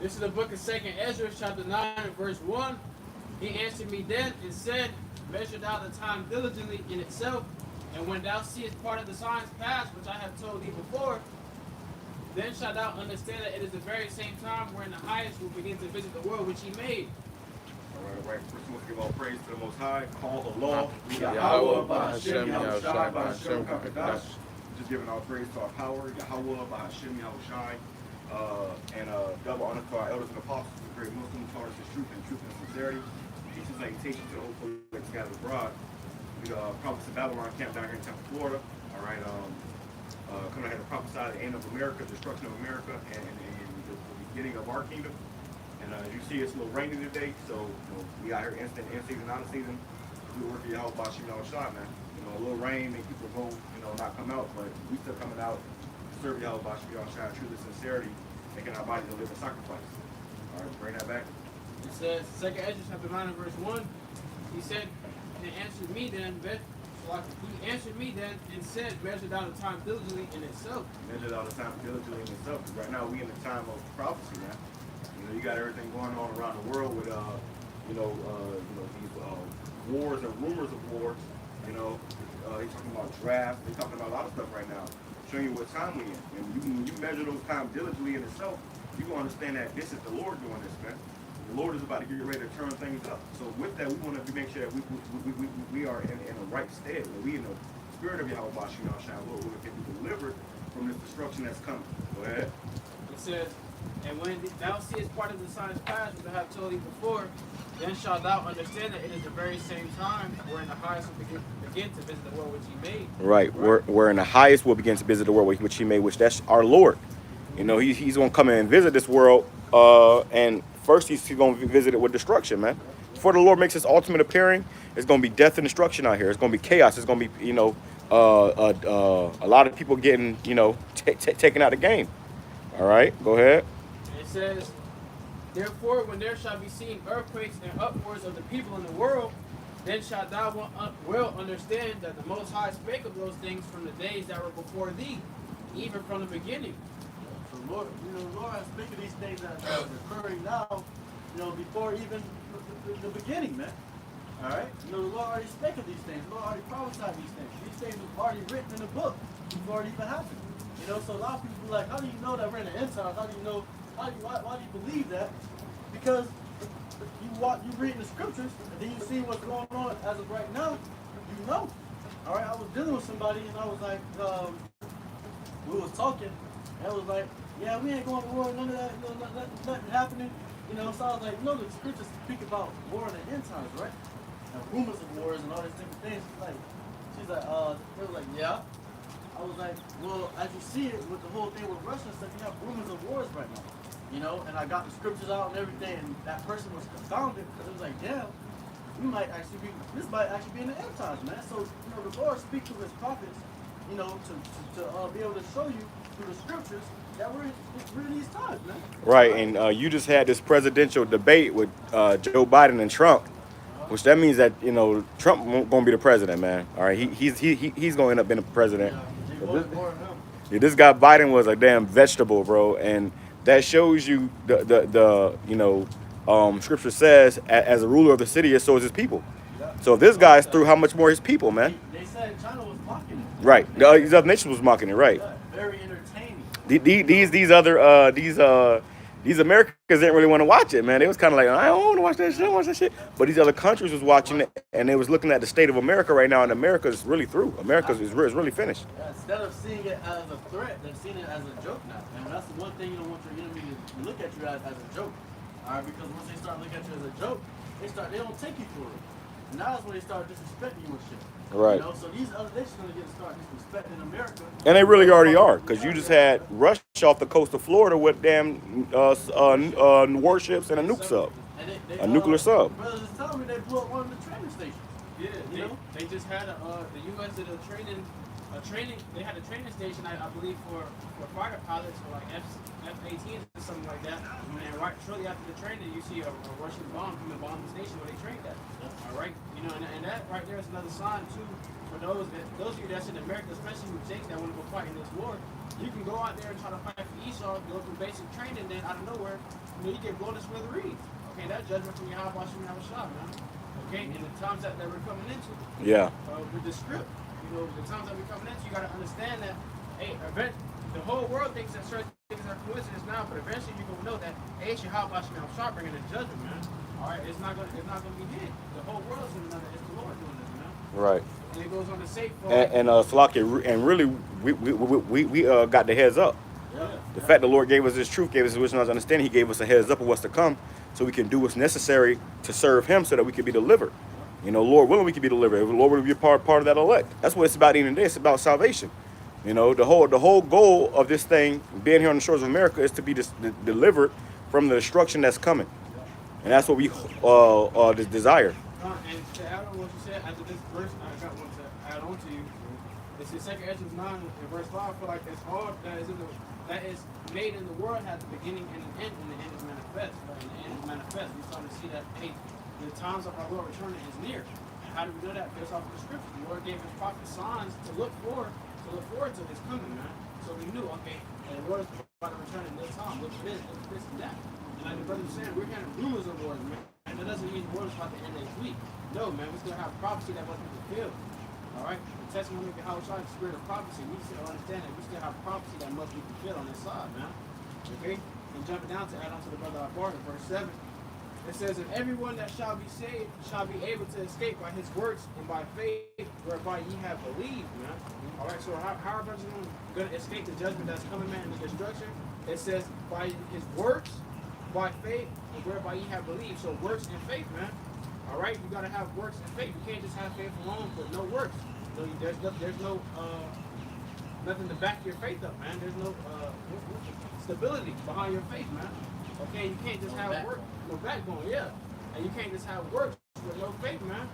This is the book of 2nd Ezra, chapter 9, verse 1. He answered me then and said, measure thou the time diligently in itself, and when thou seest part of the signs pass, which I have told thee before, then shalt thou understand that it is the very same time wherein the highest will begin to visit the world which he made. All right. First, we must give all praise to the Most High. Call Allah. YAHAWAH, BAHASHAM, YAHWASHI, BAHASHAM, QADASH. Just giving all praise to our power, YAHAWAH, BAHASHAM, YAHWASHI. And double honor to our elders and apostles, the great Muslim, taught us his truth and sincerity. Teach us exhortation to the whole public scattered abroad. The prophets of Babylon camped down here in Tampa, Florida. All right. Coming ahead to prophesy the end of America, destruction of America, and the beginning of our kingdom. And as you see, it's a little rainy today, so we out here in season, out of season. We work at Yahweh BAHASHAM, YAHWASHI, man. A little rain make people go, not come out, but we still coming out to serve Yahweh BAHASHAM, YAHWASHI, truth and sincerity, making our bodies a living sacrifice. All right, bring that back. It says, 2nd Ezra chapter 9 verse 1. He said, and answered me then, and said, measure thou the time diligently in itself. Measure out the time diligently in itself. Because right now we in the time of prophecy, man. You got everything going on around the world with, these wars and rumors of wars. He's talking about drafts. They're talking about a lot of stuff right now, showing you what time we in. And when you measure those times diligently in itself, you will understand that this is the Lord doing this, man. The Lord is about to get ready to turn things up. So with that, we want to make sure that we are in a right stead. That we in the spirit of Yahweh BAHASHAM, YAHWASHI, Lord, we can be delivered from this destruction that's coming. Go ahead. It says, and when thou seest part of the signs pass, which I have told thee before, then shalt thou understand that it is the very same time wherein the highest will begin to visit the world which he made. Right. Wherein the highest will begin to visit the world which he made, which that's our Lord. He's going to come in and visit this world, and first he's going to visit it with destruction, man. Before the Lord makes his ultimate appearing, it's going to be death and destruction out here. It's going to be chaos. It's going to be, a lot of people getting, taken out of the game. All right, go ahead. It says, therefore, when there shall be seen earthquakes and upwards of the people in the world, then shalt thou well understand that the Most High spake of those things from the days that were before thee, even from the beginning. So Lord, Lord has spoken of these things that are occurring now, before even the beginning, man. All right? The Lord already spoke of these things. The Lord already prophesied these things. These things were already written in the book before it even happened. So a lot of people be like, how do you know that we're in the end times? How do you know, why do you believe that? Because you read the scriptures, and then you see what's going on as of right now, All right, I was dealing with somebody, and I was like, we was talking, and I was like, yeah, we ain't going to war, none of that, nothing happening. So I was like, the scriptures speak about war in the end times, right? And rumors of wars and all these different things. She's like, they were like, yeah. I was like, well, as you see it with the whole thing with Russia and stuff, you have rumors of wars right now. And I got the scriptures out and everything, and that person was confounded because it was like, damn, this might actually be in the end times, man. So, the Lord speaks to his prophets, to be able to show you through the scriptures that we're in these times, man. Right, and you just had this presidential debate with Joe Biden and Trump, which that means that Trump won't gonna be the president, man. All right, he's gonna end up being the president. This guy Biden was a damn vegetable, bro, and that shows you the scripture says as a ruler of the city, so is his people. So if this guy's through, how much more his people, man? They said China was mocking it. Right, these other nations was mocking it, right? Very entertaining. These Americans didn't really want to watch it, man. They was kind of like, I don't want to watch that shit. I don't watch that shit. But these other countries was watching it, and they was looking at the state of America right now, and America is really through. America is really finished. Yeah, instead of seeing it as a threat, they're seeing it as a joke now. And that's the one thing you don't want your enemy to look at you as a joke. All right, because once they start looking at you as a joke, they don't take you for it. And now that's when they start disrespecting you and shit. Right. So these other nations are going to start disrespecting America. And they really already are, because you just had Russia off the coast of Florida with damn warships and a nuke sub, a nuclear sub. Brothers is telling me they blew up one of the training stations. Yeah, they just had the U.S. did a training. They had a training station, I believe, for fighter pilots, or like F-18 or something like that. And shortly after the training, you see a Russian bomb come and bomb the station where they trained at. All right, and that right there is another sign too for those of you that's in America, especially with Jake that want to go fight in this war. You can go out there and try to fight for Esau, go through basic training, then out of nowhere, you get blown to smithereens. Okay, that judgment from YAHAWASHI, man. Okay, and the times that we're coming into. Yeah. With the script, the times that we're coming into, you got to understand that, hey, the whole world thinks that certain things are coincidence now, but eventually you're gonna know that, hey, it's YAHAWASHI bringing the judgment, man. All right, it's not gonna be hid. The whole world's gonna know that it's the Lord doing this, man. Right. And it goes on to say, Flockie, and really, we got the heads up. yeah. The fact the Lord gave us His truth, gave us His wisdom, and understanding, He gave us a heads up of what's to come, so we can do what's necessary to serve Him, so that we can be delivered. Lord willing, we can be delivered. Lord will be a part of that elect. That's what it's about. Even today, it's about salvation. The whole goal of this thing, being here on the shores of America, is to be delivered from the destruction that's coming, and that's what we desire. And to add on what you said, after this verse, I got one to add on to you. It's in 2 Ezra 9 and verse 5. I feel like that's all that is made in the world has a beginning and an end, and the end is manifest. Right? And the end is manifest. We're starting to see that, hey, the times of our Lord returning is near. And how do we know that? Based off of the scripture. The Lord gave His prophets signs to look forward to His coming, man. So we knew, okay, the Lord is about to return in this time. Look for this, and that. And like the brother was saying, we're hearing rumors of wars, man. And that doesn't mean the war is about to end next week. No, man, we still have prophecy that must be fulfilled. All right? The testimony of YAHAWASHI, the spirit of prophecy, we still understand that we still have prophecy that must be fulfilled on this side, man. Okay? And jumping down to add on to the brother Ibar in verse 7, it says, and everyone that shall be saved shall be able to escape by his works and by faith whereby ye have believed, man. All right, so how are brothers going to escape the judgment that's coming, man, and the destruction? It says, by his works, by faith, and whereby ye have believed. So works and faith, man. All right, you got to have works and faith. You can't just have faith alone, but no works. So there's no nothing to back your faith up, man. There's no stability behind your faith, man. Okay, you can't just have work, no backbone, yeah. And you can't just have works with no faith, man.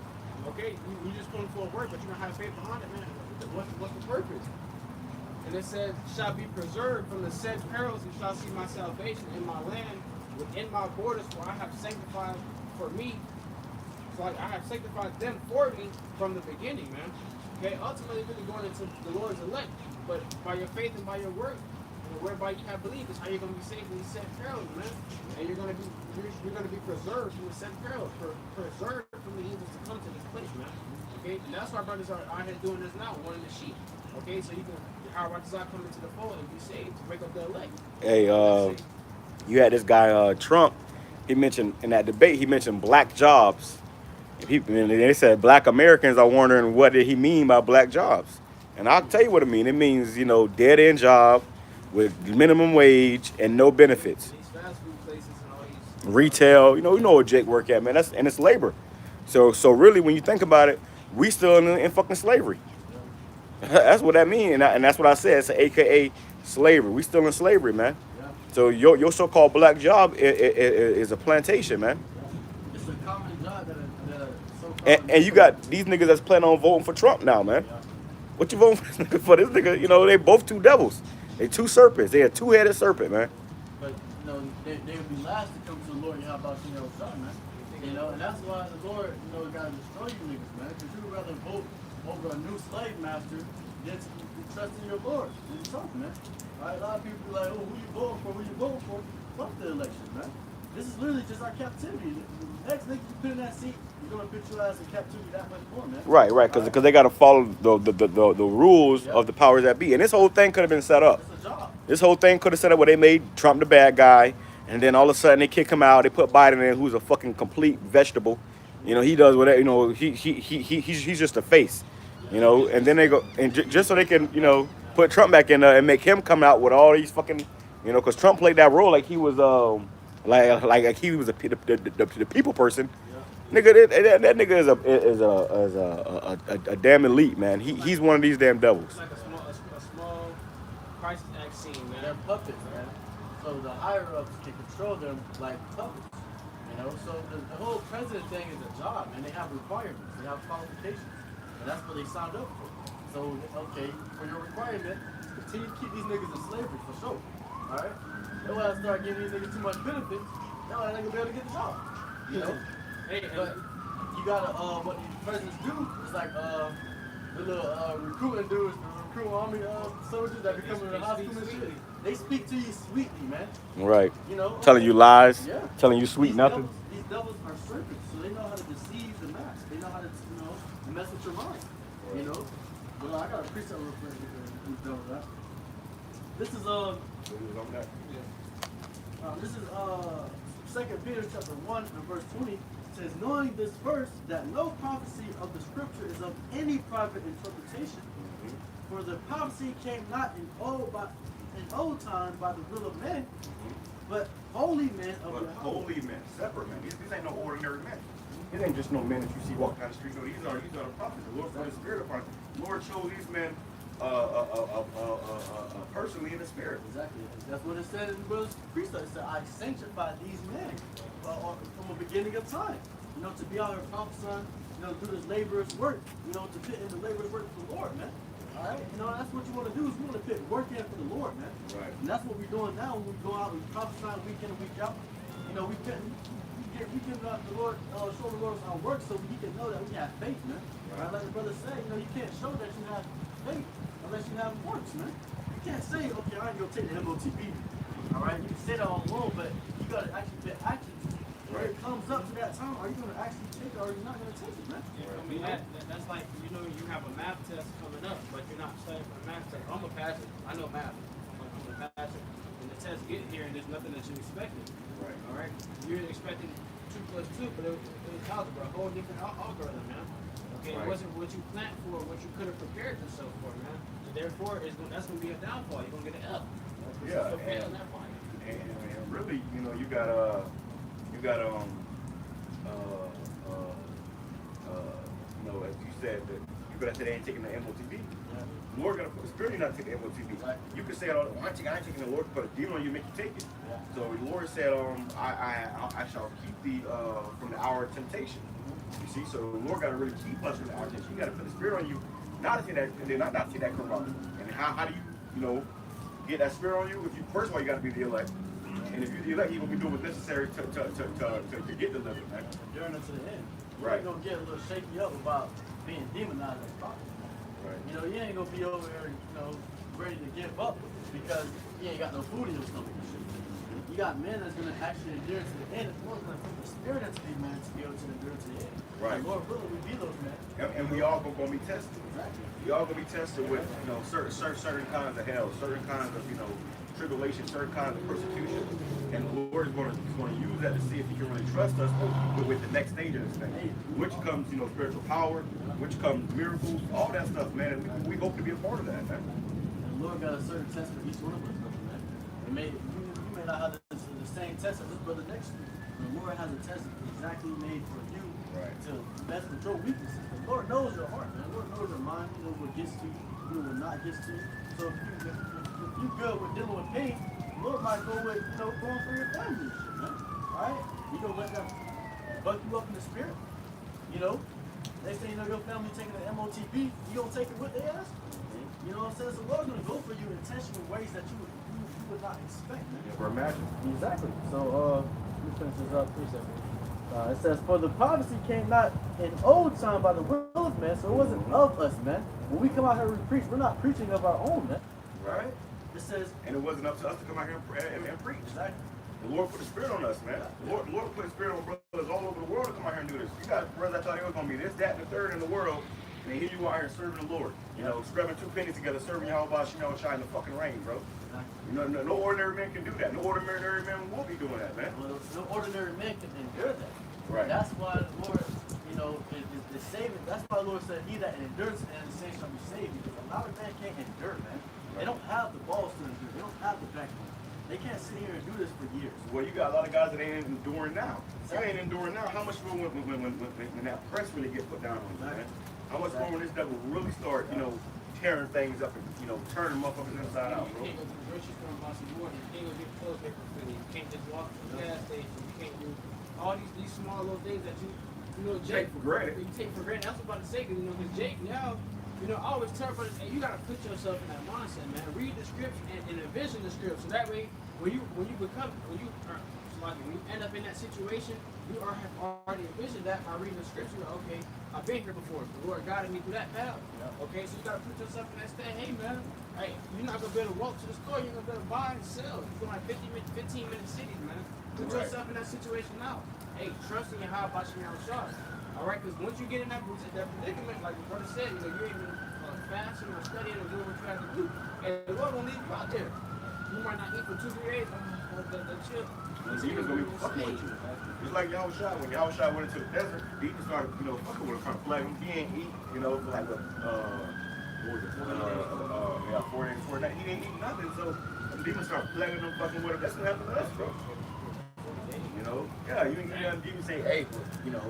Okay, you just pulling for a work, but you don't have faith behind it, man. What's the purpose? And it says, shall be preserved from the said perils, and shall see my salvation in my land, within my borders, for I have sanctified for me. So I have sanctified them for me from the beginning, man. Okay, ultimately really going into the Lord's elect, but by your faith and by your work, whereby you have believed, is how you're going to be saved from the said perils, man. And you're going to be preserved from the said perils, preserved from the evils to come to this place, man. Okay, and that's why brothers are out here doing this now, wanting the sheep. Okay, so you can come into the fold and be saved to break up the elect. Hey, you had this guy Trump. He mentioned in that debate, he mentioned black jobs. And they said black Americans are wondering what did he mean by black jobs. And I'll tell you what it means. It means, dead end job with minimum wage and no benefits. These fast food places and all these Retail, you know what Jake work at, man. And it's labor. So really, when you think about it, we still in fucking slavery. That's what that means, and that's what I said. It's an AKA slavery. We still in slavery, man. Yeah. So your so-called black job is a plantation, man. It's a common job that so common. And you got these niggas that's planning on voting for Trump now, man. Yeah. What you voting for this nigga for? This nigga, they both two devils. They two serpents. They a two-headed serpent, man. But they would be last to come to the Lord. How about son, man? And that's why the Lord, got to destroy you niggas, man. Because you would rather vote over a new slave master than to trust in your Lord, than Trump, man. All right, a lot of people be like, oh, who you voting for? Who you voting for? Fuck the election, man. This is literally just our captivity. The next nigga you put in that seat, you're gonna put your ass in captivity that much more, man. Right, because they got to follow the rules of the powers that be, and this whole thing could have been set up. It's a job. This whole thing could have set up where they made Trump the bad guy, and then all of a sudden they kick him out. They put Biden in, who's a fucking complete vegetable. He does whatever. He's just a face. And then they go and just so they can put Trump back in there and make him come out with all these fucking because Trump played that role like he was like he was the people person. Yeah. Nigga, that nigga is a damn elite, man. He's one of these damn devils. It's like a small crisis act scene, man. They're puppets, man. So the higher ups can control them like puppets. So the whole president thing is a job, and they have requirements, they have qualifications, and that's what they signed up for. So, okay, for your requirement, continue to keep these niggas in slavery, for sure, all right? They want to start giving these niggas too much benefits, they're not gonna be able to get the job, But you gotta, what these presidents do is like, the little recruiting dudes, the recruit army soldiers that be coming to the hospital and shit. They speak to you sweetly, man. Right. You know, Telling you lies. Yeah. Telling you sweet nothing. These devils are serpents, so they know how to deceive the mass. They know how to, mess with your mind. You know. But I got a precept real quick. Who's done with that? This is This is 2 Peter chapter 1 and verse 20. It says, knowing this first, that no prophecy of the scripture is of any private interpretation. For the prophecy came not in old time by the will of men, but holy men of But Yahawah. holy men, separate men. These ain't no ordinary men. These ain't just no men that you see walking down the street. No, these are the prophets. The Lord put His Spirit upon them. The Lord chose these men personally in the Spirit. Exactly. That's what it said in the brother's priesthood. It said, I sanctify these men from the beginning of time. To be out here prophesying, do this laborer's work, to put in the laborer's work for the Lord, man. All right? That's what you want to do, is we want to put work in for the Lord, man. Right. And that's what we're doing now when we go out and prophesy week in and week out. We give the Lord, show the Lord our work so He can know that we have faith, man. Right? Like the brother said, you can't show that you have faith unless you have works, man. You can't say, okay, I ain't gonna take the MOTB. All right, you can say that all alone, but you gotta actually put action to it. When it comes up to that time, are you gonna actually take it or are you not gonna take it, man? Yeah, I mean, that's like, you have a math test coming up, but you're not studying for the math test. I'm a passer. I know math. I'm a passer. And the test get here and there's nothing that you expected. Right. All right? You're expecting 2 plus 2, but it was algebra, a whole different algorithm, man. Okay, Right. It wasn't what you planned for, what you could have prepared yourself for, man. So therefore, that's going to be a downfall. You're going to get an F. Yeah, So fail in that point. And really, you got as you said, that you could have said they ain't taking the MOTB. The Lord gonna put the Spirit in you not taking the MOTB. Right. You could say, "Oh, I ain't taking the Lord, put a demon on you, make you take it." Yeah. So the Lord said, I shall keep thee from the hour of temptation." You see, so the Lord got to really keep us from the hour of temptation. You got to put the Spirit on you, not to see that, and then not see that come out. And how do you, get that Spirit on you? If you first of all, you got to be the elect. And if you're the elect, you're going to be doing what's necessary to get delivered, man. During to the end. Right. You're going to get a little shaky up about being demonized as prophet. Right. You ain't going to be over there, ready to give up because you ain't got no food in your stomach and shit. You got men that's going to actually endure to the end. It's more going to put the Spirit into these men to be able to endure to the end. Right. And Lord willing, we be those men. And we all going to be tested. Exactly. We all going to be tested with, certain kinds of hell, certain kinds of, tribulation, certain kinds of persecution. And the Lord is going to use that to see if He can really trust us with the next stage of this thing, which comes, spiritual power, which comes miracles, all that stuff, man. And we hope to be a part of that, man. And the Lord got a certain test for each one of us, man. You may not have the same test as this brother next to you. The Lord has a test exactly made for you to mess with your weaknesses. The Lord knows your heart, man. The Lord knows your mind. He knows what gets to you. He knows what not gets to you. So if you good with dealing with pain, the Lord might go with, going for your family and shit, man. Alright? You gonna let them buck you up in the spirit? They say, your family taking the MOTB, you gonna take it with their ass? You know what I'm saying? So the Lord's gonna go for you and test you in ways that you would not expect, man. Never imagine. Exactly. So, let me finish this up 3 seconds. It says, for the prophecy came not in old time by the will of man, so it wasn't of us, man. When we come out here and preach, we're not preaching of our own, man. Right. It says, and it wasn't up to us to come out here and preach. Exactly. The Lord put the Spirit on us, man. The Lord put the Spirit on brothers all over the world to come out here and do this. You got brothers that thought they was going to be this, that, and the third in the world, and here you are here serving the Lord. Scrubbing 2 pennies together, serving YAHWASHI in the fucking rain, bro. No ordinary man can do that. No ordinary man will be doing that, man. Well, no ordinary man can endure that. Right. That's why the Lord, is saving. That's why the Lord said, he that endures and the same shall be saved. Because a lot of men can't endure, man. They don't have the balls to endure. They don't have the backbone. They can't sit here and do this for years. Well, you got a lot of guys that ain't enduring now. They ain't enduring now. How much more when that press really get put down on you, man? How much more when this devil really start, tearing things up and, turning motherfuckers inside out, bro? You can't go to the grocery store and buy some more. You can't go get toilet paper for you. You can't just walk to the gas station. You can't do all these small little things that Jake, take for granted. You take for granted. I was about to say, because Jake now, I always tell brothers, hey, you gotta put yourself in that mindset, man. Read the scripts and envision the scripts, so that way, when you like when you end up in that situation, you have already envisioned that by reading the scripture. Okay, I've been here before. The Lord guided me through that path. Okay, so you gotta put yourself in that state. Hey man, hey, you're not gonna be able to walk to the store. You're gonna be able to buy and sell. You're going like 15-minute cities, man. Put yourself in that situation now. Hey, trust in YAHAWASHI. All right, because once you get in that predicament, like the brother said, you know, you ain't even fasting or studying or doing what you have to do, and the Lord won't leave you out there. You might not eat for 2-3 days. The chip. The demon's gonna be fucking with you. It's like Yahawashi. When Yahawashi went into the desert, he just started, you know, fucking with him, trying to flag him. He ain't eat, you know, for like what was it? 4 days, 4 nights. He didn't eat nothing, so the demons start plaguing him, fucking with him. That's what happened to us, bro. You know, yeah, you ain't gonna demon say, hey, you know,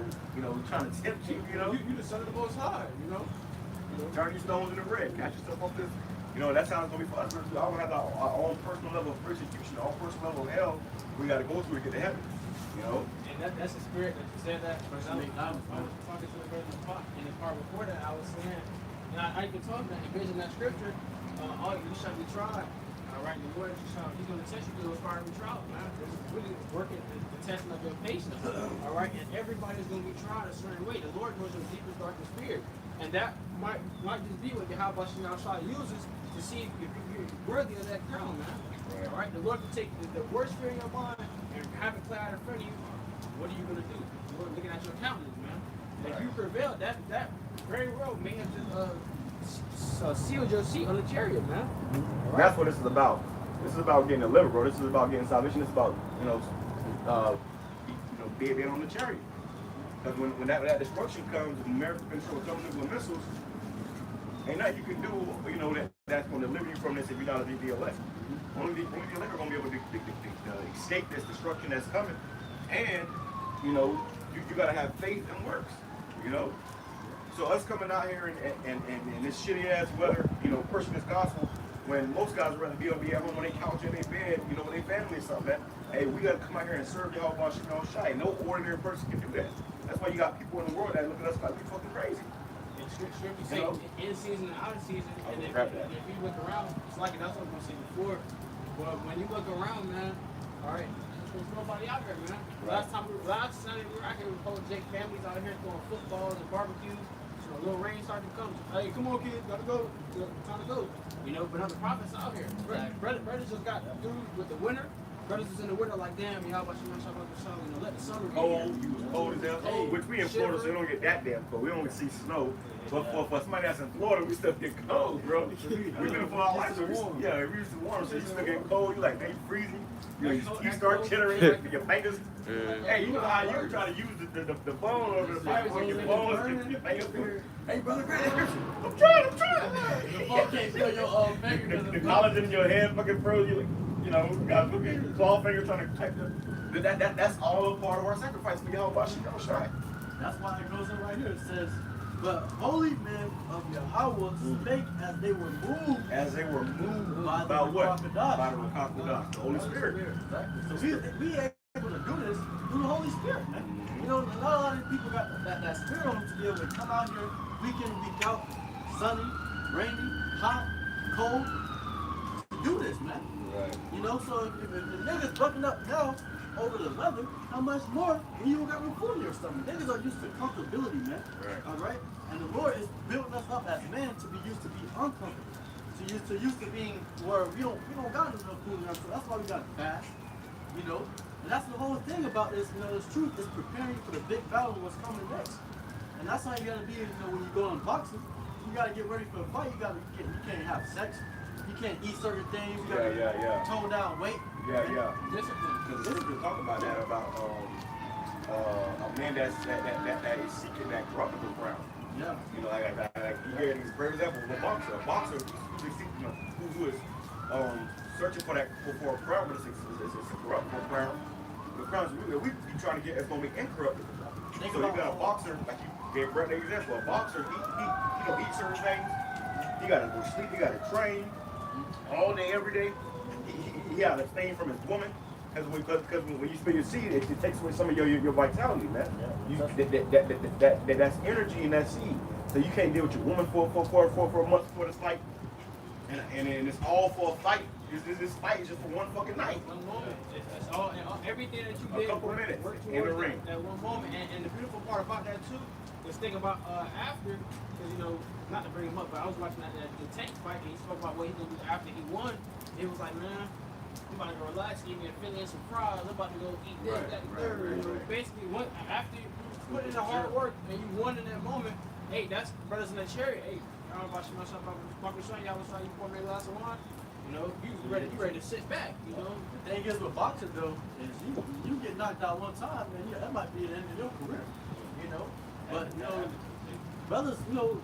trying to tempt you, you know. You the son of the Most High, you know. Turn these stones into bread. Catch yourself off this. You know, that's how it's going to be for us. I don't have our own personal level of persecution, our own personal level of hell we got to go through to get to heaven. You know? And that's the spirit that you said that. Because I was talking to the brother in the part before that, I was saying, and I even told him that, envision that scripture, you shall be tried. All right, the Lord, he's going to test you through those fiery trials, man. It's really working the testing of your patience. All right, and everybody's going to be tried a certain way. The Lord knows your deepest, darkest fear. And that might just be what YAHAWASHI uses to see if you're worthy of that crown, man. Right. All right, the Lord can take the worst fear in your mind and have it play out in front of you. What are you going to do? The Lord looking at your countenance, man. Right. If you prevail, that very well may have just sealed your seat on the chariot, man. Right. That's what this is about. This is about getting delivered, bro. This is about getting salvation. It's about, being on the chariot. Because when that destruction comes, when America controls nuclear missiles, ain't nothing you can do, you know, that's going to deliver you from this if you're not a DDLS. Only the elect are going to be able to escape this destruction that's coming. And, you know, you got to have faith and works, you know. So us coming out here and this shitty ass weather, you know, pushing this gospel, when most guys would rather be able to be at home on their couch in their bed, you know, with their family or something, that, hey, we got to come out here and serve YAHAWASHI. No ordinary person can do that. That's why you got people in the world that look at us like we fucking crazy. Scripture say in season and out of season, and if you look around, it's like that's what I was gonna say before. But when you look around, man, all right, there's nobody out here, man. Right. Last Sunday we were out here with whole Jake families out here throwing footballs and barbecues. So a little rain started to come. Hey, come on, kids, gotta go. Time to go. You know, but other prophets out here. Brothers just got through with the winter. Brothers was in the winter like, damn, YAHAWASHI, you know, let the summer be here. You was cold as hell. Hey, which we in Florida, so we don't get that damn cold. We only see snow. But for somebody that's in Florida, we still get cold, bro. We've been for our life. Yeah, we used to warm, so you still get cold. You like, man, you freezing. You know, you start chittering like your fingers. Hey, you know how you try to use the phone over the pipe on your phone, your fingers. Hey, brother, I'm trying. The phone can't feel your fingers. The collagen in your head fucking froze. You know, got looking claw finger trying to protect them. That's all a part of our sacrifice for YAHAWASHI. That's why it goes in right here. It says, but holy men of Yahawah spake as they were moved. As they were moved by what? the By the QADASH, the Holy Spirit. Exactly. So we able to do this through the Holy Spirit, man. You know, not a lot of people got that spirit on them to be able to come out here week in and week out, sunny, rainy, hot, cold, to do this, man. Right. You know, so if the niggas bucking up now over the weather, how much more when you don't got no food in your stomach? Niggas are used to comfortability, man. Right. All right? And the Lord is building us up as men to be used to be uncomfortable. To used to being where we don't got enough food in us, so that's why we got to fast. You know? And that's the whole thing about this, you know, this truth is preparing for the big battle what's coming next. And that's how you gotta be, you know, when you go in boxing, you gotta get ready for a fight, you can't have sex. You can't eat certain things. You gotta tone down weight. Yeah. Discipline. Because discipline talk about that about a man that is seeking that corruptible crown. Yeah. You know, like you hear these great examples of a boxer who is searching for a crown, but it's a corruptible crown. The crowns we be trying to get is gonna be incorruptible. So you got a boxer, like you gave Brett an example. A boxer, he don't eat certain things. He gotta go sleep. He gotta train all day, every day. He got to abstain from his woman, because when you spill your seed, it takes away some of your vitality, man. Yeah. That's energy in that seed. So you can't deal with your woman for a month before this fight, and it's all for a fight. This fight is just for one fucking night. One moment. It's all everything that you A did. couple minutes work in the towards ring. that one moment. And the beautiful part about that too was thinking about after, because you know, not to bring him up, but I was watching the Tank fight and he spoke about what he's gonna do after he won. It was like, man, I'm about to go relax, give me a Philly and some fries. I'm about to go eat this, that, and third. You know, basically, after you put in the hard work and you won in that moment, hey, that's brothers in the chariot. Hey, I don't know about you, y'all was trying to pour me a glass of wine. You know, you ready to sit back. You know, The thing is with boxing though, is you get knocked out one time, man, yeah, that might be the end of your career. You know, but you know, brothers, you know,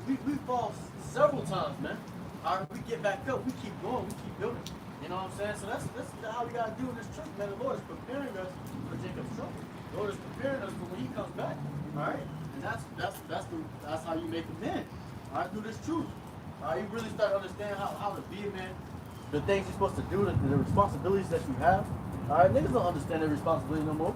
we fall several times, man. All right, we get back up, we keep going, we keep building. You know what I'm saying? So that's how we gotta do in this church, man. The Lord is preparing us for Jacob's trouble. The Lord is preparing us for when He comes back. All right, and that's how you make a man. All right, through this truth. You really start to understand how to be a man, the things you're supposed to do, the responsibilities that you have. All right, niggas don't understand their responsibility no more.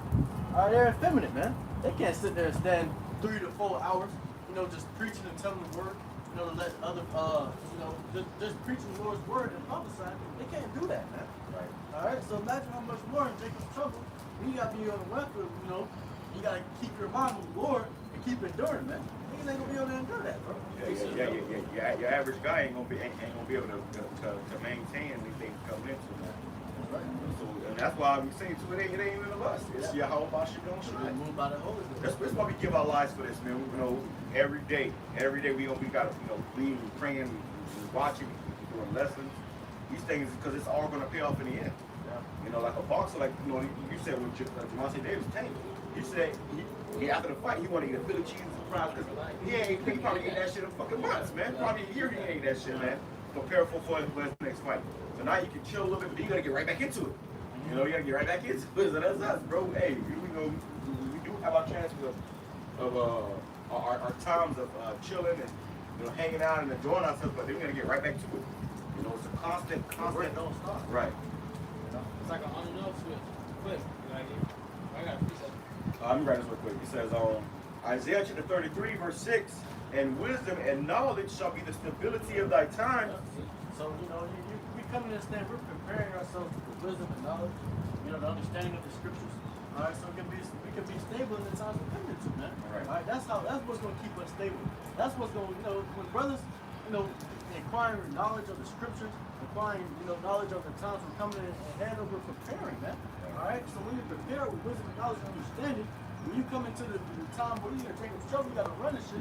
All right, they're effeminate, man. They can't sit there and stand 3 to 4 hours, you know, just preaching and telling the word, you know, to let other, you know, just preaching the Lord's word and prophesying. They can't do that, man. Right. All right, so imagine how much more in Jacob's trouble. You got to be on the weapon, you know. You got to keep your mind on the Lord and keep enduring, man. Niggas ain't gonna be able to endure that, bro. Yeah. Your average guy ain't gonna be able to maintain anything coming into that. Right. So and that's why we saying too, it ain't even of us. It's YAHAWASHI don't We shine. move by the Holy Ghost. That's why we give our lives for this, man. You know, every day we gotta, you know, reading, praying, watching, doing lessons. These things because it's all gonna pay off in the end. Yeah. You know, like a boxer, like you know, you said with Javante Davis Tank. You said he after the fight he wanted to eat a Philly cheese and fries because he probably ate that shit in fucking months, man. Probably a year he ate that shit, man. Prepare for his next fight. So now you can chill a little bit, but you gotta get right back into it. You know, you gotta get right back into it. So that's us, bro. Hey, we do have our chances of our times of chilling and you know hanging out and enjoying ourselves, but then we gotta get right back to it. You know, it's a constant. Don't stop. Right. it's like an on and off switch. Quick, like I got a piece of. Let me write this real quick. It says, Isaiah chapter 33, verse 6, and wisdom and knowledge shall be the stability of thy time. So, you know, we come in this thing, we're preparing ourselves with wisdom and knowledge, you know, the understanding of the scriptures. All right, so we can be stable in the times we're coming into, man. All right. That's what's going to keep us stable. That's what's going to, you know, when brothers, you know, acquiring knowledge of the scriptures, acquiring, you know, knowledge of the times we're coming in ahead of, we're preparing, man. All right, so when you prepare with wisdom, knowledge, and understanding, when you come into the time where you're gonna take trouble, you gotta run this shit.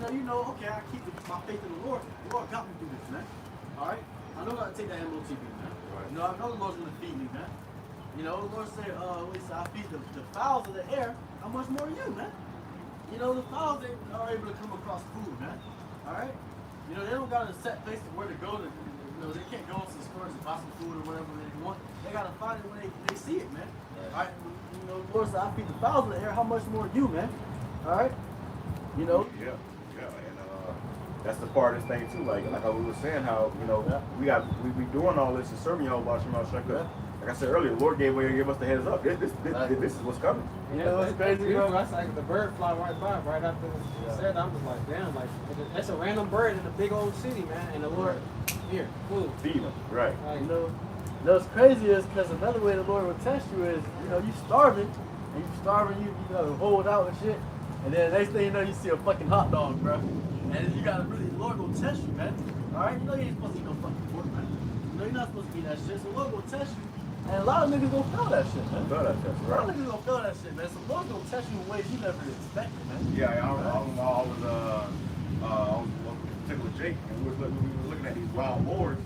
You know, okay, I keep my faith in the Lord. The Lord got me through this, man. All right, I know how to take that MOTV, man. Right. You know, I know the Lord's gonna feed me, man. You know, the Lord said, I feed the fowls of the air. How much more you, man? You know, the fowls they are able to come across food, man. All right, you know, they don't got a set place of where to go. You know, they can't go into the stores and buy some food or whatever they want. They gotta find it when they see it, man. Right. All right, you know, the Lord said, I feed the fowls in the air. How much more you, man? All right, you know. Yeah, and that's the part of this thing too. Like how we were saying, how you know we doing all this and serving y'all, watching my shut up. Like I said earlier, the Lord gave us the heads up. This is what's coming. You know, it's crazy, Beautiful. bro. That's like the bird fly right by, right after you said. I'm just like, damn, like that's a random bird in a big old city, man. And the Lord, here, food. Feed them, right? Like, You know what's crazy is because another way the Lord will test you is, you know, you starving, and you know, hold out and shit, and then the next thing you know, you see a fucking hot dog, bro. And you gotta really, the Lord will test you, man. Alright, you know you ain't supposed to eat no fucking pork, man. You know you're not supposed to eat that shit, so the Lord will test you. And a lot of niggas gonna feel that shit, man. Feel that test, A lot of niggas gonna feel that shit, man. So the Lord's gonna test you in ways you never expected, man. Yeah, I was taking with Jake, and we were looking at these wild boars.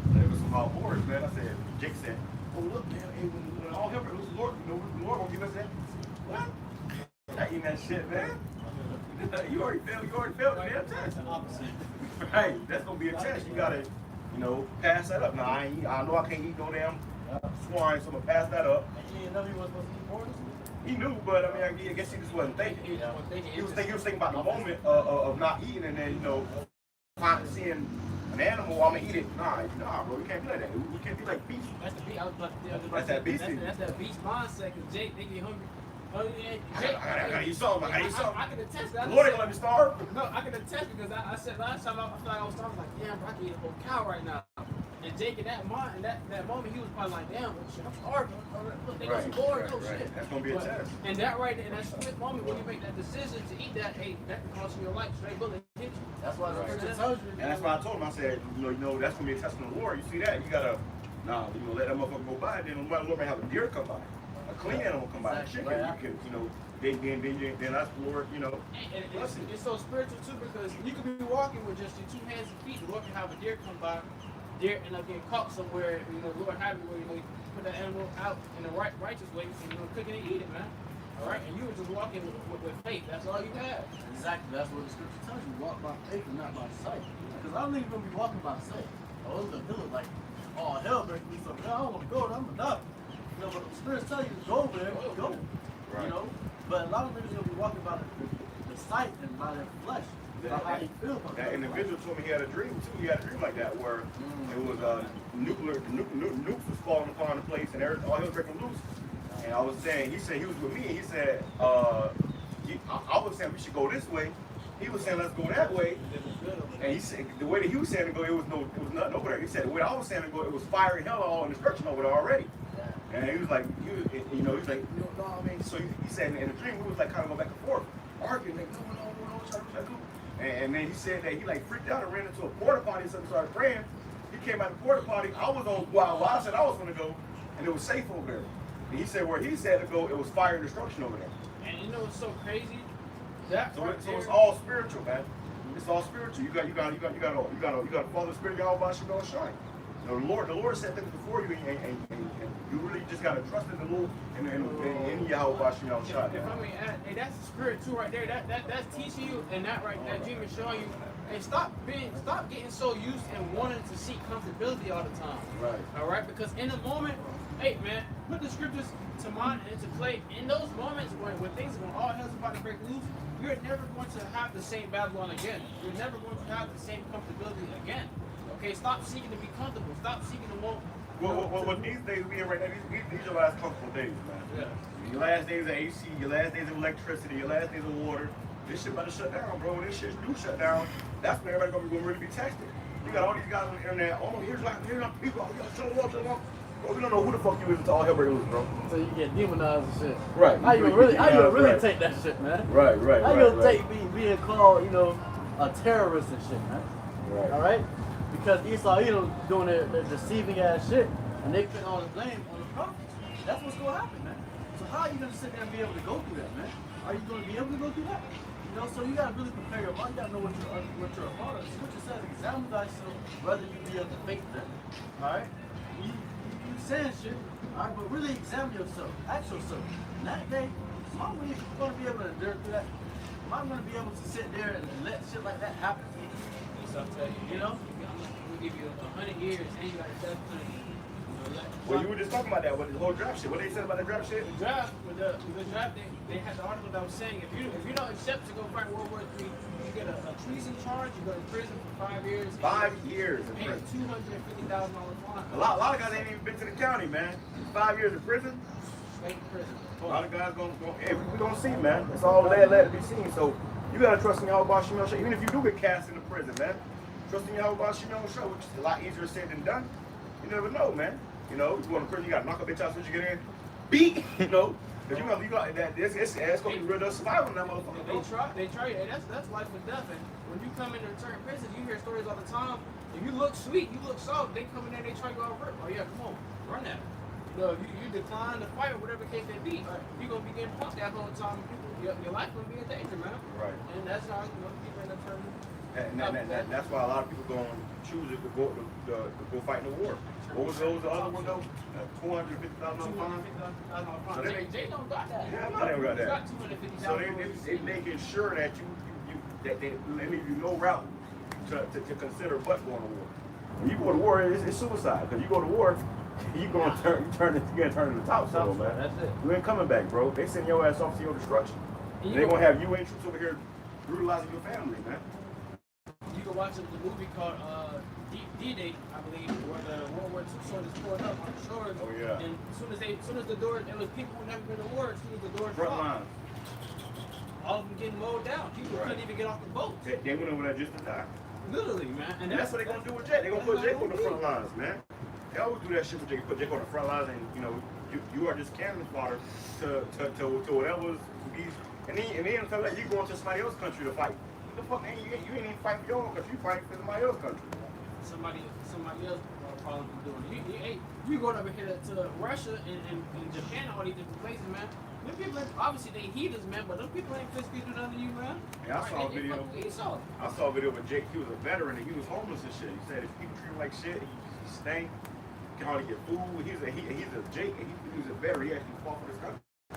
And there was some wild boars, man. I said, Jake said, "Oh look, man, hey, when all hell breaks loose, the Lord, you know, the Lord gonna give us that." What? You're not eating that shit, man. You already failed the damn test. It's the opposite. Right, that's gonna be a test. You gotta, you know, pass that up. Now I know I can't eat no damn swine, so I'm gonna pass that up. You didn't know he wasn't supposed to eat pork? He knew, but I mean, I guess he just wasn't thinking. He was thinking about the moment of not eating, and then you know, seeing an animal, I'm gonna eat it. Nah, bro, we can't be like that. We can't be like beast. That's the beast. I was about to That's that beast. That's that beast mindset. Cause Jake, they get hungry. Oh yeah, I gotta eat something. I gotta eat something. I can attest that. The Lord ain't gonna let me starve. No, I can attest because I said last time I feel like I was starving. Like, damn, bro, I can eat a whole cow right now. And Jake in that moment, he was probably like, damn, shit, I'm starving. Look, they got some Right, board, right, no right. shit. That's gonna be a test. And that right there, in that split moment when you make that decision to eat that, hey, that can cost you your life. Straight bullet hit you. That's why the Right. scripture tells you. And that's why I told him, I said, that's gonna be a test in the Lord. You see that? You gotta, let that motherfucker go by. Then the Lord may have a deer come by, a clean animal come by, a chicken. Right. You can, then that's the Lord, And it's so spiritual too, because you could be walking with just your 2 hands and feet. The Lord can have a deer come by. Deer end up getting caught somewhere. The Lord have it where you put that animal out in the righteous way, and cook it and eat it, man. All right, and you were just walking with faith. That's all you had. Exactly. That's what the scripture tells you. Walk by faith and not by sight. Because I don't think you're gonna be walking by sight. Oh, it look like, oh, hell breaking me something. I don't want to go. I'm enough. But the spirits tell you to go there. Go. Right. But a lot of niggas gonna be walking by the sight and by their flesh. By how they feel about that individual told me he had a dream too. He had a dream like that where it was nukes was falling upon the place and all hell was breaking loose. And I was saying, he said he was with me. And he said, I was saying we should go this way. He was saying let's go that way. And he said the way that he was saying to go, it was nothing over there. He said the way I was saying to go, it was fire and hell all and destruction over there already. And he was like, no, I mean, so he said in the dream we was like kind of going back and forth, arguing, like, no, and then he said that he like freaked out and ran into a porta potty and something, started praying. He came out of the porta potty. I was on wild. I said I was going to go, and it was safe over there. And he said where he said to go, it was fire and destruction over there. And you know what's so crazy? That So, right so there, it's all spiritual, man. It's all spiritual. You got a Father Spirit, YAHAWASHI. The Lord set things before you, and you really just gotta trust in the Lord and in YAHAWASHI. if I may add, hey, that's the spirit too right there. That's teaching you, and that dream is showing you. Hey, stop getting so used and wanting to seek comfortability all the time. Right. All right, because in the moment, hey man, put the scriptures to mind and into play. In those moments when all hell's about to break loose, you're never going to have the same Babylon again. You're never going to have the same comfortability again. Okay, stop seeking to be comfortable. Stop seeking to want. Well, these days we in right now, these are the last comfortable days, man. Yeah. Your last days of AC, your last days of electricity, your last days of water. This shit about to shut down, bro. When this shit do shut down, that's when everybody's gonna really be tested. You got all these guys on the internet. Oh, here's people. Show up. Bro, we don't know who the fuck you is until all hell breaks loose, bro. So you get demonized and shit. Right. How you gonna really take that shit, man? Right. How you gonna take being called, a terrorist and shit, man? Right. All right? Because Esau, doing their deceiving ass shit, and they put all the blame on the prophets. That's what's gonna happen, man. So how are you gonna sit there and be able to go through that, man? Are you gonna be able to go through that? So you gotta really prepare your mind. You gotta know what you're a part of. The scripture says, examine thyself whether you be of the faith then. All right? You saying shit, all right, but really examine yourself. Ask yourself, in that day, am I really gonna be able to endure through that? Am I gonna be able to sit there and let shit like that happen? So I'll tell you, I'm gonna give you 100 years and you got a death penalty. Well, you were just talking about that with the whole draft shit. What they said about the draft shit? The draft, with the draft, they had the article that was saying if you don't accept to go fight World War III, you get a treason charge, you go to prison for 5 years. 5 years in And prison. $250,000 fine. A lot of guys ain't even been to the county, man. 5 years in prison. Straight to prison. A lot of guys we're gonna see, man. It's all let to be seen. So you gotta trust in YAHAWASHI. Even if you do get cast into prison, man, trust in YAHAWASHI, which is a lot easier said than done. You never know, man. You go to prison, you gotta knock a bitch out as soon as you get in. Beat, But you got that. It's gonna be real survival in that motherfucker. They try. And that's life or death. And when you come into certain prisons, you hear stories all the time. If you look sweet, you look soft, they come in there, they try to go out rip. Oh yeah, come on, run that. You decline to fight or whatever case may be. You're gonna be getting punked that whole time. Your life gonna be in danger, man. Right. And that's how people end up turning. And that's why a lot of people gonna choose to go fight in the war. What was the other one though? $250,000 fine. So they don't got that. Yeah, I know they don't got that. Got $250,000. So they making sure that they leave you no route to consider but going to war. When you go to war, it's suicide. Because you go to war, you're gonna turn to the top side, man. That's it. You ain't coming back, bro. They send your ass off to your destruction. They gonna have UN troops over here brutalizing your family, man. You can watch the movie called D-Day, I believe, where the World War II soldiers poured up on the shores. Oh yeah. And as soon as the door, there was people who never been to war. As soon as the doors Front dropped, line. all of them getting mowed down. People couldn't even get off the boat. They went over there just to die. Literally, man. And that's what they're gonna do with Jake. They're gonna put Jake on the front lines, man. They always do that shit with Jake. Put Jake on the front lines, and you know, you are just cannon fodder to whatever's these. And then on top of that, you go into somebody else's country to fight. What the fuck? You ain't even fight for your own country. You fight for somebody else's country. Somebody else probably be doing it. You going over here to Russia and Japan, all these different places, man. Them people, obviously they heathens, man, but them people ain't physically do nothing to you, man. Yeah, I saw a video. I saw a video with Jake. He was a veteran and he was homeless and shit. He said if people treat him like shit, he stank. He can hardly get food. He's a Jake and he was a veteran. He actually fought for this country. The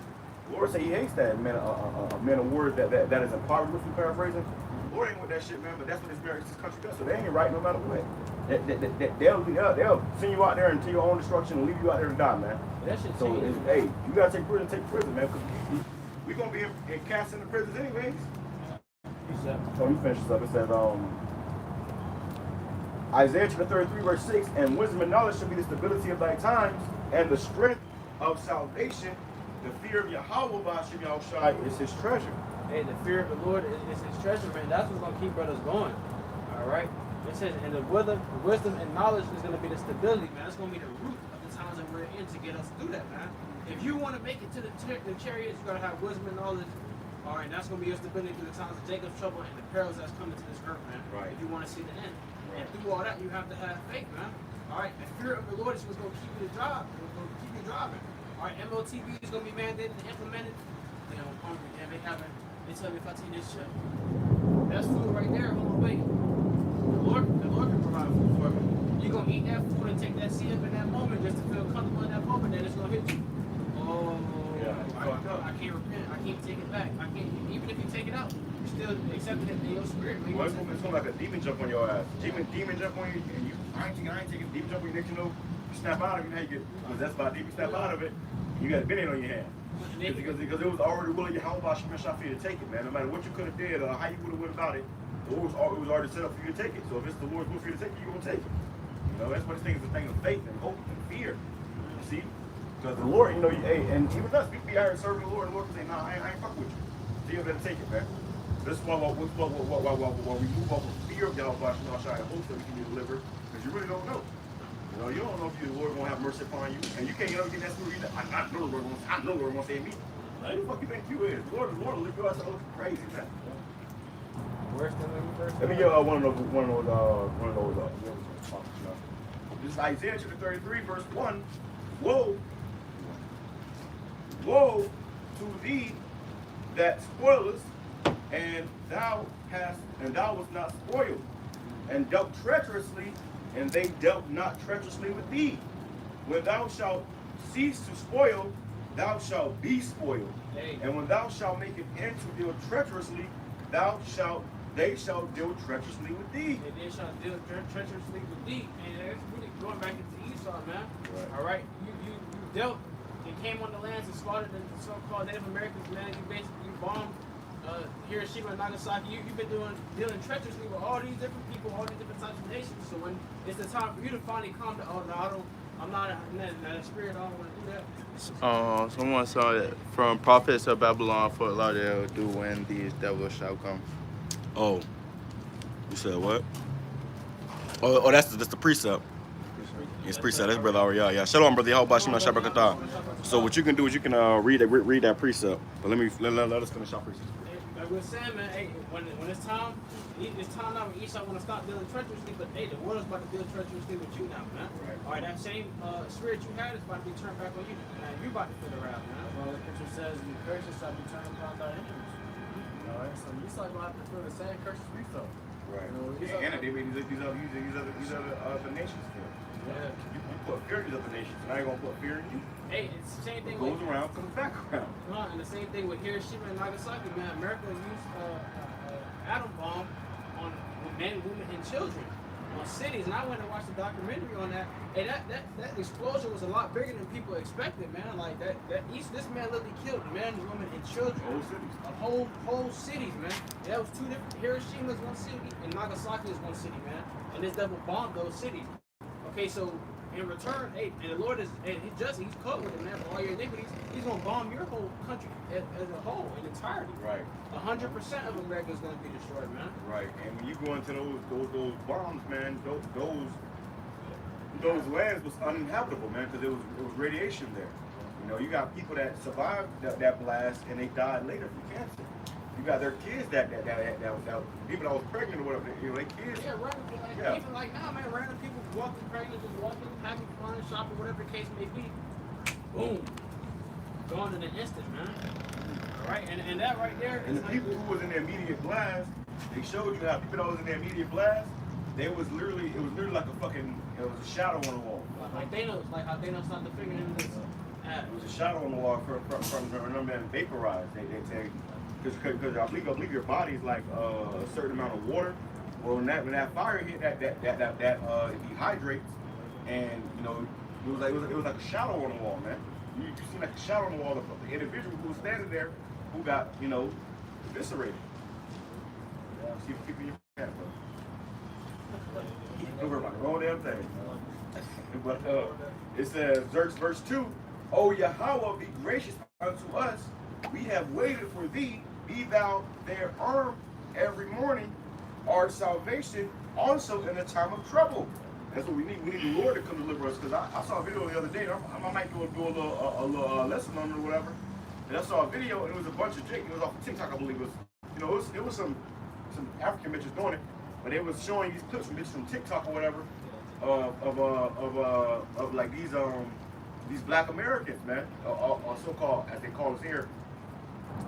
Lord say he hates that man of war that is impoverished, if you paraphrasing. The Lord ain't with that shit, man, but that's what this country does. So they ain't right no matter what. They'll send you out there into your own destruction and leave you out there to die, man. That shit so hey, you gotta take prison, man, because we gonna be cast into prisons anyways. So let me finish this up. It says, Isaiah chapter 33, verse 6, and wisdom and knowledge shall be the stability of thy times, and the strength of salvation. The fear of Yahawah BAHASHAM YAHWASHI is his treasure. Hey, the fear of the Lord is his treasure, man. That's what's gonna keep brothers going. All right. It says, and the wisdom and knowledge is gonna be the stability, man. That's gonna be the root of the times that we're in to get us through that, man. If you want to make it to the chariots, you gotta have wisdom and knowledge. All right, that's gonna be your stability through the times of Jacob's trouble and the perils that's coming to this earth, man. Right. If you want to see the end, right. And through all that, you have to have faith, man. All right. The fear of the Lord is what's gonna keep you to drive. It's gonna keep you driving. All right. MOTV is gonna be mandated and implemented. You know, I'm hungry, and they tell me if I take this shit, that's food right there. Hold on, wait. The Lord can provide food for me. You're gonna eat that food and take that seed up in that moment just to feel comfortable in that moment, then it's gonna hit you. Oh, yeah, I can't repent. I can't take it back. I can't, even if you take it out, you still accept it in your spirit. Well, it's gonna like a demon jump on your ass. Demon jump on you, and I ain't taking demon jump on you. Next you know, you snap out of it. Now you get possessed by a demon. Snap out of it. You got a bit on your hand. Because it was already willing Yahawah BAHASHAM for you to take it, man. No matter what you could have did or how you would have went about it, it was already set up for you to take it. So if it's the Lord's will for you to take it, you're gonna take it. You know, that's what this thing is, a thing of faith and hope and fear. You see? Because the Lord, you know, and even us, we be out here serving the Lord, and the Lord can say, nah, I ain't fuck with you. So you better take it, man. This is why we move off of fear of Yahawah BAHASHAM and hope that we can be delivered, because you really don't know. You know, you don't know if the Lord gonna have mercy upon you, and you can't get that story either. I know the Lord gonna save me. Like, who the fuck you think you is? The Lord will lift you out to those crazy, man. Worse than when you first. Let me get one of those. This is Isaiah chapter 33, verse 1. Woe to thee that spoilest, and thou wast not spoiled, and dealt treacherously, and they dealt not treacherously with thee. When thou shalt cease to spoil, thou shalt be spoiled. Hey. And when thou shalt make an end to deal treacherously, they shall deal treacherously with thee. And they shall deal treacherously with thee. And that's really going back into Esau, man. Right. All right, you dealt and came on the lands and slaughtered the so-called Native Americans, man. You bombed Hiroshima and Nagasaki. You've been dealing treacherously with all these different people, all these different types of nations. So when it's the time for you to finally come to, oh no, I'm not a spirit. I don't want to do that. Someone saw it from prophets of Babylon, Fort Lauderdale, do when these devils shall come. Oh, you said what? Oh, that's the precept. It's precept. That's brother Ari. Yeah. Shalom, brother. Yahawah BAHASHAM YAHWASHI. So what you can do is you can read that precept. But let us finish our precept. Like we were saying, man, hey, when it's time now when Esau want to stop dealing treacherously, but hey, the world is about to deal treacherously with you now, man. Right. All right, that same spirit you had is about to be turned back on you. Man, you about to fit around, man. Well, the scripture says, "The curses shall be turned upon thy enemies." All right, so Esau gonna have to feel the same curses we felt. Right. You know, And they made these other nations feel. Yeah. You put fear in these other nations, and I ain't gonna put fear in you. Hey, it's the same thing. What goes around comes back around. And the same thing with Hiroshima and Nagasaki, man. America used atom bomb on men, women, and children on cities. And I went and watched a documentary on that. And that explosion was a lot bigger than people expected, man. Like this man literally killed men, women, and children. Whole cities. Whole cities, man. And that was two different. Hiroshima is one city, and Nagasaki is one city, man. And this devil bombed those cities. Okay, so in return, hey, and the Lord is, and He's just, He's caught with it, man, for all your iniquities. He's gonna bomb your whole country as a whole, in entirety. Right. 100% of America is gonna be destroyed, man. Right. And when you go into those bombs, man, those lands was uninhabitable, man, because it was radiation there. You know, you got people that survived that blast and they died later from cancer. You got their kids that people that was pregnant or whatever, you know, they kids. Yeah, random people, like, Yeah. even like now, man, random people walking pregnant, just walking, having fun, shopping, whatever the case may be. Boom. Gone in an instant, man. All right, and that right there. And the like, people who was in the immediate blast, they showed you how people that was in the immediate blast, it was literally like a fucking, it was a shadow on the wall. like Thanos, like how Thanos stopped the finger in this. It was a shadow on the wall from them being vaporized. They say, because I believe your body is like a certain amount of water. Well, when that fire hit, that it dehydrates, and you know, it was like a shadow on the wall, man. You see like a shadow on the wall of the individual who was standing there, who got, you know, eviscerated. Yeah, see the people in your hand, bro. Don't worry about the wrong damn thing. But it says, verse 2, O Yahawah, be gracious unto us. We have waited for thee. Be thou their arm every morning, our salvation also in the time of trouble. That's what we need. We need the Lord to come deliver us. Because I saw a video the other day. I might do a little lesson on it or whatever. And I saw a video, and it was a bunch of Jake. It was off of TikTok, I believe. It was, you know, it was some African bitches doing it, but they was showing these clips from bitches from TikTok or whatever of like these black Americans, man, or so-called, as they call us here.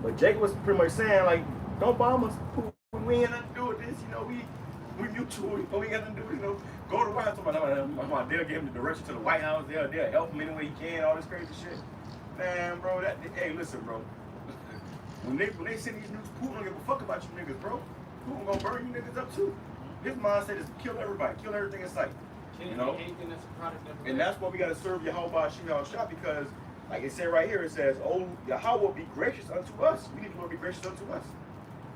But Jake was pretty much saying, like, don't bomb us. We ain't nothing to do with this, you know. We mutual, you know, we got nothing to do with, you know. Go to the White House. They'll give him the direction to the White House. They'll help him any way he can. All this crazy shit, man, bro. Hey, listen, bro. When they send these news, Putin don't give a fuck about you niggas, bro. Putin gonna burn you niggas up too. His mindset is kill everybody, kill everything in sight. You know, and that's why we gotta serve YAHAWASHI, YAHAWASHI, because, like it said right here, it says, "Oh, Yahawah, be gracious unto us." We need the Lord to be gracious unto us.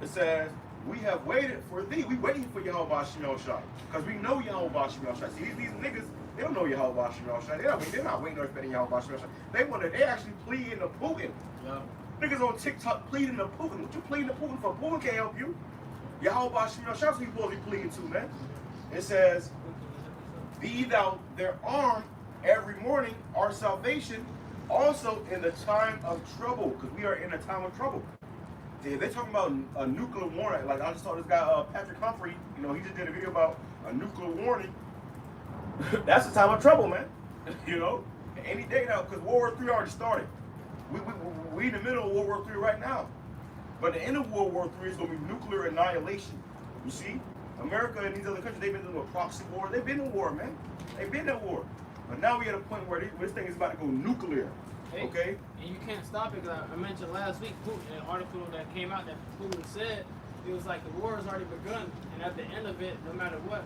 It says, "We have waited for thee." We waiting for YAHAWASHI, YAHAWASHI, because we know YAHAWASHI, YAHAWASI. See, these niggas, they don't know YAHAWASHI, YAHAWASI. They're not waiting or expecting YAHAWASHI, YAHAWASI. They actually pleading to Putin. Yeah. Niggas on TikTok pleading to Putin. What you pleading to Putin for? Putin can't help you. YAHAWASHI, YAHAWASI, that's what you supposed to be pleading to, man. It says, "Be thou their arm every morning, our salvation, also in the time of trouble," because we are in a time of trouble. They're talking about a nuclear warning. Like I just saw this guy, Patrick Humphrey. You know, he just did a video about a nuclear warning. That's the time of trouble, man. You know, any day now, because World War III already started. We in the middle of World War III right now. But the end of World War III is going to be nuclear annihilation. You see, America and these other countries, they've been in a proxy war. They've been in war, man. They've been in war. But now we're at a point where this thing is about to go nuclear. Okay? And you can't stop it, because I mentioned last week, Putin, an article that came out that Putin said, it was like the war has already begun, and at the end of it, no matter what,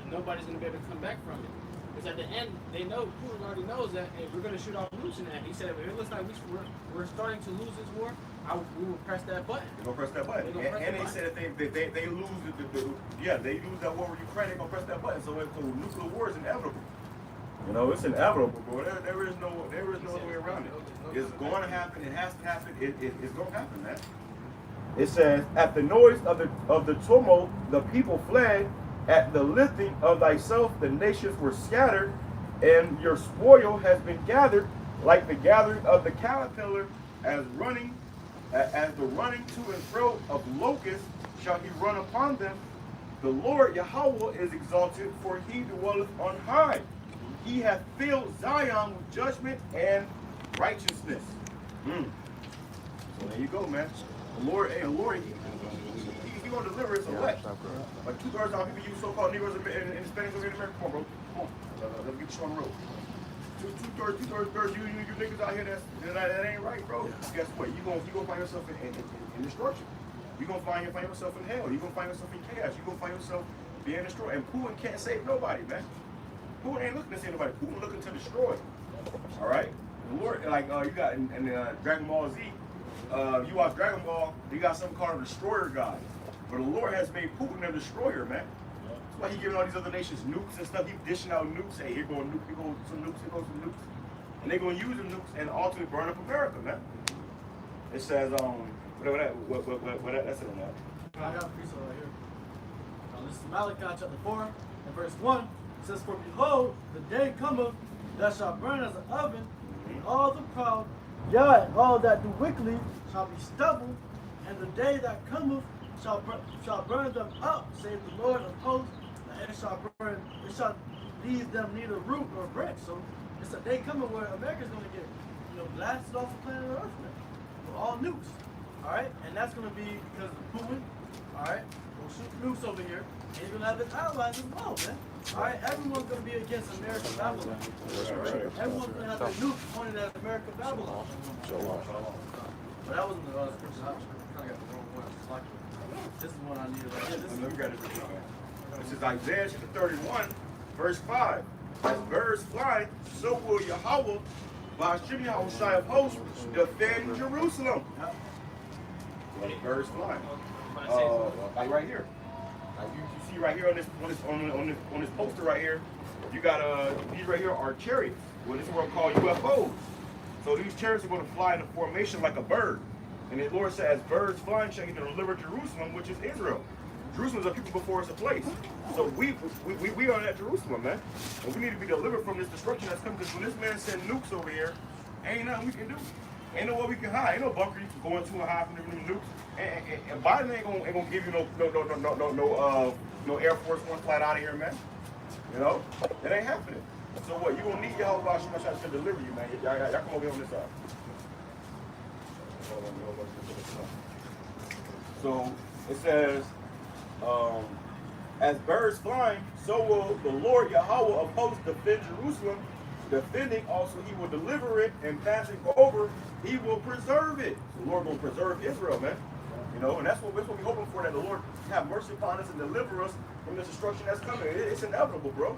nobody's going to be able to come back from it. Because at the end, they know, Putin already knows that, hey, we're going to shoot off nukes in that. He said, if it looks like we're starting to lose this war, we will press that button. They're going to press that button. And they said if they lose they lose that war with Ukraine, they're going to press that button. So nuclear war is inevitable. You know, it's inevitable, bro. There is no other way around it. It's going to happen. It has to happen. It's going to happen, man. It says, "At the noise of the tumult, the people fled. At the lifting of thyself, the nations were scattered, and your spoil has been gathered, like the gathering of the caterpillar, as the running to and fro of locusts shall he run upon them. The Lord Yahawah is exalted, for he dwelleth on high. He hath filled Zion with judgment and righteousness." So there you go, man. The Lord, He gonna deliver us elect. But 2/3 of people use so-called Negroes and Hispanics over here in America. Come on, bro. Come on. Let's get you on the road. Two-thirds, you niggas out here that ain't right, bro. Guess what? You gonna find yourself in destruction. You gonna find yourself in hell. You gonna find yourself in chaos. You gonna find yourself being destroyed. And Putin can't save nobody, man. Putin ain't looking to save nobody. Putin looking to destroy. All right. The Lord, like you got in Dragon Ball Z. You watch Dragon Ball. You got something called a destroyer god. But the Lord has made Putin a destroyer, man. why he giving all these other nations nukes and stuff. He dishing out nukes. Hey, here go a nuke, here goes some nukes, here goes some nukes. And they're going to use them nukes and ultimately burn up America, man. It says, what that said on that? I got a piece of it right here. Now, this is Malachi chapter 4 and verse 1. It says, for behold, the day cometh that shall burn as an oven, and all the proud, yea, and all that do wickedly shall be stubble, and the day that cometh shall burn them up, saith the Lord of hosts, and it shall leave them neither root nor branch. So it's a day coming where America's going to get, blasted off the planet Earth, man, with all nukes. All right, and that's going to be because of Putin. All right, we'll shoot nukes over here, and he's going to have his allies as well, man. All right, everyone's going to be against America Babylon. Right. Everyone's going to have their nukes pointed at America Babylon. But that wasn't the scripture. I kind of got the wrong one. This is one I needed right here. This is Isaiah chapter 31, verse 5. As birds fly, so will Yahawah, BAHASHAM Yahawashi of hosts, defend Jerusalem. Birds fly. Like right here. Like you see right here on this poster right here, you got these right here are chariots. Well, this is what we call UFOs. So these chariots are going to fly in a formation like a bird. And the Lord says, as birds flying shall he deliver Jerusalem, which is Israel. Jerusalem is a people before it's a place. So we are at Jerusalem, man. And we need to be delivered from this destruction that's coming. Because when this man sent nukes over here, ain't nothing we can do. Ain't no way we can hide. Ain't no bunker you can go into and hide from them nukes. And Biden ain't gonna give you no Air Force One flight out of here, man. You know? It ain't happening. So what? You gonna need YAHAWASHI to deliver you, man. Y'all come over here on this side. So it says, as birds flying, so will the Lord Yahawah of hosts defend Jerusalem. Defending also he will deliver it, and passing over he will preserve it. The Lord will preserve Israel, man. You know, and that's what we're hoping for, that the Lord have mercy upon us and deliver us from the destruction that's coming. It's inevitable, bro.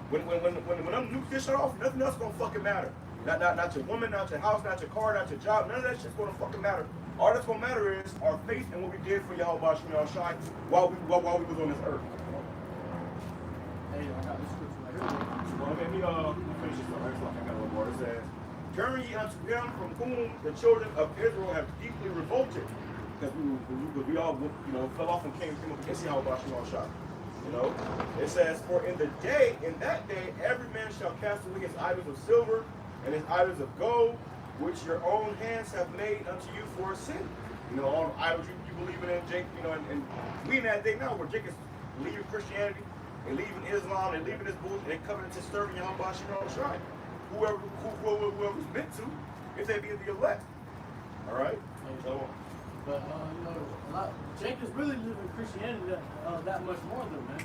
When them nukes get shut off, nothing else gonna fucking matter. Not your woman, not your house, not your car, not your job. None of that shit's gonna fucking matter. All that's gonna matter is our faith and what we did for YAHAWASHI while we was on this earth. Hey, I got this scripture right here. Well, let me finish this one. Right? So I got a little more. It says, turn ye unto him from whom the children of Israel have deeply revolted. Because we all, fell off and came up against YAHAWASHI. You know, it says, for in that day, every man shall cast away his idols of silver and his idols of gold, which your own hands have made unto you for a sin. You know, all the idols you believe in, Jake, and we in that day now where Jake is leaving Christianity, and leaving Islam, and leaving this bullshit, and coming into serving YAHAWASHI. Whoever's meant to, if they be the elect. All right? So, but, Jake is really living Christianity that much more though, man.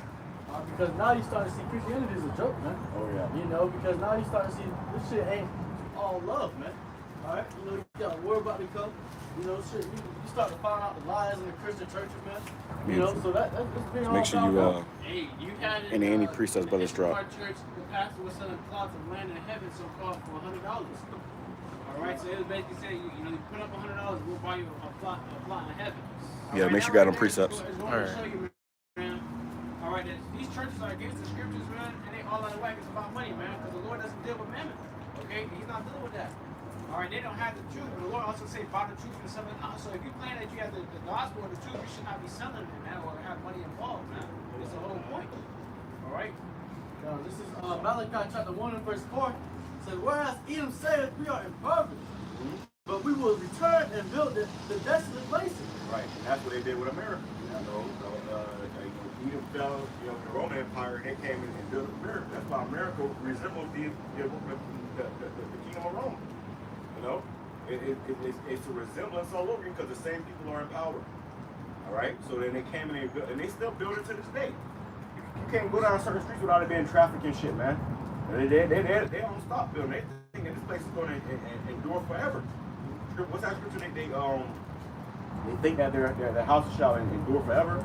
Because now you start to see Christianity as a joke, man. oh yeah. Because now you start to see this shit ain't all love, man. Alright? You got a war about to come. You start to find out the lies in the Christian churches, man. So that's being all Make sure you Hey, you had it. and any priest that's brother Our drop. church, the pastor was selling plots of land in heaven, so called for $100. All right, so it was basically saying, you put up $100, we'll buy you a plot in heaven. Yeah, make sure you got them precepts. All right. Show you, man. All right, these churches are against the scriptures, man, and they all out of whack. It's about money, man, because the Lord doesn't deal with mammon. Okay, He's not dealing with that. All right, they don't have the truth, but the Lord also say buy the truth and sell it not. So if you claim that you have the gospel or the truth, you should not be selling it, man, or have money involved, man. It's the whole point. All right. This is Malachi chapter 1 and verse 4. It says, whereas Edom saith, we are impoverished, but we will return and build the desolate places. Right, and that's what they did with America. Edom fell, the Roman Empire, and they came in and built America. That's why America resembled the kingdom of Rome. It's a resemblance all over, because the same people are in power. All right, so then they came and they built, and they still build it to this day. You can't go down certain streets without it being traffic and shit, man. They don't stop building. They think that this place is going to endure forever. What's that scripture? They think that their houses shall endure forever,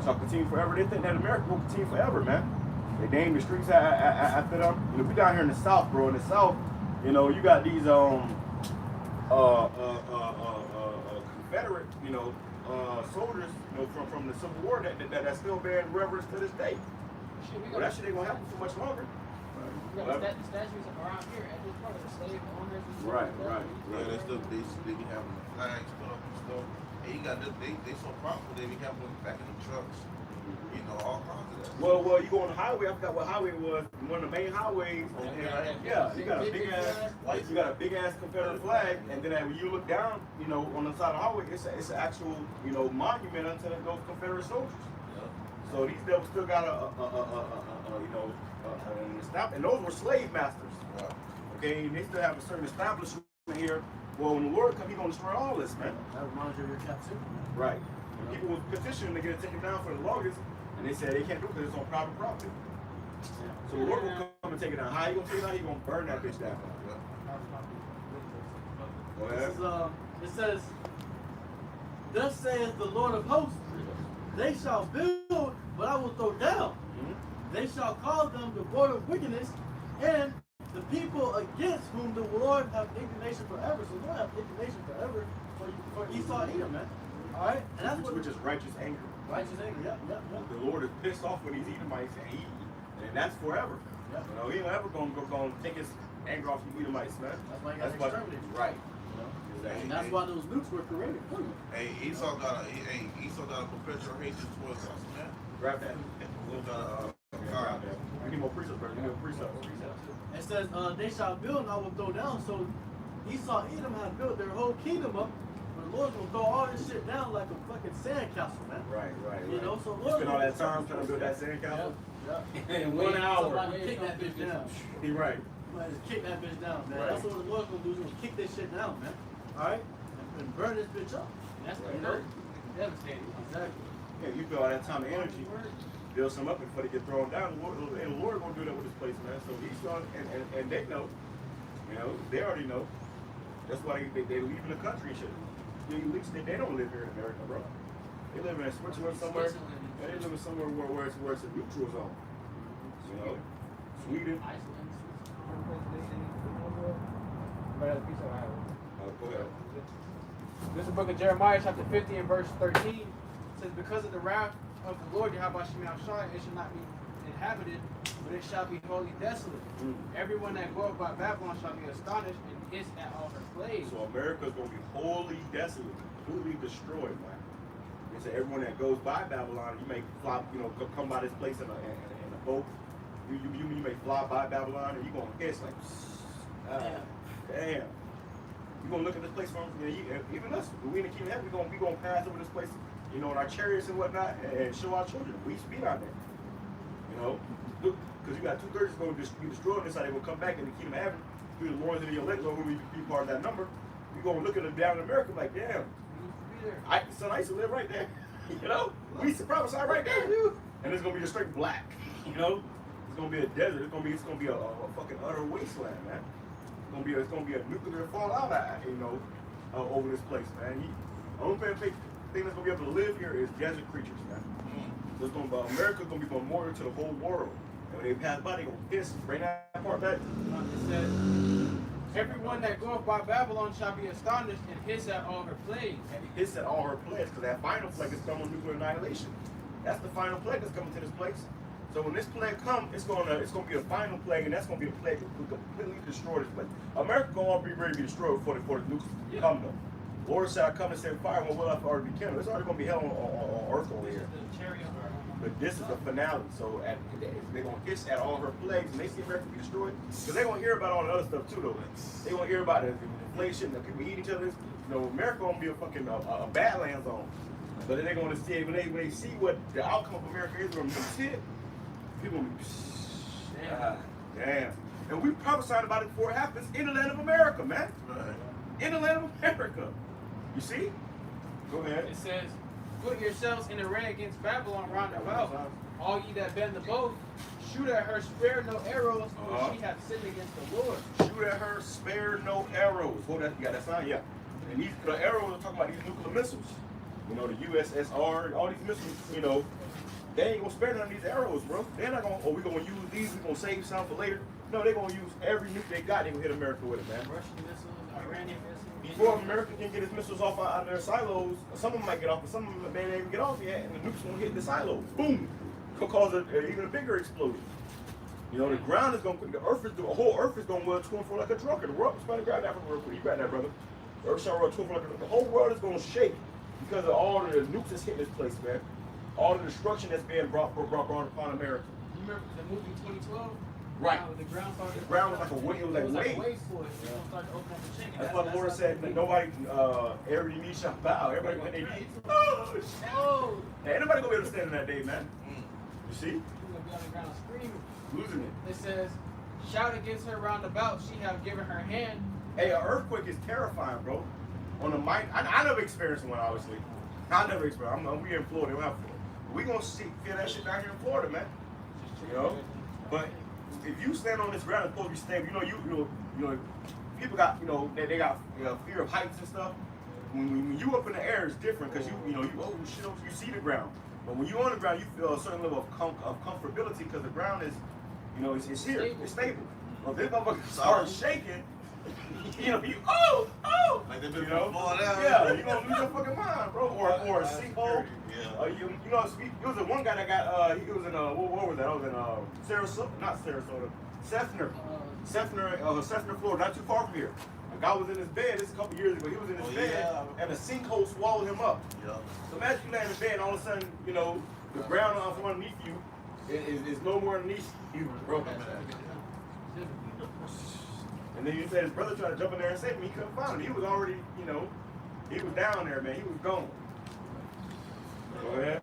shall continue forever. They think that America will continue forever, man. They name the streets after them. We down here in the South, bro. In the South, you got these Confederate, soldiers, you know, from the Civil War that still bearing reverence to this day. Shit, we Well, got that shit ain't gonna happen for much longer. we got the statues around here at this part of the slave owners. And stuff Right, like that. right. Yeah, they still they be having the flags put up and stuff. And you got they so powerful they be having them back in the trucks. You know, all kinds of that. Well, you go on the highway. I forgot what highway it was. One of the main highways. Yeah, you got a big ass Confederate flag, and then when you look down, you know, on the side of the highway, it's an actual, you know, monument unto those Confederate soldiers. So these devils still got an establishment, and those were slave masters. Okay, and they still have a certain establishment here. Well, when the Lord comes, He's gonna destroy all this, man. That reminds you of your captivity. Right. And people was petitioning to get it taken down for the longest, and they said they can't do it because it's on private property. So the Lord will come and take it down. How you gonna take it down? He gonna burn that bitch down. Go ahead. It says, "Thus saith the Lord of hosts, they shall build, but I will throw down. They shall call them the border of wickedness, and the people against whom the Lord have indignation forever." So the Lord have indignation forever for Esau and Edom, man. All right, and that's what Which is righteous anger. righteous anger. Yeah. The Lord is pissed off with these Edomites, and that's forever. Yeah. You know, He ain't ever gonna take His anger off the Edomites, man. That's why he got exterminated. Right. You know? Exactly. And that's why those nukes were created for you. Hey, Esau got a perpetual hatred towards us, man. Grab that. We got Grab that. I need more precepts, brother. I need more precepts. It says, they shall build and I will throw down. So Esau and Edom have built their whole kingdom up, but the Lord's gonna throw all this shit down like a fucking sandcastle, man. Right. You know, so You spend all that time trying to build that sandcastle. In Wait, 1 hour. somebody kick that bitch down. He right. Somebody just kick that bitch down, man. Right. That's what the Lord's gonna do. He's gonna kick this shit down, man. Alright? And burn this bitch up. That's Right. the hurt. Devastating. Exactly. Yeah, you build all that time and energy, build some up before they get thrown down. And the Lord gonna do that with this place, man. So Esau and they know. You know, they already know. That's why they leave in the country and shit. They don't live here in America, bro. They live in Switzerland somewhere. They live in somewhere where it's a neutral zone. You know, Sweden. Iceland. Right at the piece of Iowa. Go ahead. This is the book of Jeremiah, chapter 50 and verse 13. It says, "Because of the wrath of the Lord, YAHAWASHI, it shall not be inhabited, but it shall be wholly desolate. Everyone that goeth by Babylon shall be astonished and hiss at all her plagues." So America's gonna be wholly desolate, completely destroyed, man. They say everyone that goes by Babylon, you may fly, you know, come by this place in a boat. You may fly by Babylon and you're gonna hiss like, damn. You're gonna look at this place from even us. We in the kingdom of heaven, we gonna pass over this place, you know, in our chariots and whatnot, and show our children. We used to be down there. You know, because you got 2/3 going to be destroyed. This how they will come back in the kingdom of heaven. Through the Lord's and the elect, who will be part of that number. You're gonna look at them down in America like, damn. I used to live right there. You know, we used to prophesy right there, dude. And it's gonna be just straight black. You know, it's gonna be a desert. It's gonna be a fucking utter wasteland, man. It's gonna be a nuclear fallout, you know, over this place, man. The only thing that's gonna be able to live here is desert creatures, man. So it's America's gonna be memorial to the whole world. And when they pass by, they gonna piss, bring that part back. It says, "Everyone that goeth by Babylon shall be astonished and hiss at all her plagues." And he hits at all her plagues, because that final plague is coming, nuclear annihilation. That's the final plague that's coming to this place. So when this plague comes, it's gonna be a final plague, and that's gonna be a plague that will completely destroy this place. America gonna be ready to be destroyed before the nukes come though. Lord said, "I come and set fire when will I already be kindled." It's already gonna be hell on earth over here. The chariot But this is the finale. So they're gonna hiss at all her plagues, and they see America be destroyed. Because they're gonna hear about all the other stuff too, though. They're gonna hear about the inflation, the people eating each other. You know, America gonna be a fucking a badland zone. But then they're gonna see it when they see what the outcome of America is. When they see it, people gonna be damn. And we prophesied about it before it happens in the land of America, man. Right. In the land of America. You see? Go ahead. It says, "Put yourselves in array against Babylon round about. All ye that bend the bow, shoot at her, spare no arrows, for she hath sinned against the Lord." Shoot at her, spare no arrows. Hold that, you got that sign? Yeah. And the arrows are talking about these nuclear missiles. You know, the USSR, all these missiles, you know, they ain't gonna spare none of these arrows, bro. They're not gonna, we're gonna use these, we're gonna save some for later. No, they're gonna use every nuke they got, they're gonna hit America with it, man. Russian missiles, Iranian missiles. before America can get its missiles off out of their silos, some of them might get off, but some of them may not even get off yet, and the nukes gonna hit the silos. Boom! Gonna cause even a bigger explosion. You know, the ground is gonna, the whole earth is gonna roll to and fro like a trucker. The world, somebody grab that from real quick. You grab that, brother. The earth shall roll to and fro like a trucker. The whole world is gonna shake because of all the nukes that's hitting this place, man. All the destruction that's being brought upon America. You remember the movie 2012? Right. The ground started. The ground was like a wave. It was like a wave. wave for it. It's gonna start to open up and shake. That's why the Lord said that nobody, every knee shall bow. Everybody went their knees. Oh, shit. Oh. Hey, ain't nobody gonna be able to stand in that day, man. You see? You're gonna be on the ground screaming. Losing it. It says, shout against her round about. She have given her hand. Hey, an earthquake is terrifying, bro. On the mic, I never experienced one, obviously. I never experienced. We in Florida. We have Florida. We gonna feel that shit down here in Florida, man. You know, but if you stand on this ground, it's supposed to be stable. You know, people got, they got fear of heights and stuff. When you up in the air, it's different because you see the ground. But when you on the ground, you feel a certain level of comfortability because the ground is, it's here, it's stable. Well, if this motherfucker starts shaking, Like they've been falling down. yeah, you gonna lose your fucking mind, bro. Or a sinkhole. Yeah. It was the one guy that got, he was in, what was that? I was in Sarasota, not Sarasota, Sefner, Florida, not too far from here. A guy was in his bed, this is a couple years ago, he was in his bed, and a sinkhole swallowed him up. Yeah. So imagine you lay in the bed, and all of a sudden, the ground off underneath you is no more underneath you, bro. And then you said his brother tried to jump in there and save him, he couldn't find him. He was already, he was down there, man, he was gone. Go ahead.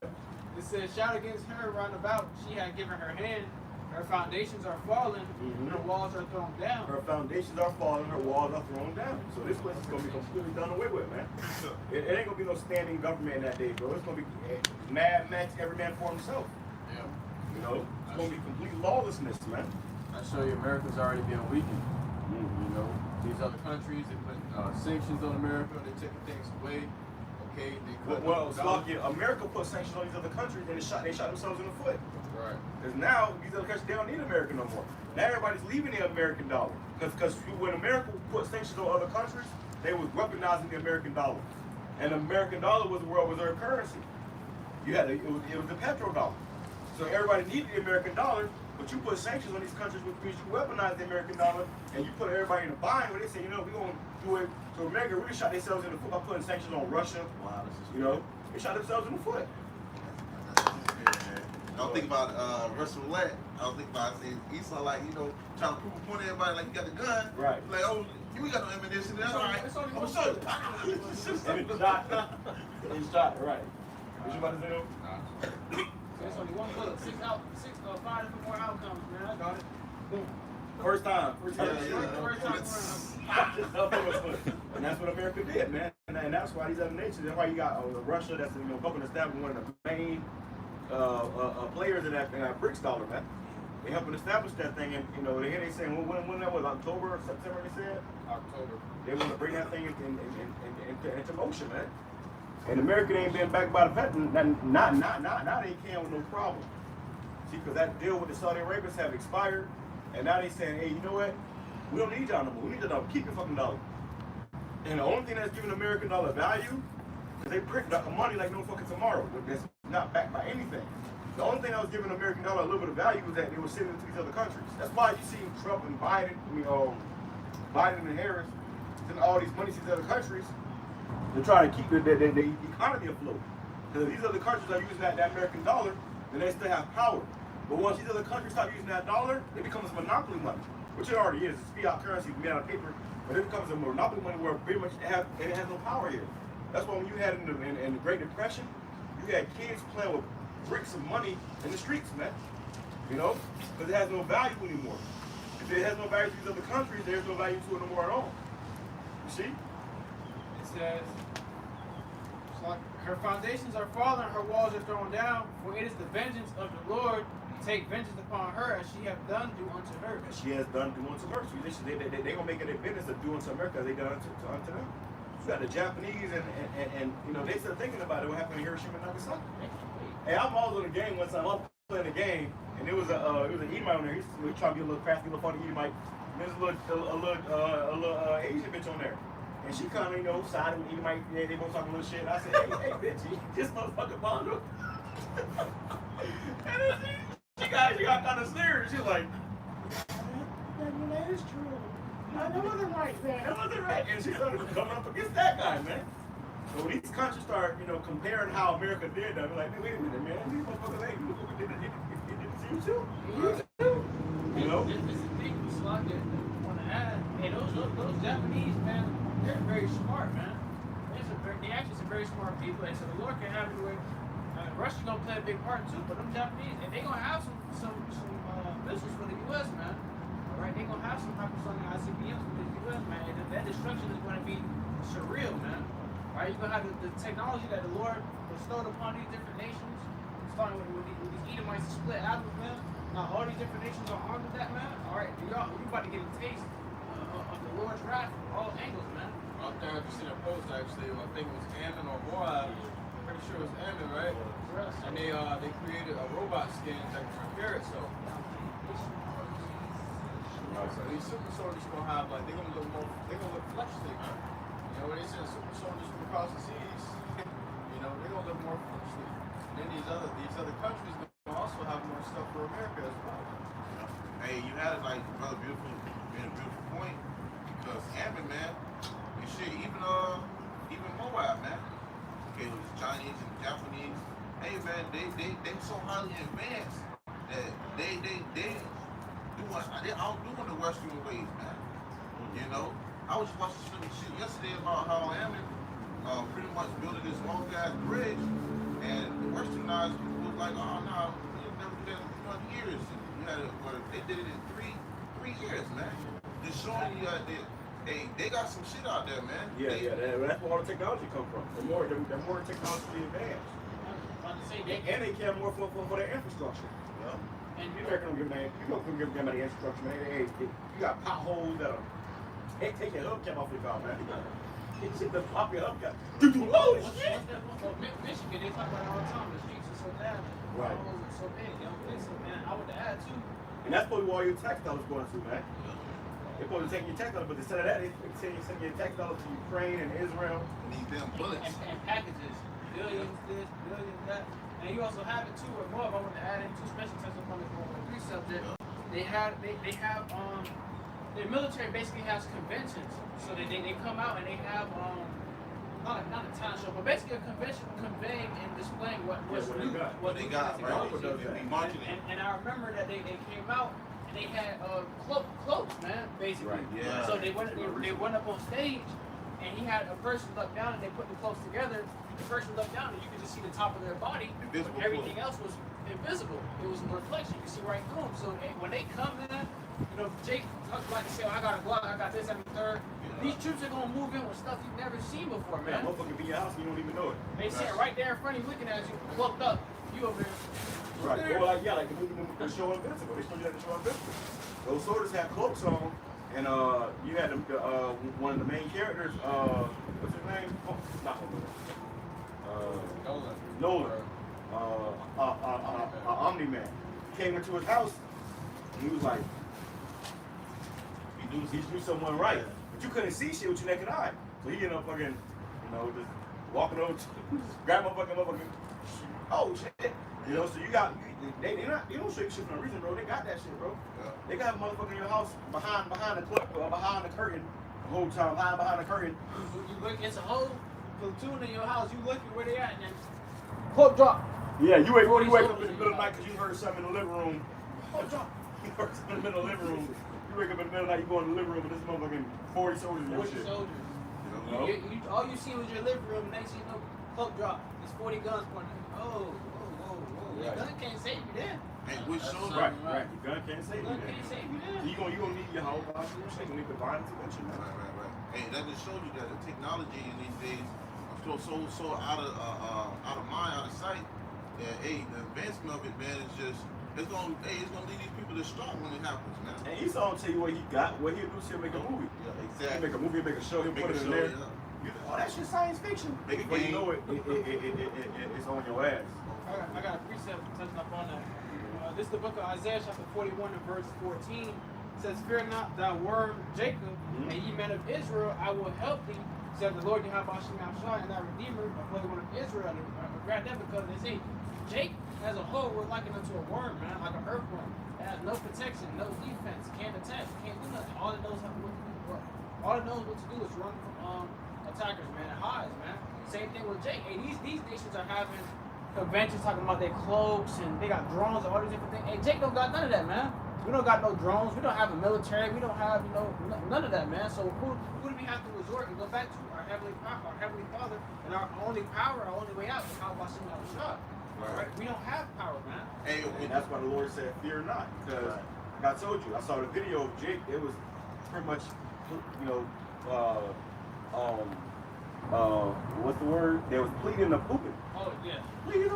It says, shout against her round about. She had given her hand. Her foundations are falling. Her walls are thrown down. Her foundations are falling, her walls are thrown down. So this place is going to be completely done away with, man. It ain't going to be no standing government in that day, bro. It's going to be Mad Max, every man for himself. Yeah. It's going to be complete lawlessness, man. I show you America's already being weakened. These other countries, they put sanctions on America, they're taking things away. Okay, Well, America put sanctions on these other countries and they shot themselves in the foot. Right. Because now these other countries, they don't need America no more. Now everybody's leaving the American dollar. Because when America put sanctions on other countries, they was weaponizing the American dollar. And the American dollar was the world reserve currency. It was the petrodollar. So everybody needed the American dollar, but you put sanctions on these countries, which means you weaponize the American dollar, and you put everybody in a bind where they say, we're going to do it. So America really shot themselves in the foot by putting sanctions on Russia. Wow, They shot themselves in the foot. I don't think about Russian roulette. I don't think about Esau trying to prove a point to everybody like you got the gun. Right. Like, oh, you ain't got no ammunition. That's all right. I'm gonna show you. And it's shot. It's shot, right. What you about to say though? There's only one bullet. 5 different more outcomes, man. I got it. Boom. First time. First time around. And that's what America did, man. And that's why these other nations, that's why you got Russia, that's helping establish one of the main players in that BRICS dollar, man. They helping establish that thing, and they saying when that was October or September, they said October. they want to bring that thing into motion, man. And America ain't been backed by the Fed. Now they can with no problem. See, because that deal with the Saudi Arabians have expired, and now they saying, hey, you know what? We don't need y'all no more. We need y'all to keep your fucking dollar. And the only thing that's giving the American dollar value is they print money like no fucking tomorrow. That's not backed by anything. The only thing that was giving the American dollar a little bit of value was that they were sending it to these other countries. That's why you see Trump and Biden, Biden and Harris sending all these money to these other countries to try to keep the economy afloat. Because if these other countries are using that American dollar, then they still have power. But once these other countries start using that dollar, it becomes monopoly money, which it already is. It's fiat currency made out of paper, but it becomes a monopoly money where pretty much it has no power here. That's why when you had in the Great Depression, you had kids playing with bricks of money in the streets, man. Because it has no value anymore. If it has no value to these other countries, there's no value to it no more at all. You see? It says, her foundations are fallen, her walls are thrown down, for it is the vengeance of the Lord to take vengeance upon her as she hath done do unto her. As she has done do unto her. So they're going to make it a business of doing to America as they done unto them. You got the Japanese and they started thinking about it, what happened in Hiroshima and Nagasaki. Hey, I'm always on the game one time. I'm playing the game, and it was an Edomite on there. He was trying to be a little crafty, a little funny Edomite. And there's a little Asian bitch on there. And she kind of, you know, sided with Edomite. Yeah, they both talking a little shit. And I said, hey, bitch, this motherfucker bundle. And then she got kind of serious. She was like, that is true. No, that wasn't right, man. That wasn't right. And she started coming up against that guy, man. So when these countries start, you know, comparing how America did that, we're like, wait a minute, man. These motherfuckers ain't doing what we did to you too. You know? This is the thing, Slug, that I want to add. Hey, those Japanese, man, they're very smart, man. They actually some very smart people. And so the Lord can have it where Russia's gonna play a big part too, but them Japanese, and they gonna have some missiles for the U.S., man. All right, they gonna have some hypersonic ICBMs for the U.S., man. And that destruction is gonna be surreal, man. All right, you're gonna have the technology that the Lord bestowed upon these different nations, starting with these Edomites split atoms, man. Now all these different nations are armed with that, man. All right, you about to get a taste of the Lord's wrath from all angles, man. Out there, I just seen a post actually. I think it was Ammon or Moab. I'm pretty sure it was Ammon, right? And they created a robot skin that can repair itself. So these super soldiers gonna have like they're gonna look fleshly, man. You know when they send super soldiers from across the seas, you know they're gonna look more fleshly. And then these other countries gonna also have more stuff for America as well. Hey, you had it like Brother Beautiful, made a beautiful point. Because Ammon, man, and shit, even Moab, man. Okay, it was Chinese and Japanese. Hey, man, they so highly advanced that they outdoing the Western ways, man. You know, I was watching some shit yesterday about how Ammon pretty much building this long ass bridge, and the Westernized people was like, oh no, you never do that in 20 years. And you had it where they did it in three years, man. Just showing you that they got some shit out there, man. Yeah, that's where all the technology come from. The more technology advanced. And they care more for their infrastructure. Yeah. And you don't give them any infrastructure, man. Hey, you got potholes that'll take your hubcap off your car, man. It's just the pop your hubcap. Oh shit! Michigan, they talk about it all the time. The streets are so bad. Right. The roads are so big. You know, so, man, I would add too. And that's probably where all your tax dollars going to, man. They're supposed to take your tax dollars, but instead of that, they send your tax dollars to Ukraine and Israel. These damn bullets. And packages. Billions this, billions that. And you also have it too, or more, if I want to add in two special touches on this 1.3 subject. They have the military basically has conventions. So they come out and they have not a talent show, but basically a convention conveying and displaying what's new, what they got, right? And I remember that they came out and they had cloaks, man, basically. Right, yeah. So they went up on stage and he had a person look down and they put the cloaks together. The person looked down and you could just see the top of their body. Invisible. Everything else was invisible. It was a reflection. You could see right through them. So when they come in, you know, Jake like to say, oh, I got a Glock, I got this, and the third. Yeah. These troops are gonna move in with stuff you've never seen before, man. Yeah, motherfucker be your house and you don't even know it. They sit right there in front of you looking at you, cloaked up. You over there. Right. Or like the movie the show Invincible. They showed you that the show Invincible. Those soldiers had cloaks on, and you had one of the main characters, what's his name? Oh, not Nolan. Omni-Man. Came into his house, and he was like, he do someone right. But you couldn't see shit with your naked eye. So he ended up fucking, you know, just walking over, grab my fucking, oh shit. You know, so you they don't show you shit for no reason, bro. They got that shit, bro. Yeah. They got a motherfucker in your house behind the curtain the whole time, behind the curtain. You look, it's a whole platoon in your house. You looking where they at, and then cloak drop. Yeah, you wake up in the middle of the night because you heard something in the living room. Cloak drop. You heard something in the middle of the living room. You wake up in the middle of the night, you go in the living room with this motherfucking 40 soldiers in your 40 shit. soldiers. You know? All you see was your living room. Next thing you know, cloak drop. There's 40 guns pointing. Oh. Your gun can't save you there. Hey, which soldier? Right. Your gun can't save you there. Can't save you there. You gonna need your whole body. You're gonna need divine intervention, man. Right. Hey, that just shows you that the technology in these days are so out of mind, out of sight. That hey, the advancement of it, man, is just it's gonna lead these people distraught when it happens, man. And Esau will tell you what he got, what he'll do is he'll make a movie. Yeah, exactly. He'll make a movie, he'll make a show, he'll put it in there. Oh, that's just science fiction. Make a but game. you know it's on your ass. I got a precept touching up on that. This is the book of Isaiah, chapter 41 and verse 14. It says, fear not, thou worm Jacob, and ye men of Israel, I will help thee. said the Lord Yahawashi and that Redeemer of Holy One of Israel. And grab that because they say Jake as a whole we're likened unto a worm, man, like an earthworm. It has no protection, no defense, can't attack, can't do nothing. All it knows what to do. All it knows what to do is run from attackers, man. It hides, man. Same thing with Jake. Hey, these nations are having conventions talking about their cloaks and they got drones and all these different things. Hey, Jake don't got none of that, man. We don't got no drones. We don't have a military. We don't have, none of that, man. So who do we have to resort and go back to? Our heavenly Father, and our only power, our only way out is HALAL. Right? We don't have power, man. And that's why the Lord said, "Fear not," because like I told you, I saw the video of Jake. It was pretty much, what's the word? They was pleading and pooping. Oh yeah. Please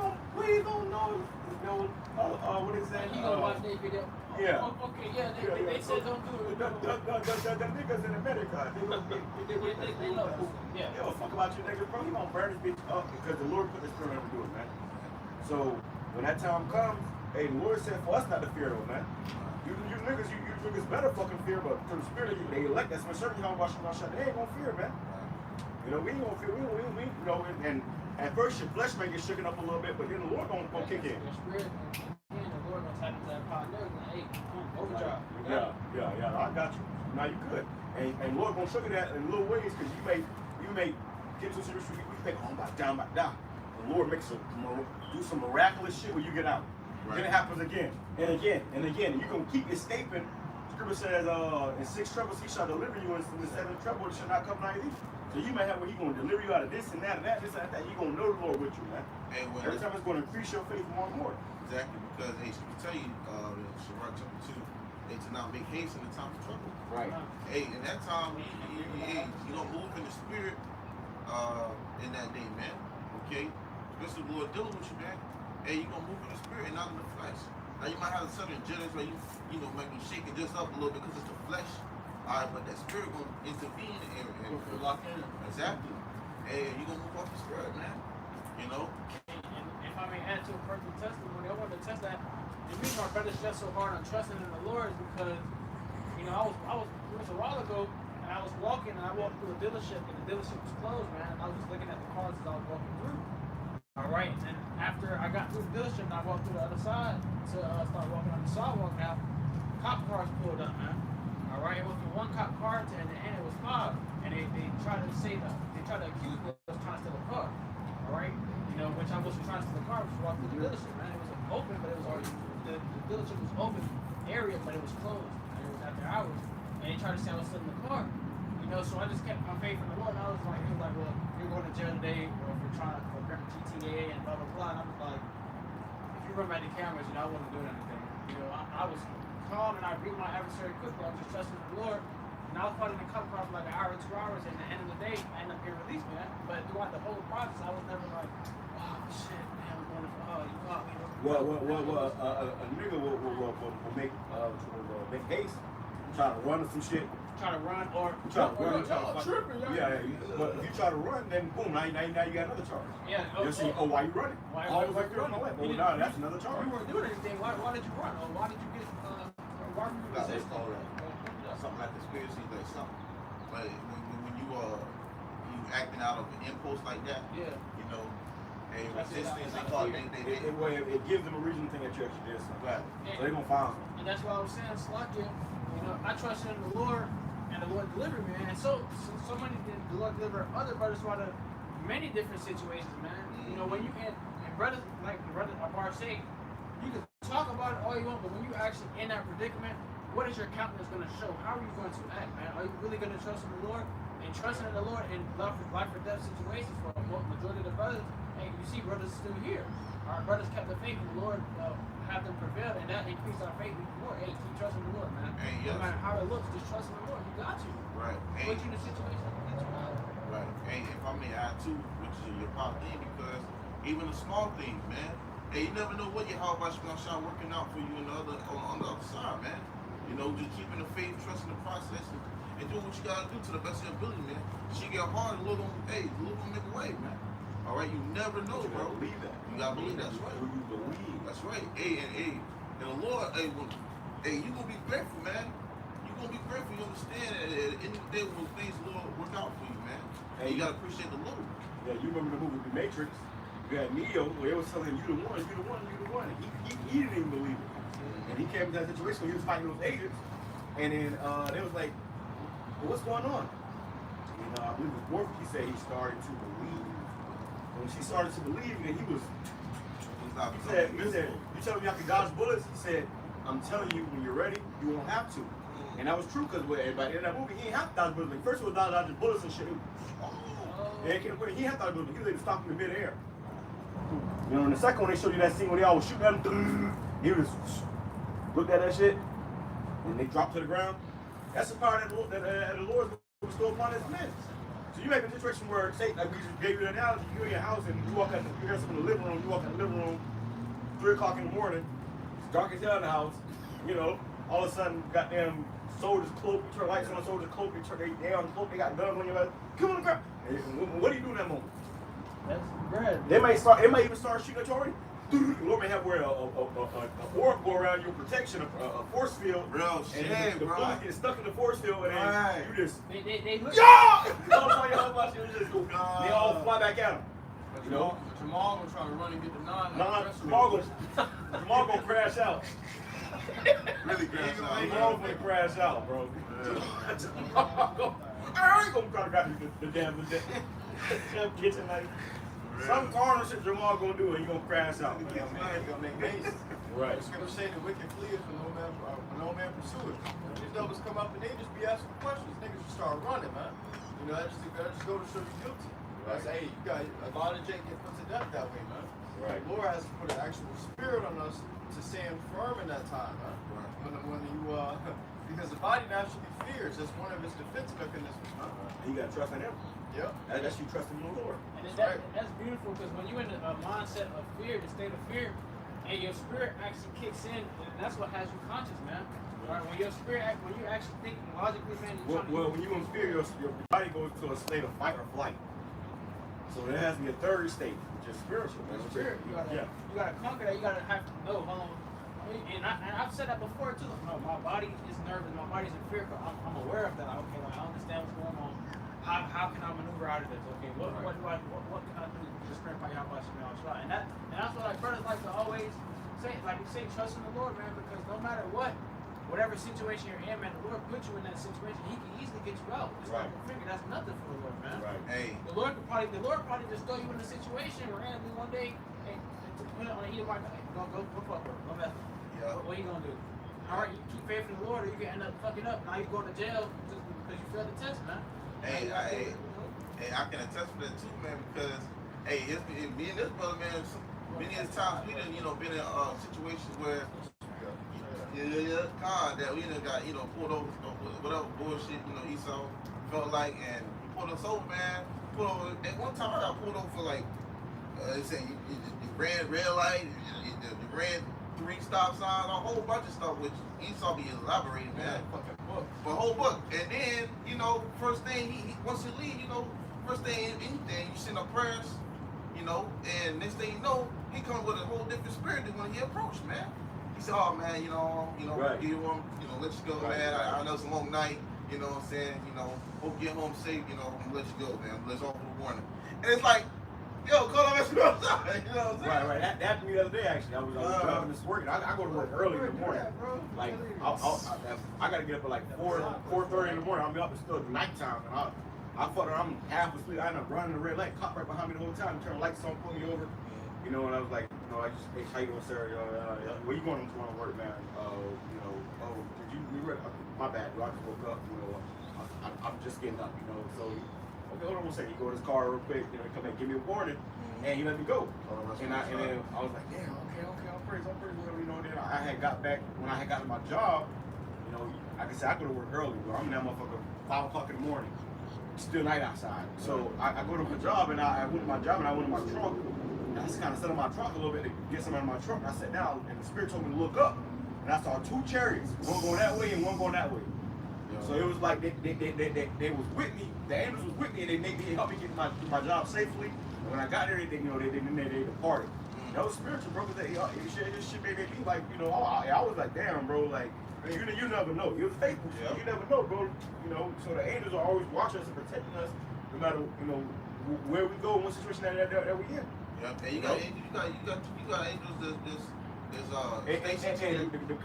don't know. What is that? He gonna watch their video. Yeah. Oh, okay, yeah, they said don't do it. The niggas in America, they love poop. Yeah. They don't fuck about you niggas, bro. He gonna burn this bitch up because the Lord put this spirit on him to do it, man. So when that time comes, hey, the Lord said for us not to fear though, man. You niggas better fucking fear, but to the spirit they elect, that's when certainly how wash they ain't gonna fear, man. We ain't gonna fear, and at first your flesh may get shaken up a little bit, but then the Lord gonna kick in. The spirit, and the Lord gonna tap into that power and everything. Hey, overdrive. Yeah, I got you. Now you good. And Lord gonna show you that in little ways, because you may get to a situation where you think, oh, I'm about down. The Lord makes do some miraculous shit when you get out. Right. Then it happens again and again and again. And you're gonna keep escaping. Scripture says, in 6 troubles he shall deliver you, and in the 7th trouble it shall not come nigh thee. So you may have where he's gonna deliver you out of this and that, this and that. You're gonna know the Lord with you, man. Every time it's gonna increase your faith more and more. Exactly, because they tell you in Sirach chapter 2, they to not make haste in the time of trouble. Right. Hey, in that time, you don't move in the spirit in that day, man. Okay? Especially the Lord dealing with you, man. Hey, you gonna move in the spirit and not in the flesh. Now you might have a certain jealous where you might be shaking just up a little bit because it's the flesh. Alright, but that spirit gonna intervene and lock in. Exactly. Hey, you gonna move off the spirit, man. And if I may add to a personal testimony, I wanted to test that. The reason my brother stressed so hard on trusting in the Lord is because, it was a while ago, and I was walking, and I walked through a dealership, and the dealership was closed, man. And I was just looking at the cars as I was walking through. All right, and after I got through the dealership, and I walked through the other side to start walking on the sidewalk now, cop cars pulled up, man. All right, it went from 1 cop car to, and it was 5, and they tried to say that they tried to accuse me of trying to steal a car. All right, which I wasn't trying to steal a car. I was walking through the dealership, man. It was open, but it was already the dealership was open area, but it was closed, and it was after hours. And they tried to say I was stealing the car. So I just kept my faith in the Lord, and I was like, he was like, well, you're going to jail today, or if you're trying for GTA and blah blah blah. And I was like, if you run by the cameras, I wasn't doing anything. I was calm and I beat my adversary quickly. I was just trusting the Lord. And I was fighting the cop car for like an hour, 2 hours, and at the end of the day, I ended up getting released, man. But throughout the whole process, I was never like, oh shit, man, I'm going to, you caught me. Well, a nigga will make haste, try to run or some shit. Try to run or tripping, yeah. But if you try to run, then boom, now you got another charge. Yeah. You'll see, why you running? Why was like fear on my left. Oh, no, that's another charge. You weren't doing anything. Why did you run? Or why did you get? Why were you resisting? Something like conspiracy, like something. But when you acting out of an impulse like that, yeah. Resistance, it gives them a reason to think that you actually did something. Right. So they're gonna find something. And that's why I was saying, Slakia, I trusted in the Lord, and the Lord delivered me, man. And so many did the Lord deliver other brothers out of many different situations, man. When you and brothers like the brother Ibar say, you can talk about it all you want, but when you actually in that predicament, what is your countenance going to show? How are you going to act, man? Are you really going to trust in the Lord? And trusting in the Lord in life or death situations for the majority of the brothers, and you see brothers still here. Our brothers kept the faith in the Lord, have them prevail, and that increased our faith even more. Hey, keep trusting the Lord, man. No matter how it looks, just trust in the Lord. He got you. Right. Put you in a situation that will get you out. Right. And if I may add too, which is your pop thing, because even the small things, man. Hey, you never know what your HALAL working out for you on the other side, man. Just keeping the faith, trusting the process, and doing what you gotta do to the best of your ability, man. She get hard, a little gonna make a way, man. All right, you never know, you bro. Gotta believe that. You gotta believe that's right. Who you believe. That's right. And the Lord, you gonna be grateful, man. You gonna be grateful. You understand that at the end of the day, when things will work out for you, man. And you gotta appreciate the little. Yeah, you remember the movie The Matrix? You had Neo, where it was telling him, you the one, you the one, you the one. And he didn't even believe it. And he came into that situation when he was fighting those agents. And then they was like, well, what's going on? And I believe it was Morph, he said he started to believe. And when she started to believe, then he said, you telling me I can dodge bullets? He said, I'm telling you, when you're ready, you won't have to. And that was true, because by the end of that movie, he didn't have to dodge bullets. Like, first he was dodging bullets and shit. Yeah, he didn't have to dodge bullets. He was able to stop him in midair. You know, in the second one, they showed you that scene where they all was shooting at him. He was looked at that shit, and they dropped to the ground. That's the power that the Lord bestowed upon his men. So you make a situation where, say, like we just gave you the analogy, you're in your house and you walk out, you hear something in the living room, you walk in the living room, 3 o'clock in the morning, it's dark as hell in the house, you know, all of a sudden, goddamn soldiers cloak, you turn lights on, soldiers cloak, they on the cloak, they got guns on your head, come on the ground. What do you do in that moment? That's bread. They might even start shooting at you already. The Lord may have wear a orb go around your protection, a force field. Real and shit, the bro. bullet gets stuck in the force field, and then Right. you just They look. yeah! They all fly back at him. But You know? Jamal gonna try to run and get the nine. Nah, Jamal gonna crash out. Really crash out. Jamal gonna crash out, bro. I ain't gonna try to grab the damn kitchen knife. Some carnal shit Jamal gonna do, and he gonna crash out. He's gonna make haste. Right. It's gonna say the wicked fleeth for no man pursueth. These devils come up and they just be asking questions. Niggas just start running, man. You know, that just go to show you guilty. That's hey, you got a lot of Jake get put to death that way, man. Right. The Lord has to put an actual spirit on us to stand firm in that time, man. When you because the body naturally fears. That's one of its defense mechanisms, man. You gotta trust in him. Yep. That's you trusting in the Lord. And that's beautiful, because when you're in a mindset of fear, the state of fear, and your spirit actually kicks in, and that's what has you conscious, man. Right? When your spirit, when you actually thinking logically, man, you're Well, when you're in fear, your body goes to a state of fight or flight. So there has to be a third state, which is spiritual. Man. spirit, you gotta conquer that. You gotta have to know. Hold on. And I've said that before too. No, my body is nervous. My body's in fear. But I'm aware of that. Okay, like, I understand what's going on. How can I maneuver out of this? Okay, what can I do to strengthen YAHAWASHI? And that's what brothers like to always say. Like we say, trust in the Lord, man, because no matter what, whatever situation you're in, man, the Lord put you in that situation. He can easily get you out. It's like a finger. That's nothing for the Lord, man. Right. Hey. The Lord probably just throw you in a situation randomly one day and to put it on the ear like, hey, go fuck her, go mess with her. Yeah. What are you gonna do? All right, you keep faith in the Lord, or you can end up fucking up. Now you go to jail just because you failed the test, man. Hey, I can attest for that too, man, because hey, me and this brother, man, many of the times we done, been in situations where God that we done got, pulled over, whatever bullshit, Esau felt like, and pulled us over, man. Pulled over. At one time I got pulled over for like, they say you ran red light, you ran 3 stop signs, a whole bunch of stuff, which Esau be elaborating, man. For a whole book. And then, first thing, he once you leave, first thing, anything, you send up prayers, and next thing you know, he comes with a whole different spirit than when he approached, man. He said, oh, man, Right. you let you go, man. I know it's a long night, what I'm saying, hope you get home safe, I'm gonna let you go, man. Let's offer the warning. And it's like, yo, call him as well. You know what I'm saying? Right. That happened to me the other day, actually. I was driving to work, and I go to work early in the morning. Like, I gotta get up at like 4:30 in the morning. I'll be up until nighttime, and I'm half asleep. I end up running the red light, cop right behind me the whole time, turn the lights on, pull me over. And I was like, I just, hey, how you doing, sir? Where you going tomorrow to work, man? Did you read? My bad, bro. I just woke up, I'm just getting up, so. Okay, hold on one second. He go to his car real quick, he come back, give me a warning, and he let me go. And then I was like, damn, okay, I'm praise, whatever, then I had got back, when I had gotten my job, like I said, I go to work early, but I'm in that motherfucker 5 o'clock in the morning. It's still night outside. So I go to my job, and I went to my job, and I went to my trunk, and I just kind of set up my trunk a little bit to get something out of my trunk. I sat down, and the spirit told me to look up, and I saw 2 chariots, one going that way and one going that way. So it was like they was with me. The angels was with me, and they helped me get my job safely. And when I got there, they departed. That was spiritual, bro. Because this shit made me like, I was like, damn, bro, like You never know. You're faithful. Yeah. You never know, bro. You know, so the angels are always watching us and protecting us, no matter where we go, what situation that we in. Yeah, and you got angels that's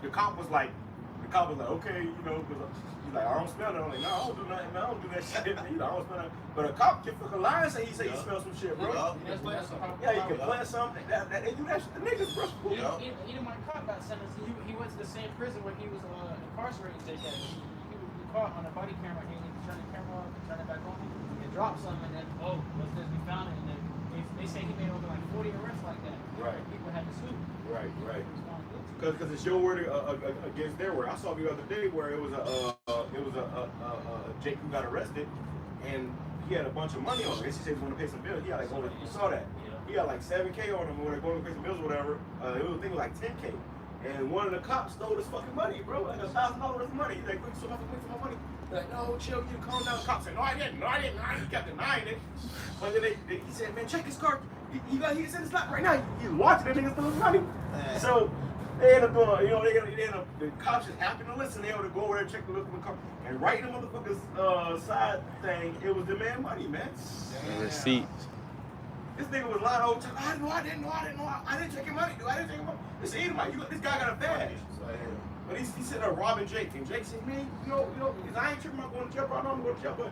The cop was like, okay, because he's like, I don't smell it. I'm like, no, I don't do nothing. Man, I don't do that shit. I don't smell it. But a cop can fucking lie and say he smells some shit, bro. Yeah, he can plant something. They do that shit to niggas, bro. Even my cop got sentenced. He went to the same prison where he was incarcerated. He was caught on a body camera. He turned the camera off, turn it back on, and dropped something. And then, what's this? We found it. And then they say he made over like 40 arrests like that. Right. People had to sue. Right. Because it's your word against their word. I saw the other day where it was a Jake who got arrested, and he had a bunch of money on him. He said he was going to pay some bills. He had you saw that. He had like 7K on him when they going to pay some bills or whatever. It was like 10K. And one of the cops stole his fucking money, bro. Like $1,000 worth of money. He's like, wait, so I can wait for my money. They're like, no, chill, you calm down. The cop said, no, I didn't. He kept denying it. But then he said, man, check his card. He said it's not right now. He's watching that nigga steal his money. So they end up doing, the cops just happened to listen. They able to go over there and check the look of the car. And right in the motherfucker's side thing, it was demand money, man. The receipt. This nigga was lying all the time. I didn't know. I didn't take your money, dude. I didn't take your money. This Edomite, this guy got a badge. But he said robbing Jake. And Jake said, man, because I ain't tripping about going to jail, bro. I know I'm going to jail, but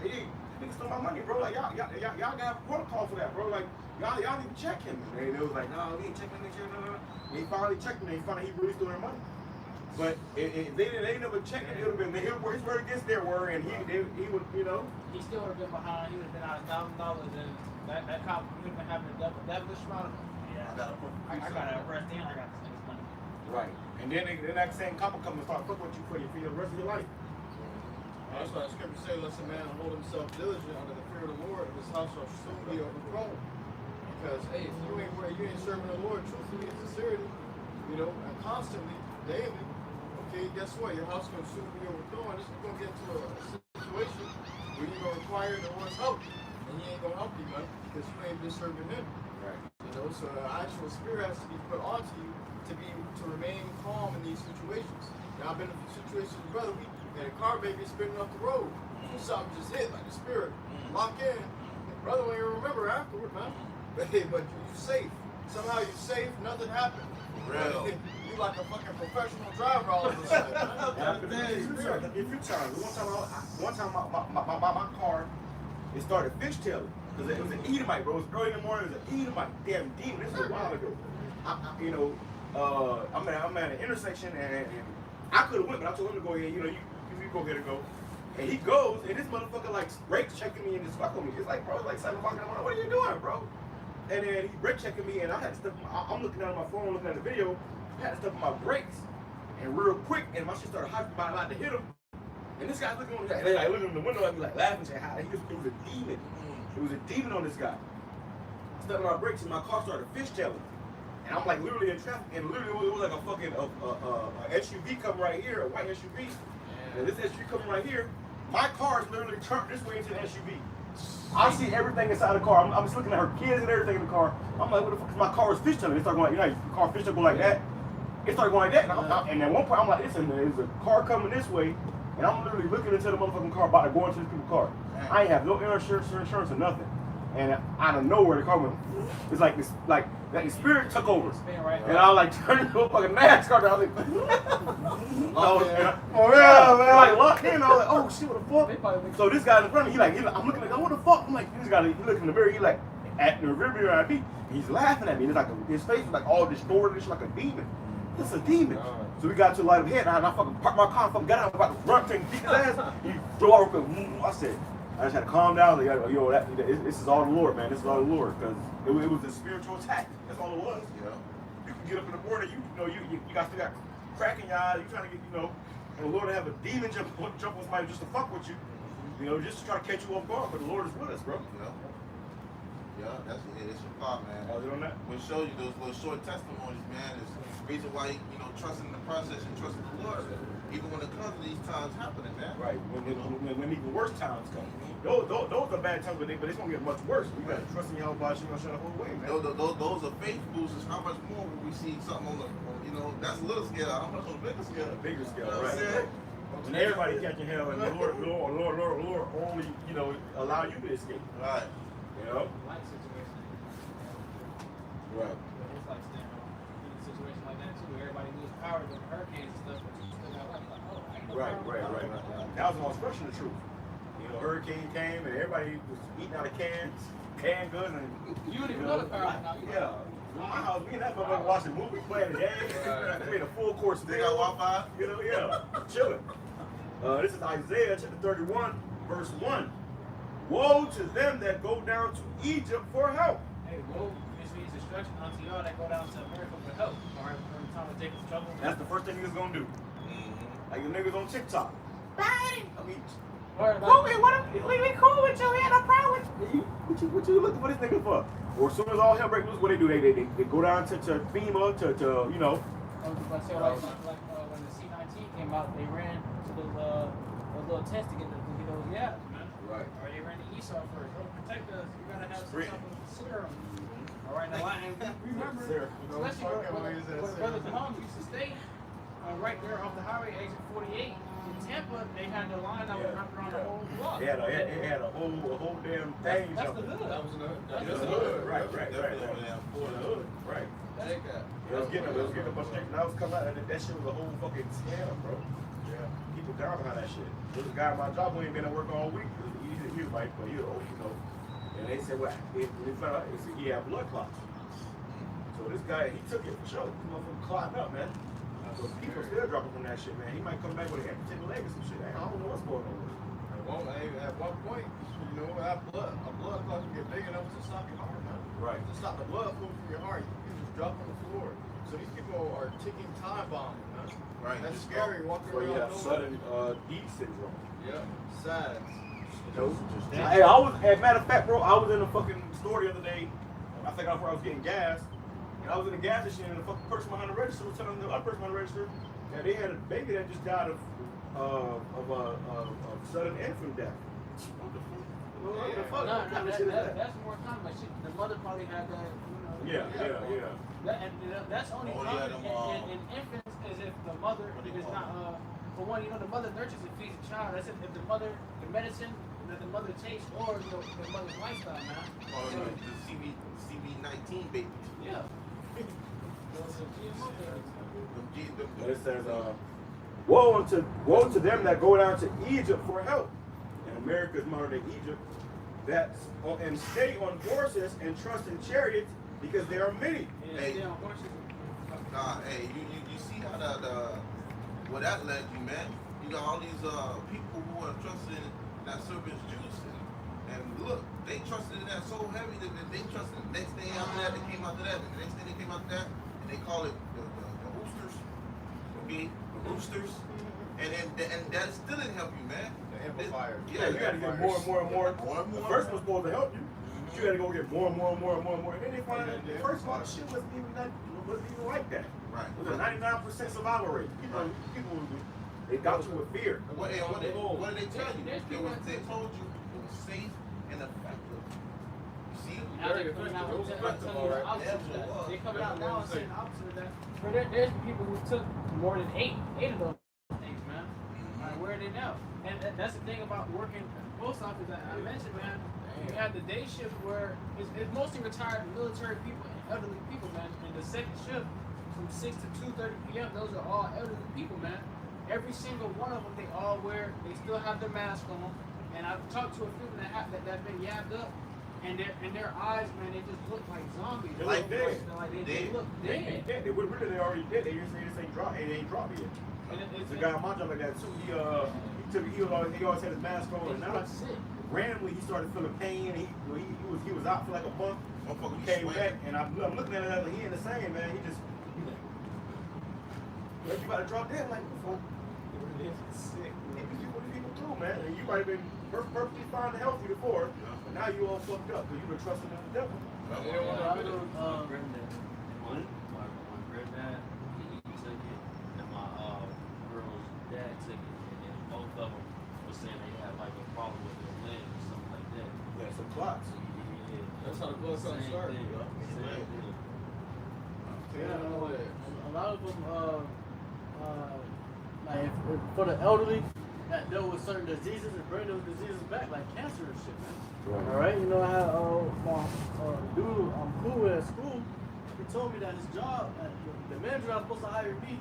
hey, niggas stole my money, bro. Like, y'all gotta have a protocol for that, bro. Like, y'all need to check him. And they was like, no, we ain't checking that shit, no. And he finally checked him, and he found out he really stole their money. But if they never checked it, it would have been his word against their word, and he would, He still would have been behind. He would have been out $1,000, and that cop would have been having a devilish amount of. Yeah, I got to arrest him. I got to spend his money. Right. And then that same cop will come and start fucking with you for the rest of your life. That's why the scripture says, let a man hold himself diligent under the fear of the Lord, and his house shall soon be overthrown. Because, hey, if you ain't serving the Lord truthfully and sincerity, and constantly, daily, okay, guess what? Your house is going to soon be overthrown. This is going to get to a situation where you're going to require the Lord's help. And he ain't going to help you, man, because you ain't been serving him. Right. So the actual spirit has to be put onto you to remain calm in these situations. Now, I've been in situations, brother, and a car may be spinning up the road. Something just hit, like the spirit. Lock in. Brother, when you remember afterward, man. But you're safe. Somehow you're safe, nothing happened. Real. You like a fucking professional driver all of a sudden. One time my car, it started fishtailing. Because it was an Edomite, bro. It was early in the morning. It was an Edomite. Damn demon. This was a while ago. I'm at an intersection, and I could have went, but I told him to go ahead. You go ahead and go. And he goes, and this motherfucker like brakes checking me and just fuck with me. It's like, bro, it's like 7 o'clock in the morning. What are you doing, bro? And then he brake checking me, and I had stuff. I'm looking at my phone, looking at the video. I had stuff in my brakes, and real quick, and my shit started hyping by about to hit him. And this guy's looking on the like looking in the window at me like laughing, saying, "How?" It was a demon. It was a demon on this guy. Stepping on my brakes, and my car started fishtailing. And I'm like literally in traffic, and literally it was like a fucking SUV coming right here, a white SUV. And this SUV coming right here, my car is literally turned this way into the SUV. I see everything inside the car. I'm just looking at her kids and everything in the car. I'm like, what the fuck? Is my car was fishtailing. It started going, your car fishtailing go like that. It started going like that. And at one point, I'm like, listen, there's a car coming this way, and I'm literally looking into the motherfucking car, about to go into this people's car. I ain't have no insurance or nothing. And out of nowhere, the car went. It's like this, like that. The spirit took over, and I like turned into a fucking NASCAR. I was like, man, like locked in. I was like, oh shit, what the fuck? So this guy in front of me, I'm looking like, oh, what the fuck? I'm like, this guy, he look in the mirror, he like at the rear mirror at me. He's laughing at me. And it's like his face was like all distorted, it's like a demon. It's a demon. So we got to the light of head, and I fucking parked my car, and fucking got out, about to run, take his ass. He drove out real quick. I said, I just had to calm down. Like, this is all the Lord, man. This is all the Lord, because it was a spiritual attack. That's all it was. You can get up in the morning, you got still got crack in your eye. You trying to get, and the Lord will have a demon jump on somebody just to fuck with you, just to try to catch you off guard. But the Lord is with us, bro. That's your part, man. On that. What shows you those little short testimonies, man, is the reason why trusting the process and trusting the Lord. even when it comes to these times happening, man. Right. When even worse times come. Those are bad times, but it's gonna get much worse. You gotta trust in YAHWAH, you gonna shut the whole way, man. Those are faith boosters. How much more will we see something on the, you know, that's a little scale. How much on the bigger scale? Bigger scale, You know what I'm right? saying? When everybody catching hell, and the Lord only, you know, allow you to escape. Right. You know? Life situation. Right. But it's like standing in a situation like that too, where everybody loses power during hurricanes and stuff, but you still got life. Like, oh, I ain't no Right. power. That was the most frustrating truth. You know, hurricane came and everybody was eating out of canned goods, and You don't even know the power now. yeah. In my house, me and that motherfucker watching movie, playing the game, made a full course They meal. got Wi-Fi. You know, yeah, chilling. This is Isaiah chapter 31, verse 1. Woe to them that go down to Egypt for help. Hey, woe, this means destruction unto y'all that go down to America for help. All right, from the time of Jacob's trouble. That's the first thing niggas gonna do. Like the niggas on TikTok. Bang! I mean, Or cool, man, we cool with you, man, no problem with you. What you looking for this nigga for? Or as soon as all hell breaks loose, what they do? They go down to FEMA to you know. I was about to say, like when the C-19 came out, they ran to those little tents to get those yabs, man. Right. Or they ran to Esau first. Oh, protect us. You gotta have some type of serum. All right, now I remember, especially where Brother Tom used to stay, right there off the highway, exit 48. In Tampa, they had the line that was wrapped around the whole block. It had a whole damn thing. That's the hood. That was in the hood. That's the hood. Right. Right. Take that. It was getting a bunch of things. Now it's coming out, and that shit was a whole fucking scam, bro. Yeah. People down behind that shit. There was a guy at my job who ain't been at work all week. He was like, but he was old, you know. And they said, well, they found out he had blood clots. So this guy, he took it for sure. This motherfucker clotting up, man. So people still dropping from that shit, man. He might come back with an amputated leg or some shit. I don't know what's going on with it. At one point, you know, a blood clot can get big enough to stop your heart, man. Right. To stop the blood flow from your heart, you just drop on the floor. So these people are ticking time bombing, man. Right. That's scary. Walking So you around. have sudden heat syndrome. Yeah. Sad. Hey, as a matter of fact, bro, I was in a fucking store the other day. I think I was getting gas. And I was in the gas station, and the fucking person behind the register was telling the other person behind the register that they had a baby that just died of sudden infant death. What the fuck? No, What kind of shit is that? that's more common. Like, the mother probably had that, you know. Yeah. That's only Oh, common yeah, in infants is if the mother is not, for one, you know, the mother nurtures and feeds the child. That's if the mother, the medicine that the mother takes, or the mother's lifestyle, man. Oh, the CV19 babies. Yeah. But it says, woe to them that go down to Egypt for help. And America's modern day Egypt, and stay on horses and trust in chariots because there are many. Hey. Nah, hey, you see how where that led you, man? You got all these people who are trusting in that serpent's juice, and look, they trusted in that so heavy that they trusted the next day after that, they came after that, and the next day they came after that, and they call it the roosters, okay, the roosters, and that still didn't help you, man. The amplifier. Yeah, you gotta get more and more. The first one's supposed to help you. But you gotta go get more and more. And then they find out the first one shit wasn't even like that. Right. It was a 99% survival rate. People they got you with fear. What did they tell you? They told you it was safe and effective. You see? Now they're coming out and telling you the opposite of that. They're coming out now and saying the opposite of that. But there's people who took more than eight of those things, man. Like, where are they now? And that's the thing about working at the post office that I mentioned, man. You have the day shift where it's mostly retired military people and elderly people, man. And the second shift from 6 to 2:30 p.m. Those are all elderly people, man. Every single one of them, they still have their mask on. And I've talked to a few that been yabbed up, and their eyes, man, they just look like zombies. They look dead. They look dead. They already dead. They just say this ain't dropped. It ain't dropped yet. There's a guy in my job like that too. He always had his mask on, and now randomly he started feeling pain. He was out for like a month. He came back, and I'm looking at it, he ain't the same, man. He's like, you about to drop dead, like, before. Sick. What do people do, man? And you might have been perfectly fine and healthy before, but now you all fucked up because you've been trusting in the devil. My granddad, he took it, and my girl's dad took it, and then both of them were saying they had like a problem with their leg or something like that. Yeah, some clots. Yeah. That's how the blood cell Same started. thing, bro. same thing. Yeah, a lot of them, like for the elderly that deal with certain diseases and bring those diseases back, like cancer and shit, man. Right. All right, you know how my dude I'm cool with at school, he told me that his job, the manager that was supposed to hire me,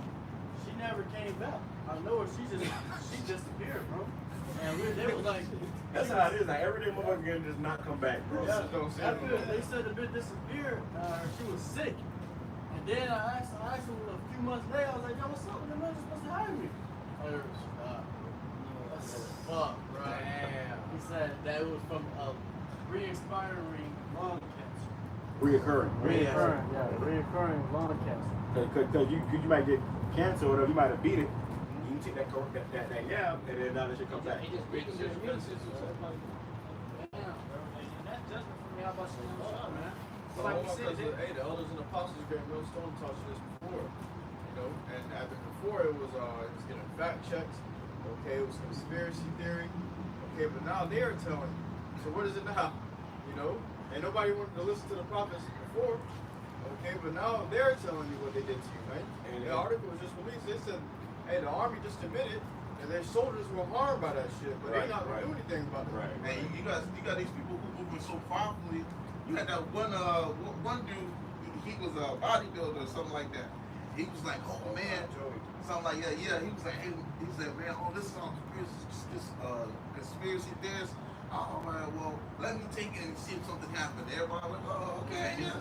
she never came back. I know her, she disappeared, bro. And they was like, That's how it is. Like, every day motherfucker can just not come back, bro. yeah, they said the bitch disappeared. She was sick. And then I asked her a few months later, I was like, yo, what's up? The manager's supposed to hire me. Fuck, bro. Damn. He said that it was from a re-expiring lung cancer. Reoccurring. Reoccurring lung cancer. Because you might get cancer or whatever, you might have beat it. You can take that yab, and then now that shit comes back. He just weakens your immune system. So it's like, damn, bro. And that's judgment from me. How about you, man? But like you said, Hey, the elders and apostles GREATTMILLSTONE taught you this before. You know, and before it was getting fact checks. Okay, it was conspiracy theory. Okay, but now they are telling you. So what is it now? You know, and nobody wanted to listen to the prophets before. Okay, but now they're telling you what they did to you, right? And the article was just released. They said, hey, the army just admitted that their soldiers were harmed by that shit, but they're not going to do anything about it. And you got these people who moving so powerfully. You had that one dude, he was a bodybuilder or something like that. He was like, oh man, something like that. Yeah, he was like, hey, he said, man, oh, this is all conspiracy theorist. Oh man, well, let me take it and see if something happened. Everybody went, oh, okay, yeah.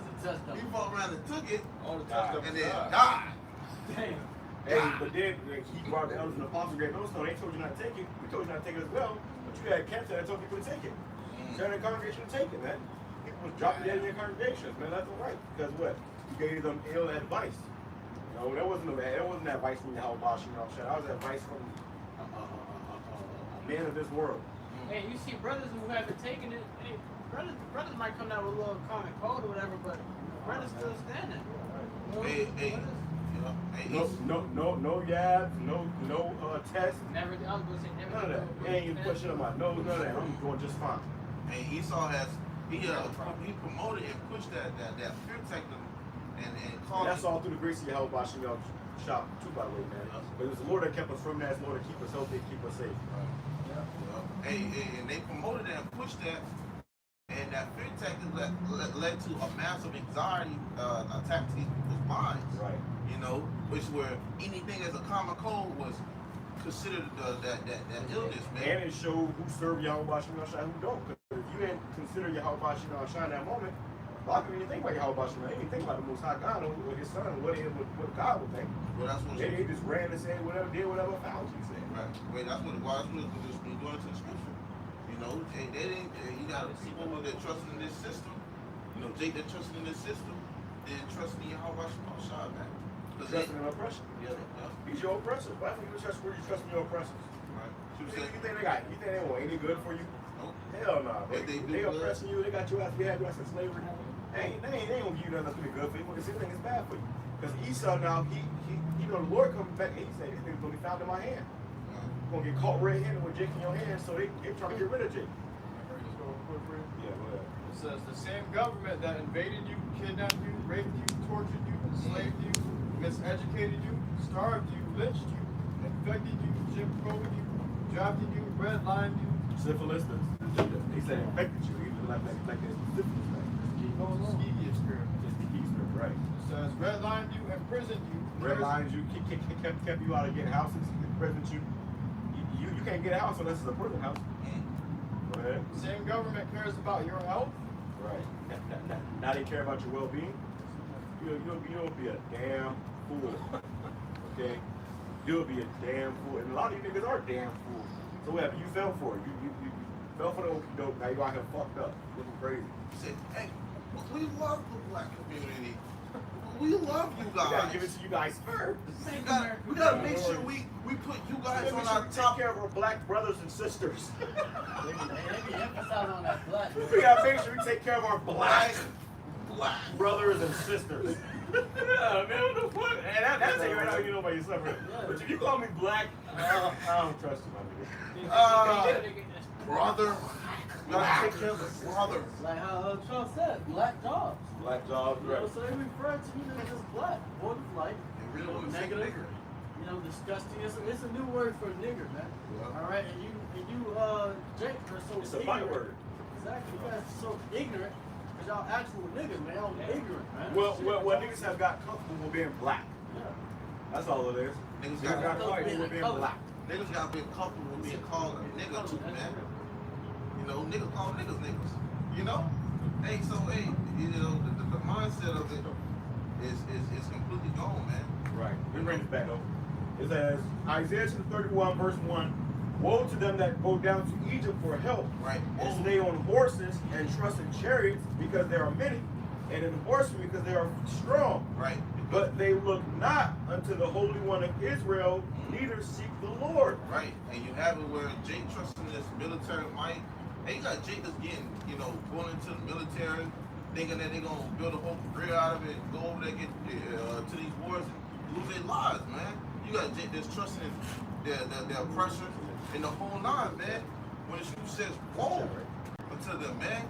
He fought around and took it, and then died. Damn. Hey, but then he brought the elders and apostles GREATTMILLSTONE. They told you not to take it. We told you not to take it as well. But you had cancer that told people to take it. Tell the congregation to take it, man. People was dropping dead in their congregations, man. That's all right. Because what? You gave them ill advice. You know, that wasn't advice from YAHAWASHI, that was advice from a man of this world. hey, you see brothers who haven't taken it. Hey, brothers might come down with a little common cold or whatever, but brothers still standing. Hey, No yabs, no tests. Never. I was gonna say never. None of that. You ain't even put shit on my nose, none of that. I'm doing just fine. And Esau has he promoted and pushed that fear tactic and called That's all through the grace of YAHAWASHI shop too, by the way, man. But it was the Lord that kept us from that. It's the Lord that keep us healthy, keep us safe. and they promoted that and pushed that, and that fear tactic led to a massive anxiety attack to these people's minds. Right. You know, which where anything as a common cold was considered that illness, man. And it showed who served YAHAWASHI and who don't. Because if you didn't consider YAHAWASHI in that moment, a lot of people didn't think about YAHAWASHI. They didn't think about the Most High God or his son or what God would think. Well, that's what They just ran and said whatever, did whatever Fauci said. Right. Wait, that's what it was. That's what it was going to the scripture. You know, they didn't. You got people that trusting in this system. You know, Jake that trusting in this system, then trusting in YAHAWASHI, man. Trusting in oppression. Yeah. He's your oppressor. Why don't you trust where you trust in your oppressors? Right. You think they want any good for you? Nope. Hell no. If they do They good. oppressing you. They got you out. They had you out in slavery. They ain't gonna give you nothing that's really good for you. Because everything is bad for you. Because Esau now, he you know, the Lord coming back. And he said, "This thing's gonna be found in my hand. You're gonna get caught red-handed with Jake in your hand." So they trying to get rid of Jake. Yeah, go ahead. It says the same government that invaded you, kidnapped you, raped you, tortured you, enslaved you, miseducated you, starved you, lynched you, infected you, Jim Crowed you, drafted you, redlined you. Syphilis. He said infected you. He like that syphilis thing. Skeevy experiment. Just the Easter, right? It says redlined you, imprisoned you. Redlines you, kept you out of getting houses, imprisoned you. You can't get a house unless it's a prison house. Go ahead. Same government cares about your health. Right. Now they care about your well-being. You'll be a damn fool. Okay? You'll be a damn fool. And a lot of you niggas are damn fools. So what happened? You fell for it. You fell for the okey doke. Now you out here fucked up. Looking crazy. Said, hey, we love the black community. We love you We gotta guys. give it to you guys first. We gotta make sure we put you guys on our Take top. care of our black brothers and sisters. They be emphasizing on that black. We gotta make sure we take care of our black Black. brothers and sisters. Yeah, man, what the fuck? And that's it right now, you know about yourself, right? But if you call me black, I don't trust you, my nigga. Brother. You gotta take care of the brother. Like how Trump said, black jobs. Black jobs, You know, right? so they refer to you as just black. Or like, They really want to say negative, nigger. you know, disgusting. It's a new word for nigger, man. Yeah. All right, and you, Jake, are so It's a ignorant. byword. Exactly, you guys are so ignorant. Cause y'all actual niggas, man. Y'all ignorant, man. Well, niggas have got comfortable with being black. Yeah. That's all it is. Niggas Niggas got got comfortable with being black. Niggas got been comfortable with being called a nigga too, man. You know, niggas call niggas. You know? Hey, so hey, you know, the mindset of it is completely gone, man. Right. Let me bring this back though. It says Isaiah 31 verse 1. Woe to them that go down to Egypt for help, Right. and stay on horses and trust in chariots because there are many, and in horsemen because they are strong. Right. But they look not unto the Holy One of Israel, neither seek the Lord. Right. And you have it where Jake trusting this military might. Hey, you got Jake that's getting, you know, going into the military, thinking that they're gonna build a whole career out of it, go over there, get to these wars and lose their lives, man. You got Jake that's trusting their oppressor and the whole nine, man. When the scripture says, whoa, unto them, man.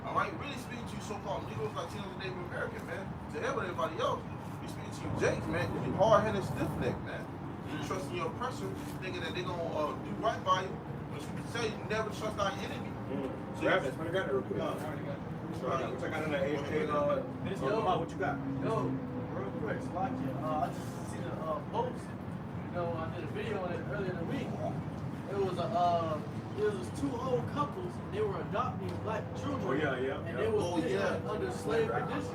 All right, really speaking to you so-called Negroes, Latinos, and Native American, man. To everybody else, you speaking to you, Jake, man. You hard-headed, stiff-necked, man. You trusting your oppressor, thinking that they're gonna do right by you. But you can tell you never trust our enemy. So grab this. When I got it real quick. Check out in there. What you got? Yo, real quick, I just seen a post. You know, I did a video on it earlier in the week. It was two old couples. They were adopting black children. Oh, yeah. And they were under slave conditions.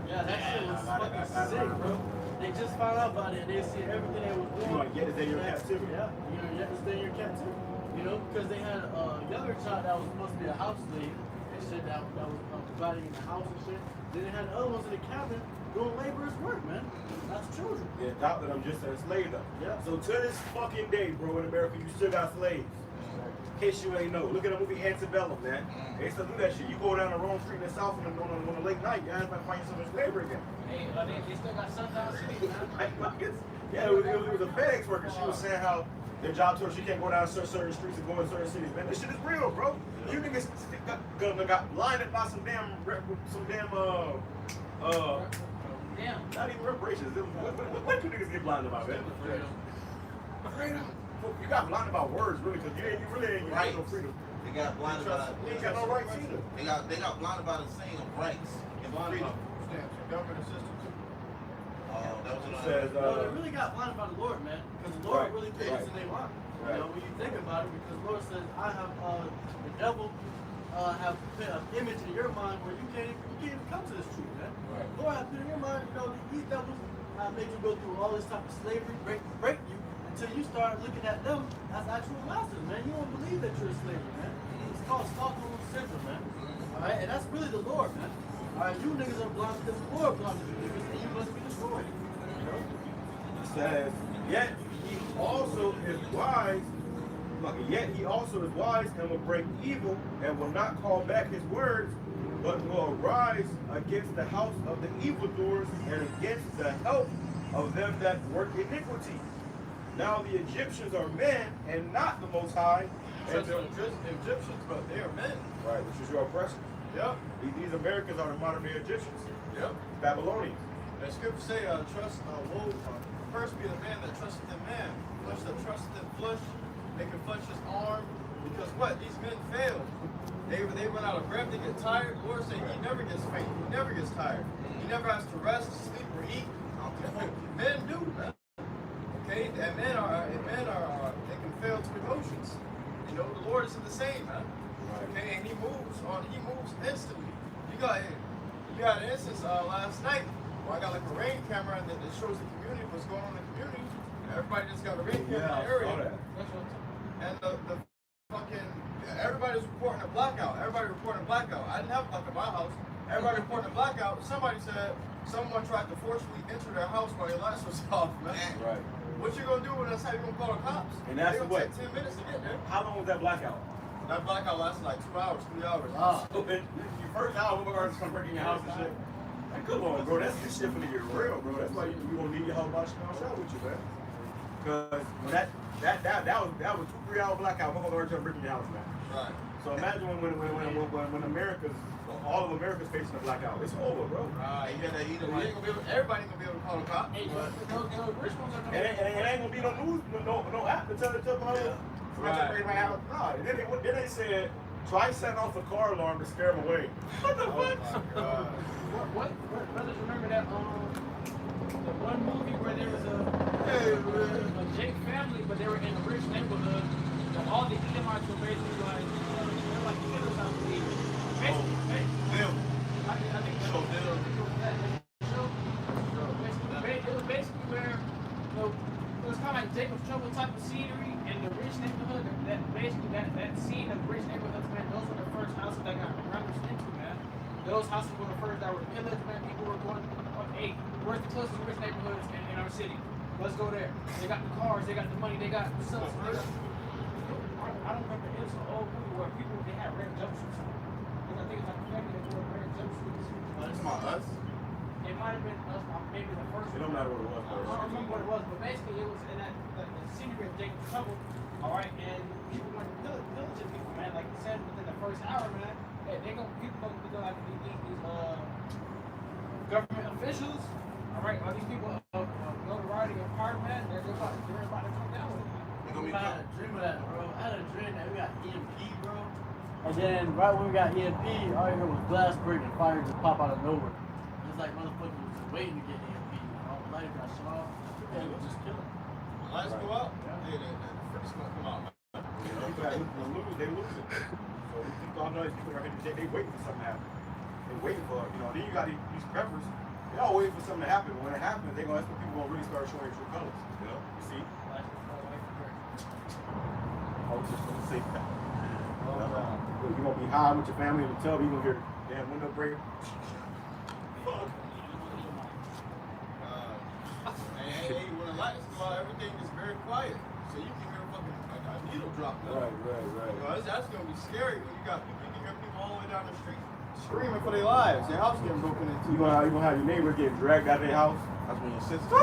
Yeah, that shit was fucking sick, bro. They just found out about it and they see everything they was doing. You might get it in your captivity. Yeah, you know, yet to stay in your captivity. You know, because they had a younger child that was supposed to be a house slave and shit that was providing in the house and shit. Then they had the other ones in the cabin doing laborers work, man. That's children. They adopted them just to enslave them. Yeah. So to this fucking day, bro, in America, you still got slaves. In case you ain't know, look at the movie Antebellum, man. They still do that shit. You go down the wrong street in the South on the late night, you might find yourself in slavery again. Hey, they still got Sundown City, man. Yeah, it was a FedEx worker. She was saying how their job told her she can't go down certain streets and go in certain cities. Man, this shit is real, bro. You niggas got blinded by some damn, Damn. not even reparations. What do niggas get blinded about, man? Freedom. You got blinded about words, really, because you really ain't Right. no freedom. They got blinded by You ain't got no rights either. they got blinded by the saying of rights and freedom. Government assistance. That was It another. says, No, they really got blinded by the Lord, man. Because the Lord Right, really put us in their mind. You know, when you think about it, because the Lord says, I have the devil have put an image in your mind where you can't even come to this truth, man. Right. The Lord has put in your mind, you know, these devils have made you go through all this type of slavery, break you, until you start looking at them as actual masters, man. You don't believe that you're a slave, man. It's called Stockholm syndrome, man. All right, and that's really the Lord, man. All right, you niggas are blind because the Lord blinded you niggas, and you must be destroyed. You know? It says, yet he also is wise. Yet he also is wise and will break evil and will not call back his words, but will arise against the house of the evildoers and against the help of them that work iniquity. Now the Egyptians are men and not the Most High. And Just Egyptians, but they are men. right, which is your oppression. Yep. These Americans are the modern day Egyptians, Yep. Babylonians. The scriptures say, first be the man that trusteth in man, flesh that trusteth in flesh, making flesh his arm. Because what? These men fail. They run out of breath, they get tired. The Lord said he never gets faint, he never gets tired. He never has to rest, sleep, or eat. Men do, man. Okay? And men are they can fail to emotions. You know, the Lord isn't the same, man. Okay, and he moves instantly. You got an instance last night where I got like a rain camera and it shows the community, what's going on in the community. Everybody just got a rain camera in the area. And the fucking everybody's reporting a blackout. Everybody reporting a blackout. I didn't have a blackout at my house. Everybody reporting a blackout. Somebody said someone tried to forcibly enter their house while your lights was off, man. Right. What you gonna do when that's how you gonna call the cops? And that's they gonna what? take 10 minutes to get there. How long was that blackout? That blackout lasted like 2 hours, 3 hours. So your first hour, we're going to come breaking your house and shit. Man, come on, bro. That's this shit finna get real, bro. That's why you gonna need your whole body shot with you, man. Cause when that was 2-3 hour blackout. Motherfucker already trying to break in your house, man. Right. So imagine when America's all of America's facing a blackout. It's over, bro. Right. You gotta eat it. Everybody ain't gonna be able to call the cops. Hey, those rich ones are And it ain't gonna be no news, no app to tell Right. No, then they said try setting off the car alarm to scare them away. What the fuck? what brothers remember that the one movie where there was a Jake family, but they were in a rich neighborhood, and all the Edomites were basically like they're like killers out there. Basically, I think Show Bill. It was basically where it was kind of like Jacob's Trouble type of scenery in the rich neighborhood. That scene of rich neighborhoods, man, those were the first houses that got rummaged into, man. Those houses were the first that were pillaged, man. People were going, hey, where's the closest rich neighborhoods in our city? Let's go there. They got the cars, they got the money, they got the stuff. I don't remember, it was an old movie where people, they had red jumpsuits. I think it's like a family that wore red jumpsuits. That's about us. It might have been us, maybe the first It don't matter what it was, I don't remember what it was, but basically it was in that the scenery of Jacob's Trouble. All right, and people went pillaging people, man. Like you said, within the first hour, man, people go like these government officials. All right, all these people notoriety and power, man, they're about to come down with it. I had a dream of that, bro. I had a dream that we got EMP, bro. And then right when we got EMP, all you heard was glass break and fire just pop out of nowhere. It's like motherfuckers was just waiting to get EMP. All the lights got shut off. And it was just killing. Lights go out. Yeah, the freak's gonna come out. You know, they lose it. So people all know these people are here, they waiting for something to happen. They waiting for, then you got these preppers, they all waiting for something to happen. When it happens, that's when people gonna really start showing true colors. You see? I was just gonna say that. You're gonna be high with your family in the tub, you're gonna hear the damn window break. Hey, when the lights go out, everything is very quiet. So you can hear a needle drop. Right. That's gonna be scary when you can hear people all the way down the street screaming for their lives. Their house getting broken into. You gonna have your neighbors getting dragged out of their house. That's when your sister.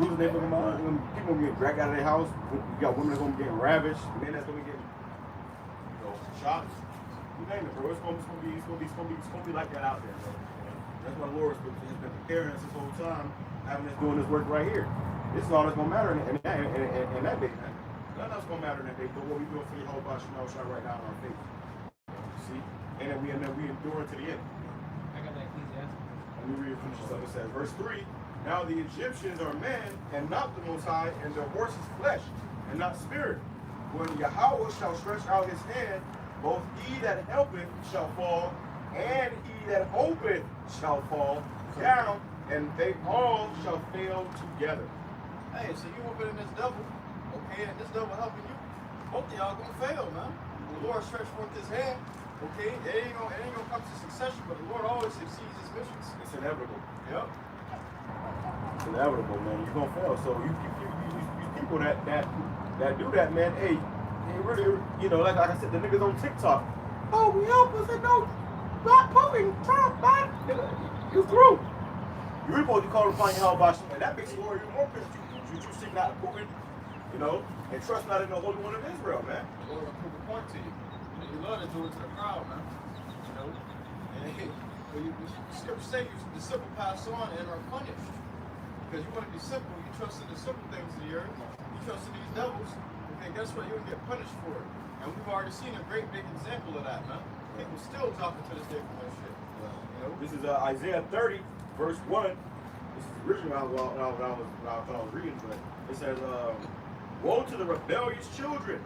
Losing their fucking mind. When people gonna get dragged out of their house. You got women that's gonna be getting ravished. Men that's gonna be getting, shot. You name it, bro. It's gonna be like that out there, bro. That's why the Lord has been preparing us this whole time, having us doing this work right here. This is all that's gonna matter in that day, man. Nothing else gonna matter in that day, but what we doing for your whole body shot right now in our faith. See? And then we endure to the end. I got that Ecclesiastes. Let me read it, finish this up. It says, verse 3, now the Egyptians are men, and not the Most High, and their horse is flesh, and not spirit. When Yahweh shall stretch out his hand, both he that helpeth shall fall, and he that hopeth shall fall down, and they all shall fail together. Hey, so you whooping in this devil, okay, and this devil helping you. Both of y'all gonna fail, man. The Lord stretched forth his hand. Okay, it ain't gonna come to succession, but the Lord always succeeds his missions. It's inevitable. Yep. It's inevitable, man. You're gonna fail. So you people that do that, man. Hey, they really, like I said, the niggas on TikTok. Oh, we help us and no, not Putin, Trump, man. You through. You're supposed to call upon YAHAWASHI, and that makes the Lord even more pissed. You seek not Putin, and trust not in the Holy One of Israel, man. The Lord will prove a point to you. You love to do it to the crowd, man. And the scriptures say the simple pass on and are punished. Because you want to be simple, you trust in the simple things of the earth, you trust in these devils, okay, guess what? You're going to get punished for it. And we've already seen a great big example of that, man. People still talking to this day from that shit. This is Isaiah 30, verse 1. This is originally what I was reading, but it says, woe to the rebellious children.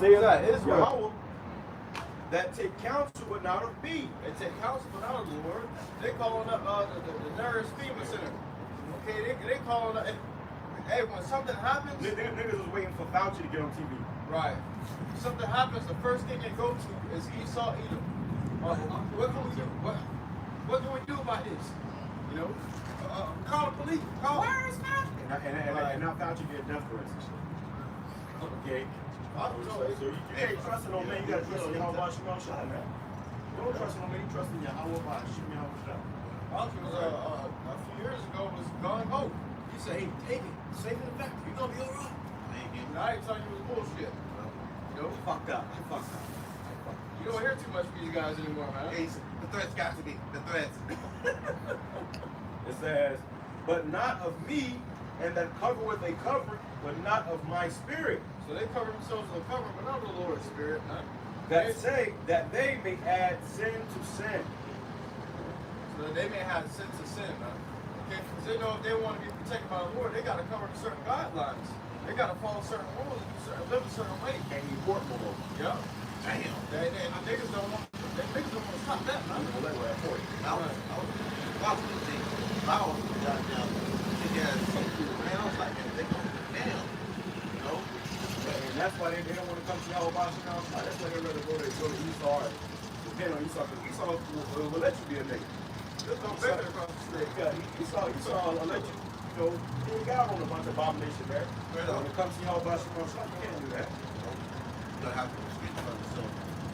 Say that Israel. That take counsel but not of me. They take counsel but not of the Lord. They calling up the nearest FEMA center. Okay, they calling up. Hey, when something happens, niggas was waiting for Fauci to get on TV. Right. If something happens, the first thing they go to is Esau, Edom. What can we do? What can we do about this? Call the police. Where is Fauci? And now Fauci get death threats and shit. Okay. So you can't trust it on man. You gotta trust in YAHAWASHI, man. don't trust in no man, you trust in Yahawah, BAHASHAM, YAHAWASHI. Roger was a few years ago was gung ho. He said, "Hey, take it, save it in the factory. You're gonna be alright." And I ain't telling you it was bullshit. You know, Fucked up. Fucked up. you don't hear too much from these guys anymore, man. Hey, the threats got to be the threats. It says, but not of me, and that cover what they covered, but not of my spirit. So they cover themselves with a cover, but not the Lord's Spirit, man. That say that they may add sin to sin. So that they may have sin to sin, man. Okay, because they know if they want to be protected by the Lord, they got to cover certain guidelines. They got to follow certain rules and live a certain way. And you work more. Yeah. Damn. The niggas don't want to stop that, man. Well, that's what I thought. I was watching the thing. I was goddamn big ass seafood, man. I was like, man, they gonna damn. You know? And that's why they don't want to come to Yahawah, BAHASHAM. That's why they rather go to Esau and depend on Esau. Because Esau will let you be a nigga. Just don't beg it across the street. Yeah, Esau will let you, you know, he ain't got on a bunch of abomination there. When it comes to Yahawah, BAHASHAM, you can't do that. You don't have to speak for yourself.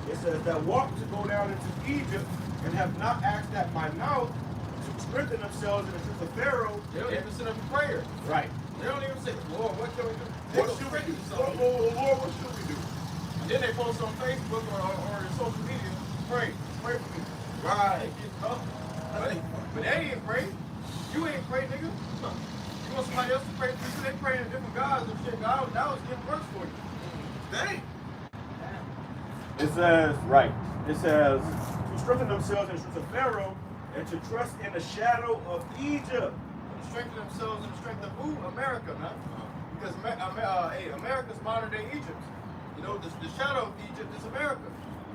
It says that walk to go down into Egypt and have not asked at my mouth to strengthen themselves in the truth of Pharaoh. They don't even sit up in prayer. Right. They don't even say, Lord, what can we do? What should we do? Lord, what should we do? And then they post on Facebook or social media, pray for me. Right. You know? But they ain't pray. You ain't pray, nigga. You want somebody else to pray for you? They praying to different gods and shit. God was getting worse for you. Dang. It says, right. It says to strengthen themselves in the truth of Pharaoh and to trust in the shadow of Egypt. To strengthen themselves in the strength of who? America, man. Because America's modern day Egypt. You know, the shadow of Egypt is America.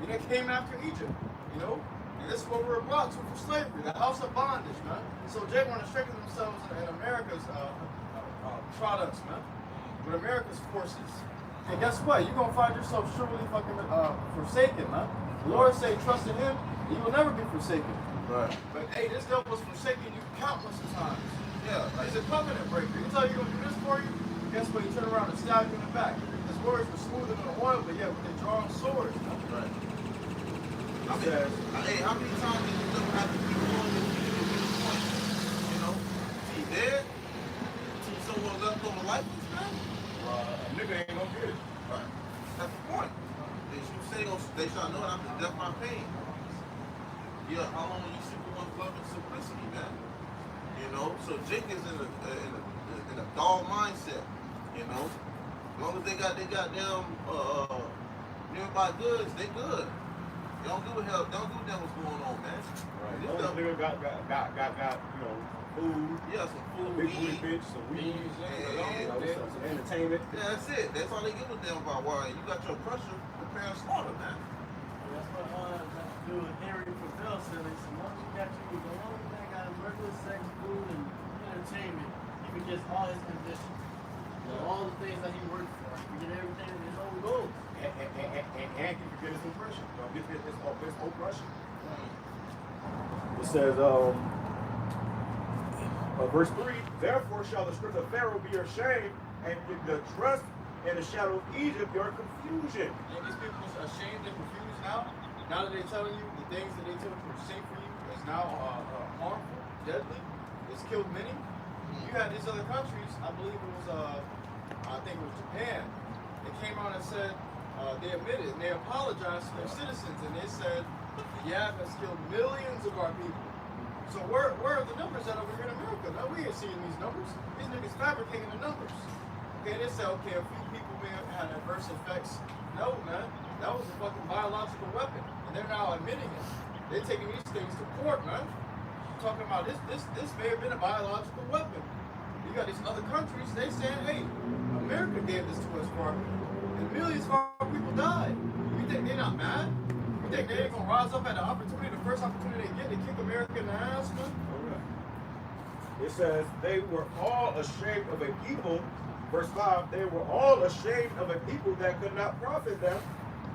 You know, they came after Egypt. You know, and this is what we're brought to for slavery, the house of bondage, man. So they want to strengthen themselves in America's products, man, with America's forces. And guess what? You're gonna find yourself surely fucking forsaken, man. The Lord say, trust in Him, and you will never be forsaken. Right. But hey, this devil was forsaking you countless of times. Yeah. He's a covenant breaker. He tell you he's gonna do this for you. Guess what? He turn around and stab you in the back. His words were smoother than oil, but yet with the drawn swords. Right. Hey, how many times did you ever have to keep going to get to this point? You know, he dead. See someone left over lifeless, man. Nigga ain't gonna get it. Right. That's the point. They shall know that I'm the death my pain. Yeah, how long will you super one's love and simplicity, man? You know, so Jake is in a dog mindset. You know, as long as they got nearby goods, they good. They don't give a hell. They don't give a damn what's going on, man. Right. This This stuff- nigga got, you know, food, Yeah, some food, big booty weed. bitch, some weed, Yeah. some entertainment. Yeah, that's it. That's all they give a damn about. Why you got your pressure preparing slaughter, man. That's what dude Henry Pavel said. They said, once you got you, the only thing got regular sex, food, and entertainment, he forgets all his conditions. All the things that he worked for. He forget everything in his own goals. And he forget his oppression. Don't get his oppression. It says, verse 3, therefore shall the strength of Pharaoh be your shame, and the trust in the shadow of Egypt your confusion. And these people are ashamed and confused now. Now that they're telling you the things that they took were safe for you is now harmful, deadly. It's killed many. You had these other countries. I believe it was, I think it was Japan. They came out and said they admitted and they apologized to their citizens, and they said the YAP has killed millions of our people. So where are the numbers that over here in America? No, we ain't seeing these numbers. These niggas fabricating the numbers. Okay, they say, okay, a few people may have had adverse effects. No, man, that was a fucking biological weapon, and they're now admitting it. They're taking these things to court, man. Talking about this may have been a biological weapon. You got these other countries, they saying, hey, America gave this to us for our people, and millions of our people died. You think they're not mad? You think they ain't gonna rise up at the opportunity, the first opportunity they get to kick America in the ass, man? It says, they were all ashamed of a people, verse 5, they were all ashamed of a people that could not profit them,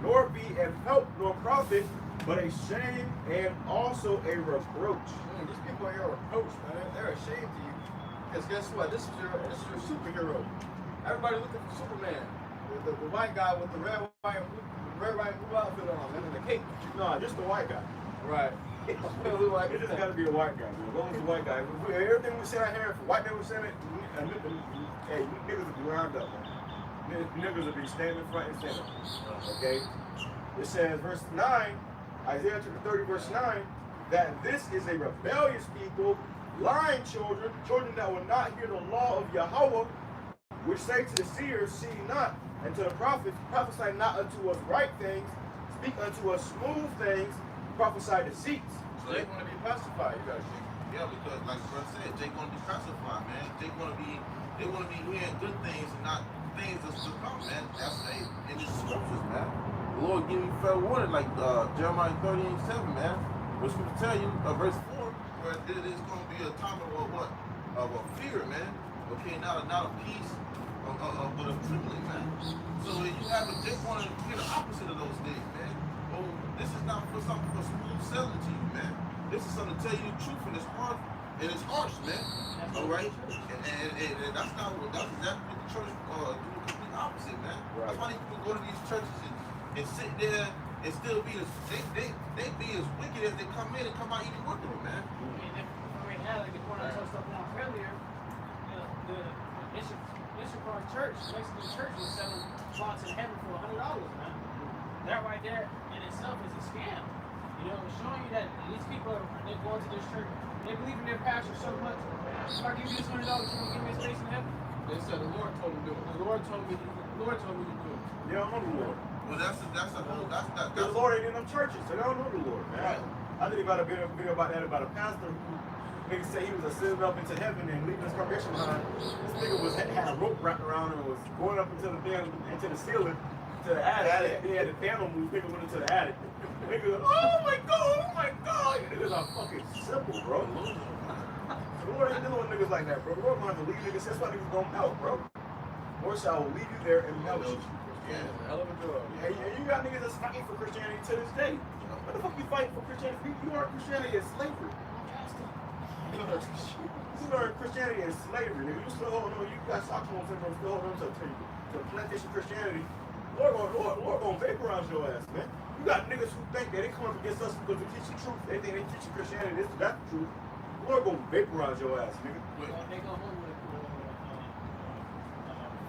nor be an help nor profit, but a shame and also a reproach. These people are your reproach, man. They're ashamed of you. Because guess what? This is your superhero. Everybody looking for Superman. The white guy with the red, white, and blue outfit on, and the cape. No, just the white guy. Right. It just gotta be a white guy, man. As long as it's a white guy. Everything we say out here, if a white man was saying it, hey, niggas would be round up, man. Niggas would be standing front and center. Okay? It says, verse 9, Isaiah chapter 30, verse 9, that this is a rebellious people, lying children, children that will not hear the law of Yahawah, which say to the seers, see not, and to the prophets, prophesy not unto us right things, speak unto us smooth things, prophesy deceits. So they want to be pacified. You gotta see. Yeah, because like Brother said, they gonna be pacified, man. They wanna be hearing good things and not things that's to come, man. That's in the scriptures, man. The Lord give you fair warning, like Jeremiah 30:7, man. Which will tell you, verse 4, where it is gonna be a time of what? Of a fear, man. Okay, not a peace, but a trembling, man. So if you have they want to hear the opposite of those things, man. Oh, this is not for something for smooth sailing to you, man. This is something to tell you the truth, and it's hard, and it's harsh, man. All right, and that's exactly what the church do the complete opposite, man. Right. That's why these people go to these churches and sit there and still be they be as wicked as they come in and come out even wickeder, man. Like the point I touched up on earlier, the Issachar church, Mexican church, was selling plots in heaven for $100, man. That right there in itself is a scam. You know, it's showing you that these people they're going to this church, they believe in their pastor so much. If I give you this $100, you gonna give me a space in heaven? They said the Lord told them to do it. The Lord told me to do it. They don't know the Lord. Well, that's The Lord ain't in them churches, so they don't know the Lord, man. Right. I think about a video about that, about a pastor who niggas say he was ascending up into heaven and leaving his congregation behind. This nigga had a rope wrapped around him and was going up into the ceiling, to the attic. He had the piano move, nigga went into the attic. Nigga, oh my god, niggas are fucking simple, bro. The Lord ain't dealing with niggas like that, bro. The Lord gonna have to leave niggas, that's why niggas gonna melt, bro. Lord shall leave you there and melt you. Yeah, hell of a drug. And you got niggas that's fighting for Christianity to this day. What the fuck you fighting for Christianity? You are Christianity as slavery. You learn Christianity as slavery, nigga. You still holding on, you got Stockholm syndrome, still holding on to plantation Christianity. Lord gonna vaporize your ass, man. You got niggas who think that they come up against us because we teach the truth. They think they teach Christianity, that's the truth. Lord gonna vaporize your ass, nigga. They go home with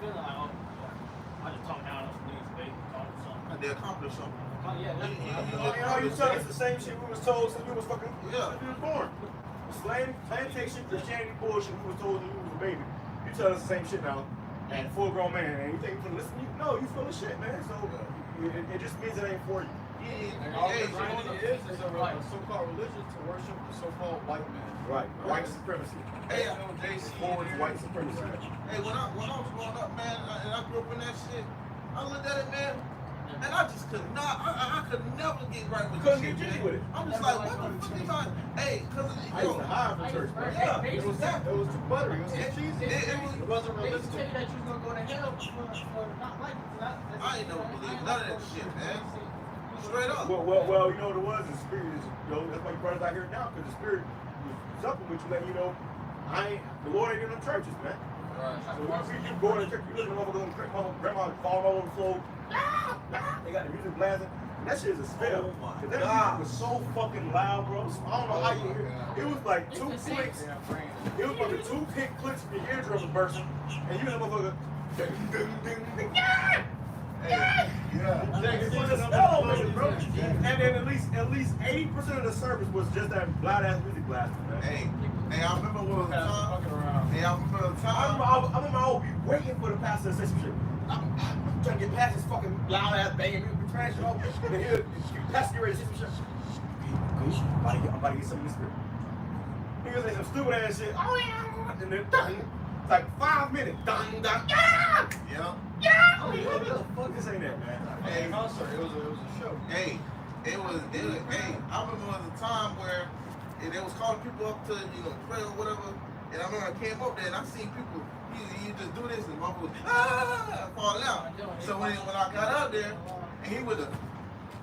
feeling like, oh, I just talk down on some niggas, they talk something. They accomplish something. Oh, yeah, that's You tell us the same shit we was told since we was fucking Yeah. since we was born. Plantation Christianity bullshit we was told when we was a baby. You tell us the same shit now, and full grown man, and you think you can listen? No, you full of shit, man. So it just means it ain't for you. And all Christianity is a so-called religion to worship the so-called white man. Right, white supremacy. Hey, Forward white supremacy. Hey, when I was growing up, man, and I grew up in that shit, I looked at it, man, and I just could not, I could never get right with Couldn't this get shit, jiggy with man. it. I'm just like, what the fuck is on? Hey, cause I used to hide from church, man. Yeah, It was too buttery. It was too cheesy. it wasn't They used to tell realistic. you that you was gonna go to hell for not liking it. I ain't never believed none of that shit, man. Straight up. Well, you know what it was? The spirit is, that's why you brought us out here now, because the spirit was something with you, letting you know, the Lord ain't in them churches, man. Right. So you go to church, you look at motherfuckers, grandma falling all over the floor. They got the music blasting. And that shit is a spell. Oh my Cause that God. music was so fucking loud, bro. I don't know how you hear it. It was like two clicks. It was like 2 clicks from your eardrum was bursting, and you know motherfucker. Ding, ding, ding, ding. Yeah. It was a spell on it, bro. And then at least 80% of the service was just that loud ass music blasting, man. Hey, I remember when the time. Hey, I remember the I time. remember I would be waiting for the pastor to say some shit. I'm trying to get past this fucking loud ass banging music, trash it off. And he'll pastor ready to say some shit. I'm about to get something in the spirit. He was saying some stupid ass shit. Oh yeah, and then done. It's like 5 minutes. Done, done. Yeah, Yeah. yeah. I mean, what the fuck this ain't that, man? Hey, concert. It was a show. Hey, hey, I remember there was a time where they was calling people up to, pray or whatever. And I remember I came up there and I seen people, you just do this and mom was, falling out. So when I got out there and he would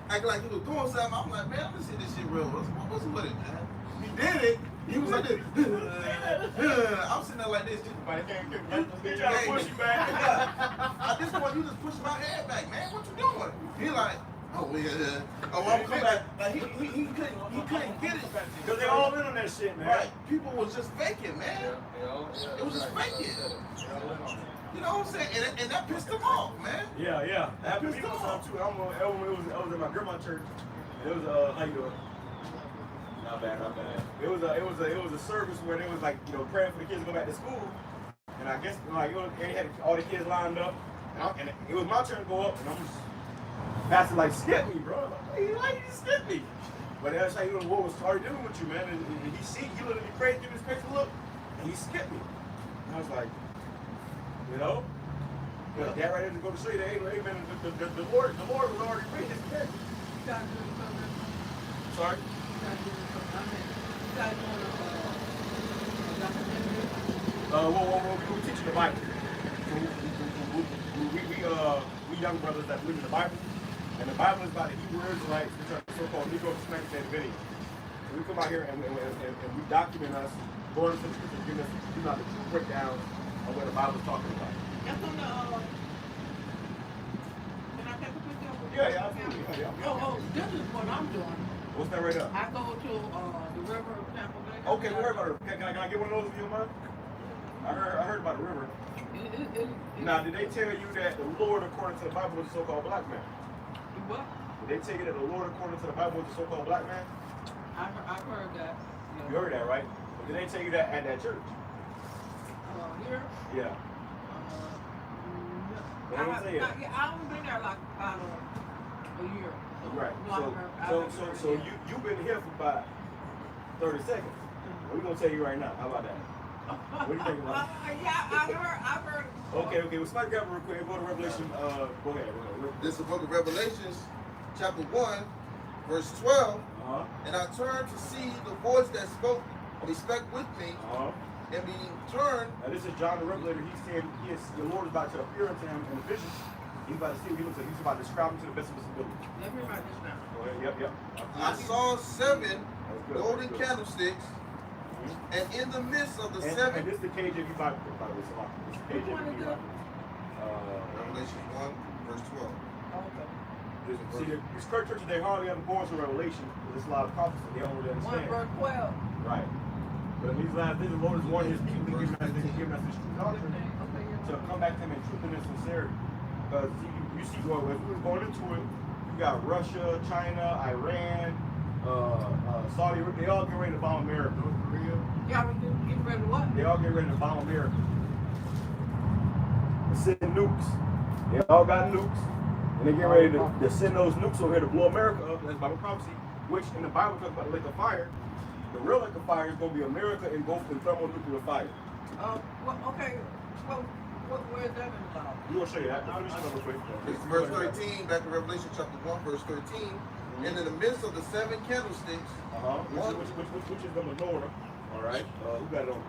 act like he was doing something, I'm like, man, let me see this shit real. What's with it, man? He did it. He was like this. I'm sitting there like this. He trying to push you back. At this point, you just push my head back, man. What you doing? He like, Oh yeah. Oh, I'm coming back. Like he couldn't get it. Because they all in on that shit, man. Right. People was just faking, man. It was just faking. You know what I'm saying? And that pissed them off, man. Yeah. That pissed people them some off. too. I was in my grandma's church. It was how you doing? Not bad. It was a service where they was like, you know, praying for the kids to go back to school. And I guess like they had all the kids lined up, and it was my turn to go up, and I'm just pastor like skip me, bro. Why you just skip me? But that's how you know the Lord was already dealing with you, man. And he literally prayed, give his face a look, and he skipped me. And I was like, you know, that right there to go to show you that, hey man, the Lord was already praying his prayer. Sorry. We teaching the Bible. So we young brothers that believe in the Bible, and the Bible is about the Hebrew Israelites, which are so-called Negro Hispanic divinity. So we come out here and we document us, going to the scriptures, giving us the true breakdown of what the Bible is talking about. That's on the, can I take a picture of it? Yeah, absolutely. Yeah. Oh, this is what I'm doing. What's that right up? I go to the river of Tampa Bay. Okay, we heard about it. Can I get one of those if you don't mind? I heard about the river. Now, did they tell you that the Lord, according to the Bible, was a so-called black man? What? Did they tell you that the Lord, according to the Bible, was a so-called black man? I've heard that. Yeah. You heard that, right? But did they tell you that at that church? Here? Yeah. They didn't say it. I only been there like about a year. Right. So you've been here for about 30 seconds. We're gonna tell you right now. How about that? What do you think about it? Yeah, I've heard. Okay. Well, somebody grab it real quick. Go to Revelation. Go ahead. This is the book of Revelations, chapter 1, verse 12. And I turned to see the voice that spoke with me. And being turned. Now this is John the Revelator. He's saying the Lord is about to appear unto him in a vision. He's about to see what he looks like. He's about to describe him to the best of his ability. Let me write this down. Go ahead. Yep. I saw 7 golden candlesticks, and in the midst of the 7. And this is the KJV Bible, by the way. So this is the KJV Bible. Revelation 1, verse 12. Okay. See, the skirt churches, they hardly ever go into Revelation because there's a lot of prophecy they don't really understand. 1 verse 12. Right. But in these last days, the Lord is warning his people, giving us this true doctrine to come back to him in truth and in sincerity. Because you see, if we were going into it, you got Russia, China, Iran, Saudi Arabia, they all get ready to bomb America. North Korea. Y'all get ready to what? They all get ready to bomb America. They send nukes. They all got nukes. And they get ready to send those nukes over here to blow America up. That's Bible prophecy, which in the Bible talks about the lake of fire. The real lake of fire is going to be America engulfed in thermonuclear fire. Okay. Where is that in the Bible? We're going to show you that. I'll finish it real quick. It's verse 13, back in Revelation chapter 1, verse 13. And in the midst of the 7 candlesticks, which is the menorah. All right. Who got it on?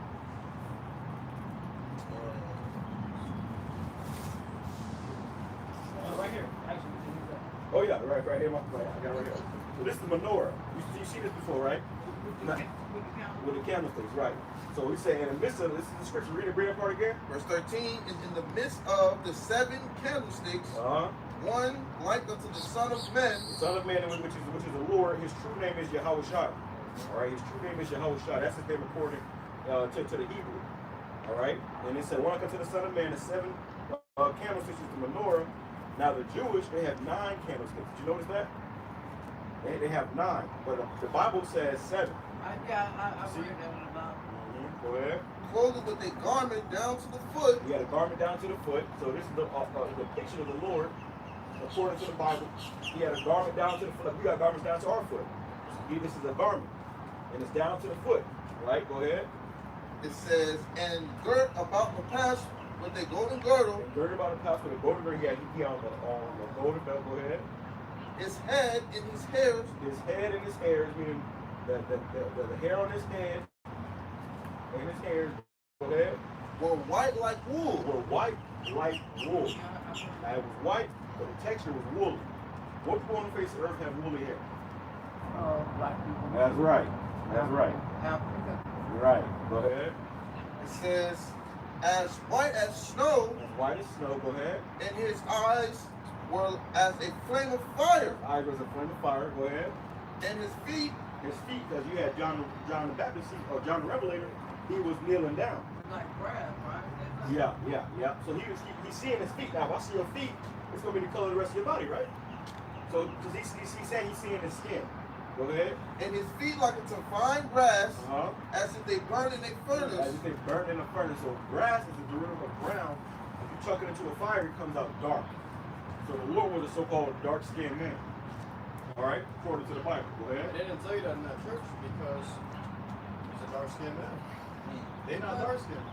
Right here. Actually. Oh yeah, right here. I got it right here. So this is the menorah. You see this before, right? With the candlesticks, right. So we say in the midst of this is the scripture. Read that part again. Verse 13, and in the midst of the 7 candlesticks, one like unto the Son of Man. The Son of Man, which is the Lord. His true name is YAHAWASHI. All right. His true name is YAHAWASHI. That's his name according to the Hebrew. All right. And it said, one like unto the Son of Man, the 7 candlesticks is the menorah. Now the Jewish, they have 9 candlesticks. Did you notice that? They have 9, but the Bible says 7. I read that in the Bible. Go ahead. Clothed with a garment down to the foot. He had a garment down to the foot. So this is the picture of the Lord, according to the Bible. He had a garment down to the foot. We got garments down to our foot. This is a garment, and it's down to the foot. Right? Go ahead. It says, and girt about the paps with a golden girdle. Girt about the paps with a golden girdle. He had on the golden belt. Go ahead. His head and his hairs. His head and his hairs, meaning the hair on his head and his hairs. Go ahead. Were white like wool. Were white like wool. Now it was white, but the texture was woolly. What people on the face of the earth have woolly hair? Black people. That's right. That's right. Africa. Right. Go ahead. It says, as white as snow. As white as snow. Go ahead. And his eyes were as a flame of fire, His eyes was a flame of fire. Go ahead. and his feet Because you had John the Baptist or John the Revelator, he was kneeling down. Like brass, right? Yeah. So he's seeing his feet. Now, if I see your feet, it's gonna be the color of the rest of your body, right? So, because he's saying he's seeing his skin. Go ahead. and his feet like unto fine brass, Uh-huh. as if they burn in a As furnace. if they burn in a furnace. So brass is a derivative of brown. If you chuck it into a fire, it comes out dark. So the Lord was a so-called dark-skinned man. All right, according to the Bible. Go They ahead. didn't tell you that in that church because he's a dark skinned man. They're not dark skinned.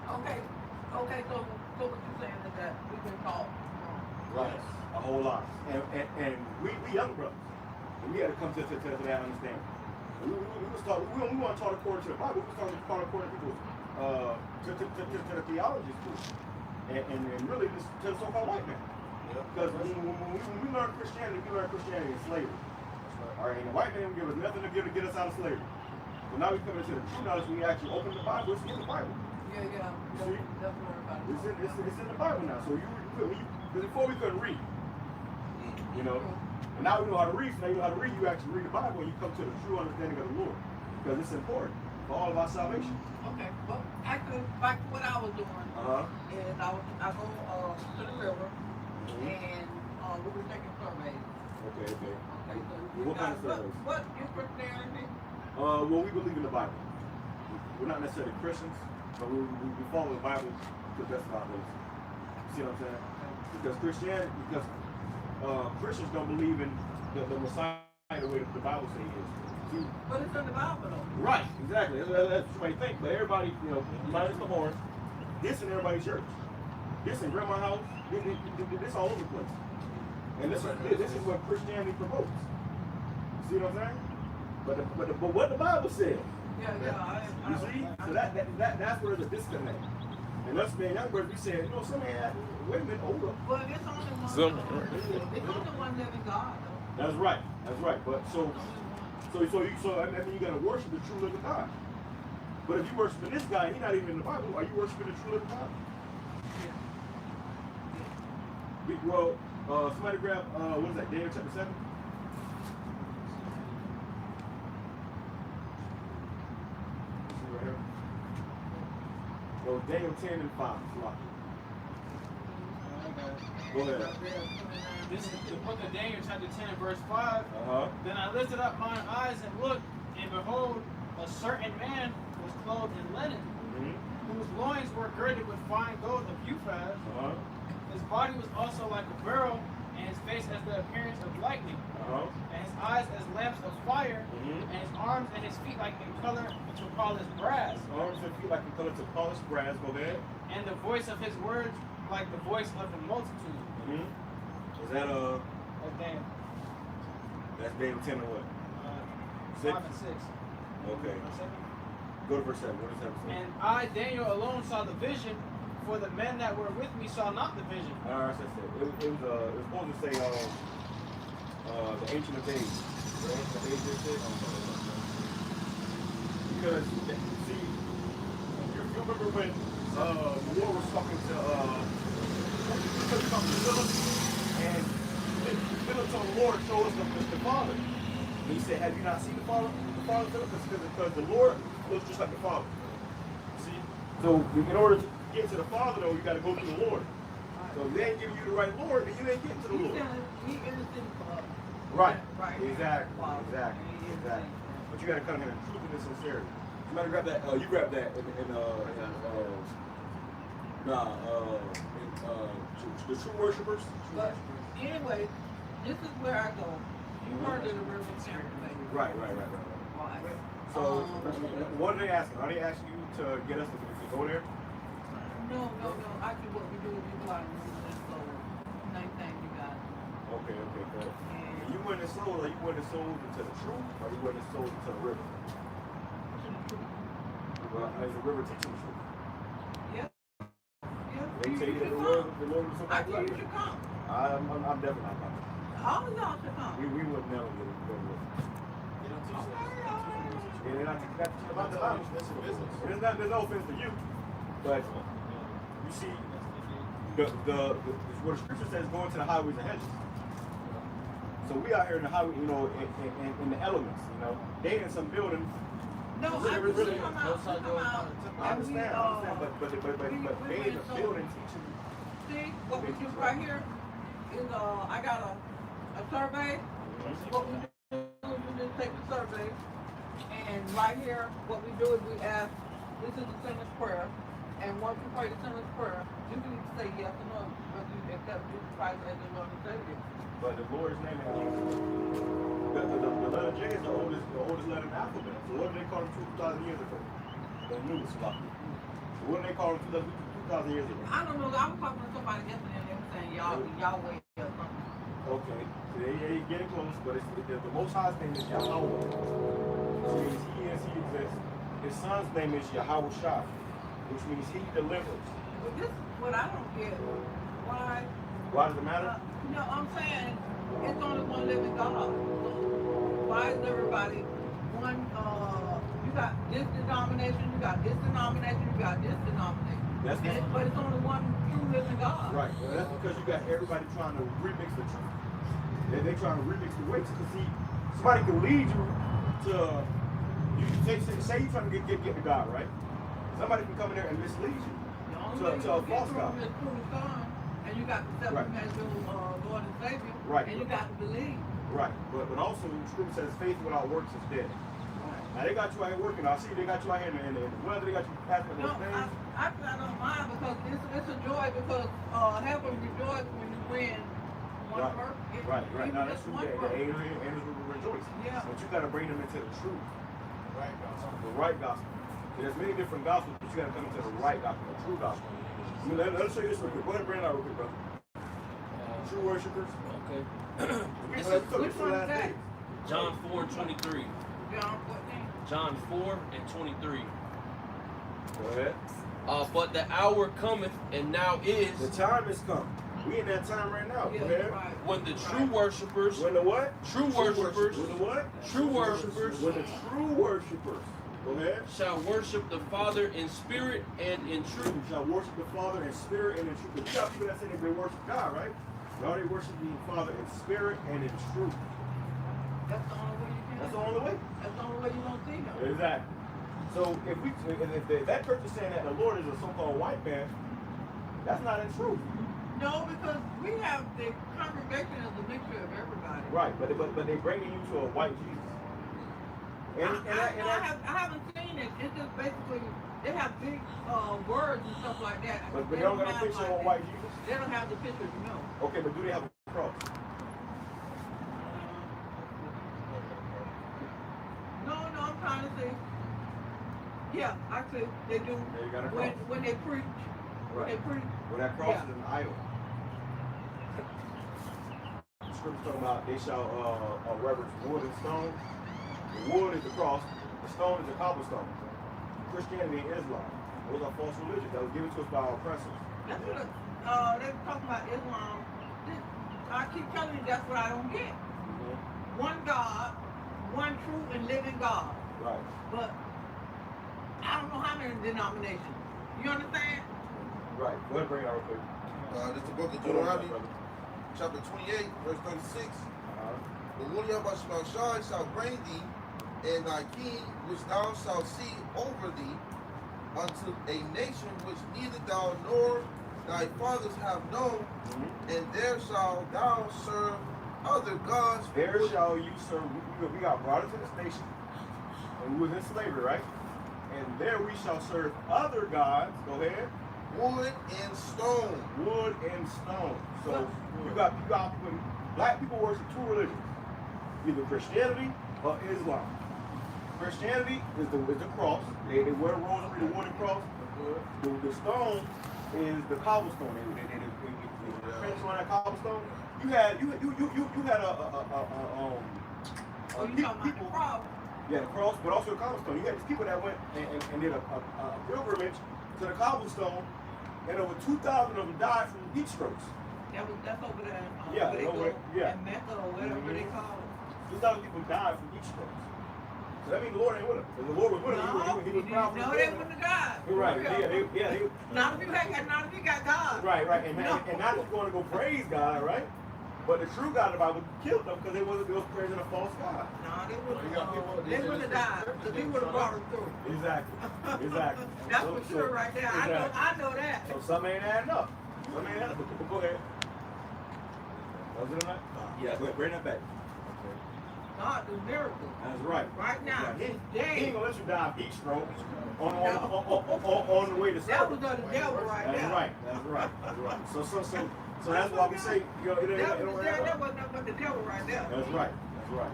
Okay, so what you're saying is that we can call. Right. A whole lot. And we young brothers, and we had to come to that understanding. We want to talk according to the Bible. We was talking according to people's to the theology school, and really just to the so-called white man. Because when we learn Christianity, we learn Christianity in slavery. All right, and the white man give us nothing to give to get us out of slavery. So now we come into the true knowledge. We actually open the Bible. It's in the Bible. Yeah. See? Don't worry about it. It's in the Bible now. So because before we couldn't read, you know, and now we know how to read. So now you know how to read. You actually read the Bible, and you come to the true understanding of the Lord, because it's important for all of our salvation. Okay, well, actually, back to what I was doing is I go to the river and we were taking surveys. Okay. Okay, so What kind of surveys? What is Christianity? Well, we believe in the Bible. We're not necessarily Christians, but we follow the Bible to the best of our ability. See what I'm saying? Because Christians don't believe in the Messiah the way that the Bible says he is. See, But it's in the Bible, though. right, exactly. That's what you might think. But everybody, you know, minus the horn, this in everybody's church. This in grandma's house. This all over the place. And this is what Christianity promotes. See what I'm saying? But what the Bible says. Yeah. You see? So that's where there's a disconnect. And us being young brothers, we said, you know, some man, wait a minute, hold up. Well, it's only one living God, though. That's right. But so I mean, you gotta worship the true living God. But if you worshiping this guy, he's not even in the Bible. Are you worshiping the true living God? Well, somebody grab what is that? Daniel chapter 7. See right here. Well, Daniel 10 and 5. Go ahead. This is the book of Daniel, chapter 10 and verse 5. Then I lifted up mine eyes and looked, and behold, a certain man was clothed in linen, whose loins were girded with fine gold of Uphaz. His body was also like a beryl, and his face as the appearance of lightning, and his eyes as lamps of fire, and his arms and his feet like in color to polished brass. Arms and feet like in color to polished brass. Go ahead. And the voice of his words like the voice of the multitude. Is that That's Daniel. that's Daniel 10 or what? 5 and 6. Okay. Verse 7. Go to verse 7. What does 7 say? And I, Daniel, alone saw the vision, for the men that were with me saw not the vision. Alright, that's it. It was supposed to say the Ancient of Days. The Ancient of Days is it? Because see, you remember when the Lord was talking to Philip, and Philip told the Lord to show us the Father. And he said, have you not seen the Father? The Father, Philip? Because the Lord looks just like the Father. See? So in order to get to the Father, though, you got to go through the Lord. So if they ain't giving you the right Lord, then you ain't getting to the Lord. Right. Exactly. But you got to come here in truth and sincerity. Somebody grab that. You grab that the true worshipers. But anyway, this is where I go. You heard of the river Tampa. Right. So what are they asking? Are they asking you to get us to go there? No. Actually, what we do is we go out and move that soul. Same thing you got. Okay, good. And you win the souls, are you winning the souls into the truth, or are you winning the souls into the river? Well, is the river teaching the truth? Yeah. They tell you that the Lord is so I think you should come. I'm definitely not coming. All of y'all should come. We would never get it. They don't teach that. Yeah, they're not teaching that about the Bible. That's a business. There's no offense to you, but you see, what the scripture says, going to the highways and hedges. So we out here in the highway, you know, in the elements, you know. They in some building. No, I really, come out. I understand, but they in the building teaching. See, what we do right here is I got a survey. What we do is we just take the survey, and right here, what we do is we ask, this is the sinner's prayer, and once you pray the sinner's prayer, you can say yes or no, whether you accept Jesus Christ as your Lord and Savior. But the Lord's name the letter J is the oldest letter in the alphabet. So what did they call him 2,000 years ago? The newest flock. So what did they call him 2,000 years ago? I don't know. I was talking to somebody yesterday and they were saying Yahweh or something. Okay. So they getting close, but the Most High's name is Yahawah. Which means he is, he exists. His son's name is YAHAWASHI, which means he delivers. But this is what I don't get. Why? Why does it matter? No, I'm saying it's only one living God. So why is everybody one? You got this denomination, you got this denomination, you got this denomination. But it's only one true living God. Right. Well, that's because you got everybody trying to remix the truth. They're trying to remix the weights. Because see, somebody can lead you to say you're trying to get to God, right? Somebody can come in there and mislead you to a false God. And you got to accept him as your Lord and Savior. Right. And you got to believe. Right. But also the scripture says faith without works is dead. Now they got you out here working. I see they got you out here in the weather. They got you passing those things. I don't mind because it's a joy because heaven rejoices when you win one work. Right. Now that's true. The angels will rejoice. Yeah. But you got to bring them into the truth. Right gospel. The right gospel. There's many different gospels, but you got to come into the right gospel, the true gospel. Let's show you this real quick. Go ahead and bring it out real quick, brother. True worshipers. Okay. Which one is that? John 4:23. John 14. John 4:23. Go ahead. But the hour cometh, and now is The time has come. We in that time right now. Yeah, Go ahead. right. when the true worshipers, When the what? true worshipers, When the what? true worshipers When the true worshipers. Go ahead. shall worship the Father in spirit and in truth. You shall worship the Father in spirit and in truth. But you got people that say they worship God, right? They already worship the Father in spirit and in truth. That's the only way you can. That's the only way. That's the only way you don't see him. Exactly. So if that church is saying that the Lord is a so-called white man, that's not in truth. No, because we have the congregation is a mixture of everybody. Right, but they bringing you to a white Jesus. I haven't seen it. It's just basically they have big words and stuff like that. But they don't got a picture of a white Jesus. They don't have the picture, no. Okay, but do they have a cross? No, I'm trying to say. Yeah, actually they do. Yeah, you got a cross. When they preach. When they preach. Well, that cross is an idol. The scripture talking about they shall reverence wood and stone. The wood is the cross. The stone is the cobblestone. Christianity and Islam. Those are false religions that was given to us by our oppressors. That's what they talk about Islam. I keep telling you that's what I don't get. Mm-hmm. One God, one true and living God. Right. But I don't know how many denominations. You understand? Right. Go ahead and bring it out real quick. This is the book of Deuteronomy, chapter 28, verse 36. The Lord Yahawashi shall bring thee and thy king, which thou shalt see over thee, unto a nation which neither thou nor thy fathers have known, and there shalt thou serve other gods. There shall you serve. We got brought into this nation, and we was in slavery, right? And there we shall serve other gods. Go ahead. Wood and stone. Wood and stone. So you got people. Black people worship two religions, either Christianity or Islam. Christianity is the cross. They wear a rosary, the wooden cross. The stone is the cobblestone. They print on that cobblestone. You had people. Yeah, the cross, but also the cobblestone. You had these people that went and did a pilgrimage to the cobblestone, and over 2,000 of them died from heat strokes. That's over there. In Mecca or whatever they call it. 2,000 people died from heat strokes. So that means the Lord ain't with him. If the Lord was with him, he was proud. No, they wouldn't have died. You're right. Yeah. Not if you got God. Right. And not if you're going to go praise God, right? But the true God of the Bible killed them because they was praising a false God. No, they wouldn't have died. Because he would have brought them through. Exactly. That's for sure right there. Exactly. I know that. So some ain't adding up. But go ahead. Was it or not? Yeah, go ahead. Bring that back. God do miracles. That's right. Right now, He today. ain't gonna let you die of heat stroke on the way to That service. was the devil right That's there. right. So that's why we say, you know, it don't That add was up. nothing but the devil right there. That's right.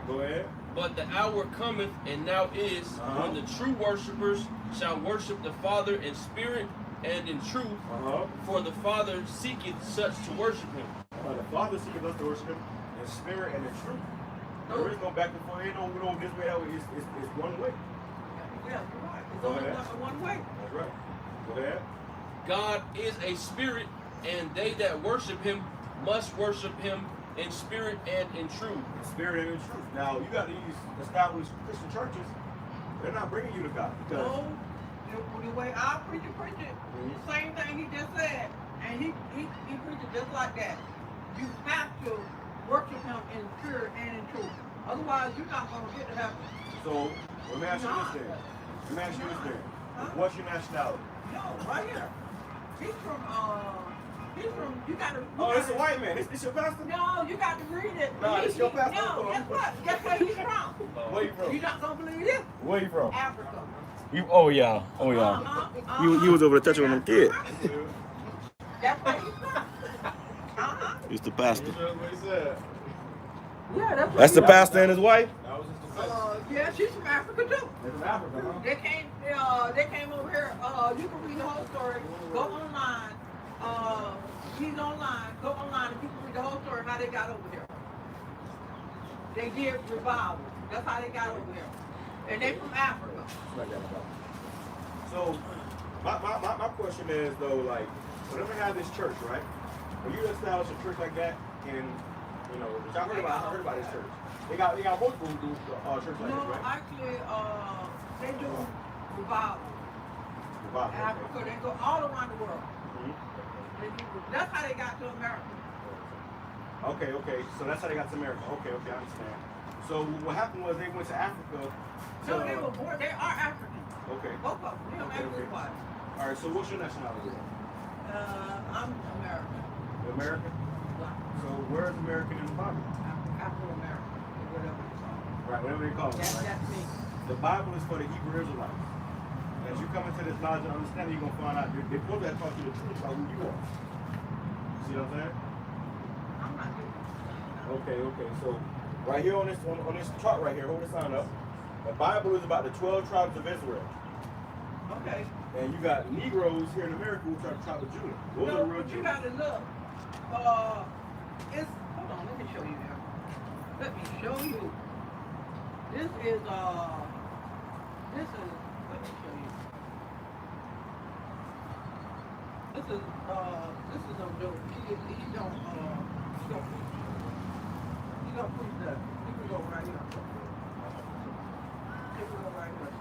Go ahead. But the hour cometh, and now is, when the true worshipers shall worship the Father in spirit and in truth, for the Father seeketh such to worship him. The Father seeketh us to worship him in spirit and in truth. There is no back and forth. Ain't no this way, that way. It's one way. Yeah, you're right. It's only one way. That's right. Go ahead. God is a spirit, and they that worship him must worship him in spirit and in truth. In spirit and in truth. Now, you got these established Christian churches, they're not bringing you to God. Because No, the way our preacher preached it, the same thing he just said, and he preached it just like that. You have to worship him in spirit and in truth. Otherwise, you're not going to get to heaven. So, let me ask you this then. What's your nationality? No, right here. He's from, you got to. Oh, it's a white man. This your pastor? No, you got to read it. No, it's your pastor. No, guess what? Guess where he's from? Where you from? You're not going to believe this? Where you from? Africa. Oh yeah. He was over there touching on them kids. That's where he's from. He's the pastor. That's what he said. Yeah, That's the pastor and his wife? That was just the fact. Yeah, she's from Africa too. They're from Africa, huh? They came over here. You can read the whole story. Go online. He's online. Go online and you can read the whole story how they got over here. They did revival. That's how they got over here. And they from Africa. So, my question is though, like, whenever they have this church, right? When you establish a church like that, and you know, which I heard about this church. They got multiple church like this, No, right? actually, they do revival. Revival, Africa, they go all around the world. That's how they got to America. Okay. So that's how they got to America. Okay, I understand. So what happened was they went to Africa. No, they were born. They are African. Okay. Both of them. They're African white. All right. So what's your nationality? I'm American. You're American. So where is American in the Bible? Afro-American, whatever you call it. Right, whatever they call it. Right? That's me. The Bible is for the Hebrew Israelites. As you come into this knowledge and understanding, you're gonna find out they're supposed to have taught you the truth about who you are. See what I'm saying? I'm not doing it. Okay. So right here on this chart right here, hold the sign up. The Bible is about the 12 tribes of Israel. Okay. And you got Negroes here in America who are the tribe of Judah. Those are the real but you Jews. gotta look. Hold on, let me show you now. Let me show you. Let me show you. This is no joke. He don't preach that. He can go right here. He can go right here.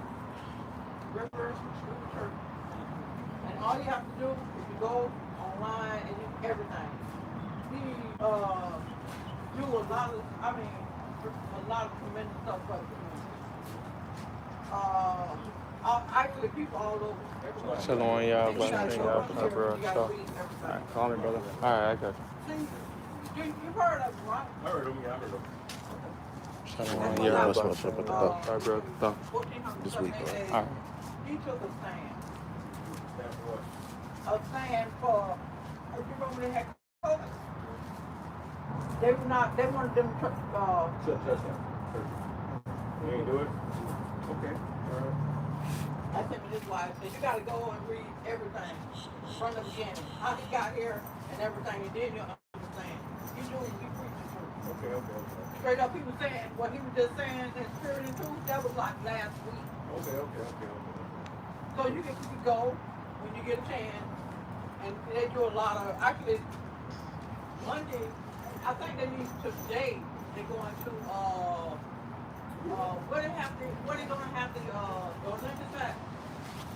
River Church. And all you have to do is you go online and you everything. He do a lot of tremendous stuff for the community. Actually people all over. everywhere. Chilling on y'all, And but you gotta hang show out up for here, bro. you gotta So, read everything. alright, call me, brother. Alright, I got you. See, you've heard of them, right? I heard them, yeah, I heard them. Chilling on y'all, but alright, bro. So, 1400 this week, something, alright. He took a stand. Stand for what? A stand for, if you remember they had COVID. They wanted them to, Shut down. You ain't do it? Okay. All right. I said to this wife, I said, you gotta go and read everything from the beginning. How he got here and everything, and then you'll understand. He preached the truth. Okay. Straight up, he was saying, what he was just saying in spirit and truth, that was like last week. Okay. So you can go when you get a chance, and they do a lot of, actually, Monday, I think they need today, they're going to What they gonna have the Olympics at?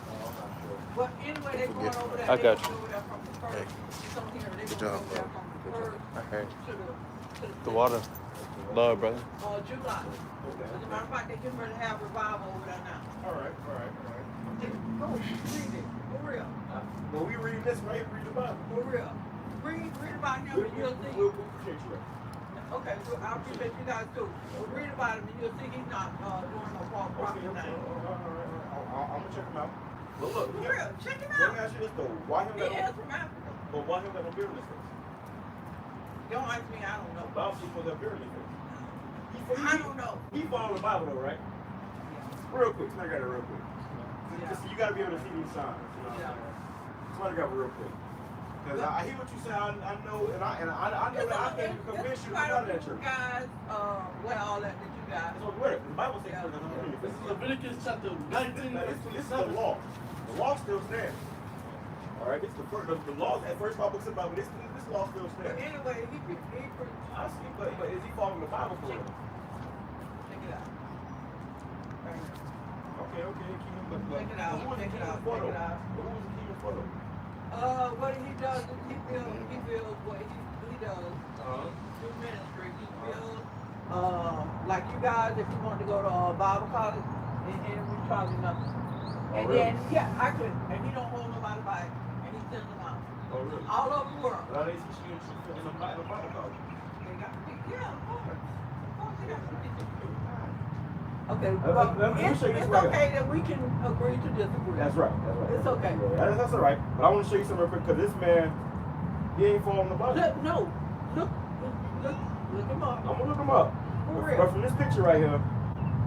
I'm not sure. But anyway, they going over there. I got they you. going over there from the first. It's on here. They Good going job, over there bro. from the first I heard. to The water. Love, brother. July. As a matter of fact, they getting ready to have revival over there now. All right. Go read it. For real. When we read this, right? Read the Bible. For real. Read about him and you'll see. We'll appreciate you. Okay, so I appreciate you guys too. But read about him and you'll see he's not doing no false prophet Okay, thing. I'm gonna check him out. But look, For real, check him let me out. ask you this though. Why him He got is no, from Africa. but why him got no beard in his face? Don't ask me, I don't know. The Bible says for that beard in his face. I don't know. He followed the Bible though, right? Real quick, somebody got it real quick. Just, you gotta be able to see these signs. You know what I'm saying? Somebody got it real quick. Because I hear what you say, I know, and I know that I can convince you to come out of that church. Guys, what all that you guys. That's what the Bible says. This is Leviticus chapter 19. This is the law. The law still stands. All right, it's the law. At first, Bible said Bible. This law still But stands. anyway, he I see, but is he following the Bible for it? check it out. Okay, Kingdom, but Check it out, who was the check it Kingdom out, for check it though? out. Who was the Kingdom for though? What he does is he builds what he does. Do ministry. He builds, like you guys, if you want to go to Bible college, and we charge you nothing. And really? then, yeah, actually, and he don't hold nobody back, and he sends them out. Oh, really? All over the world. Well, they teach you in the Bible college. They got to be, yeah, of course. Of course they got to be. Okay, Let well, me it's show you this right okay that we can agree to disagree. That's right. It's okay. That's all right. But I want to show you something real quick because this man, he ain't following the Bible. Look, no, look him up. I'm gonna look him up. For real. But from this picture right here,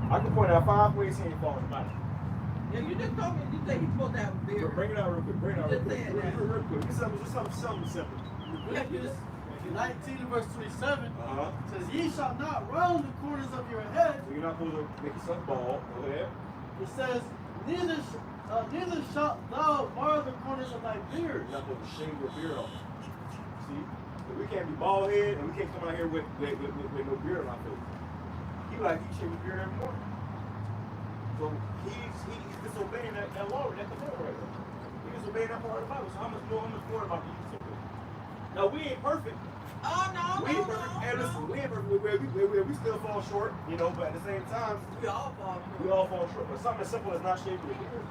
I can point out 5 ways he ain't following the Bible. Yeah, you just told me, you said he's supposed to have a beard. Bring it out real quick. Bring it out real Just quick. saying that. Real quick. Just something simple. Leviticus 19 verse 27 Uh-huh. says, "Ye shall not round the corners of your head." So you're not supposed to make yourself bald over there. It says, neither shalt thou bar the corners of thy beard. You're not supposed to shave your beard off. See? So we can't be bald head and we can't come out here with no beard on our face. He shave his beard every morning. So he's disobeying that law, that commandment right there. He's disobeying that part of the Bible. So how much more about the disobey? Now we ain't perfect. Oh, no, We ain't perfect. And listen, we ain't perfect. We still fall short, you know, but at the same time, We all fall short. we all fall short. But something as simple as not shaving your beard.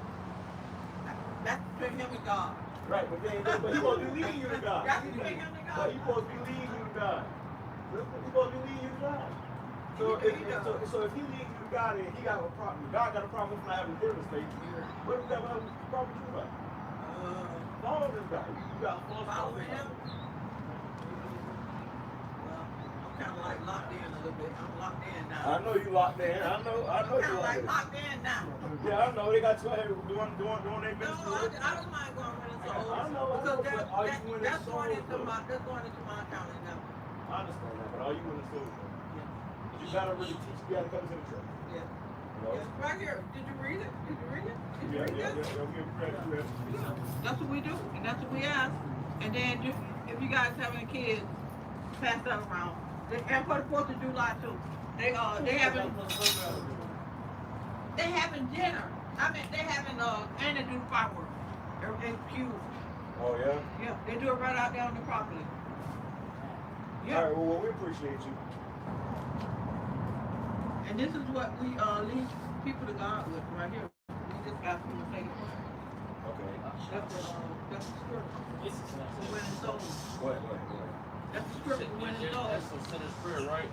That's between him and God. Right, but he supposed to be leading you to God. That's between him and But God. he supposed to be leading you to God. He's supposed to be leading you to God. So if he leads you to God and he got a problem, God got a problem with not having a beard in his face, what is that problem with you about? Follow this guy. You got Follow him. Well, I'm kind of like locked in a little bit. I'm locked in now. I know you locked in. I know I'm you kind of like locked locked in now. in. Yeah, I know. They got you out here doing their No, ministry. I don't mind going with the souls. I know, Because but are you winning that's going souls, into though? that's going into my account now. I understand that, but all you want to do is you gotta really teach. You gotta come to the church. Yeah. You know? Yes, right here. Did you read it? Did you read it? Did you read Yeah. this? We give credit. That's what we do, and that's what we ask. And then just, if you guys have any kids, pass that around. And for the 4th of July too. They having dinner. I mean, they having and they do fireworks. Everything's cute. Oh yeah. Yeah, they do it right out there on the property. All Yeah. right. Well, we appreciate you. And this is what we lead people to God with right here. We just ask them to say the prayer. Okay. That's the scripture. For winning souls. Go ahead. That's the scripture for winning souls. That's the sinner's prayer, right?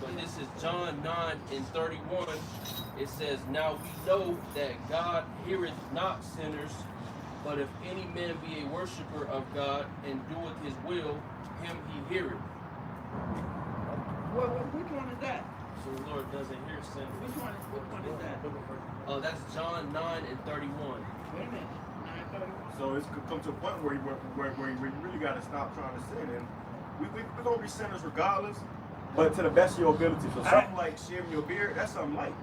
But this is John 9:31. It says, "Now we know that God heareth not sinners, but if any man be a worshiper of God and doeth his will, him he heareth." Well, which one is that? So the Lord doesn't hear sinners. Which one is that? That's John 9:31. Wait a minute. 9:30. So it's come to a point where you really got to stop trying to sin, and we're gonna be sinners regardless, but to the best of your ability. So something like shaving your beard, that's something light.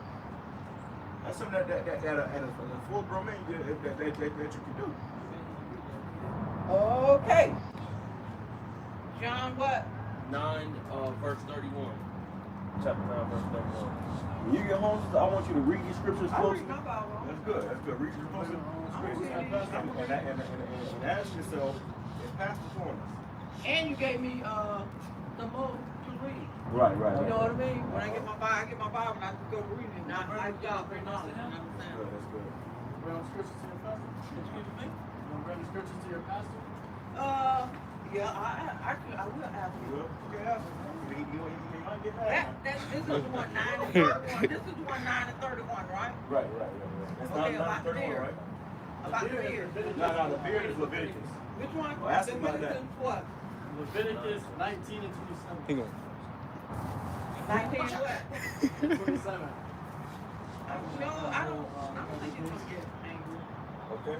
That's something that at a full grown man that you can do. Okay. John what? 9 verse 31. chapter 9, verse 31. When you get home, sister, I want you to read these scriptures I closely. read my Bible. That's good. That's good. Read your closer. And ask yourself, is Pastor Torrance? And you gave me some more to read. Right. You know what I mean? When I get my Bible, and I just go reading. Not my job for knowledge. You know what I'm saying? Good. That's good. Bring the scriptures to your pastor. Excuse me? You want to bring the scriptures to your pastor? Yeah, I will ask you. Good. Yeah. He might get mad. This is the one 9 and 31. This is the one 9 and 31, right? Right. That's Okay, not about the 31, beard. right? About the beard. No, the beard is Leviticus. Which one? Well, ask him about that. Leviticus what? Leviticus 19 and 27. 19 what? 27. No, I don't think it's gonna get angry. Okay.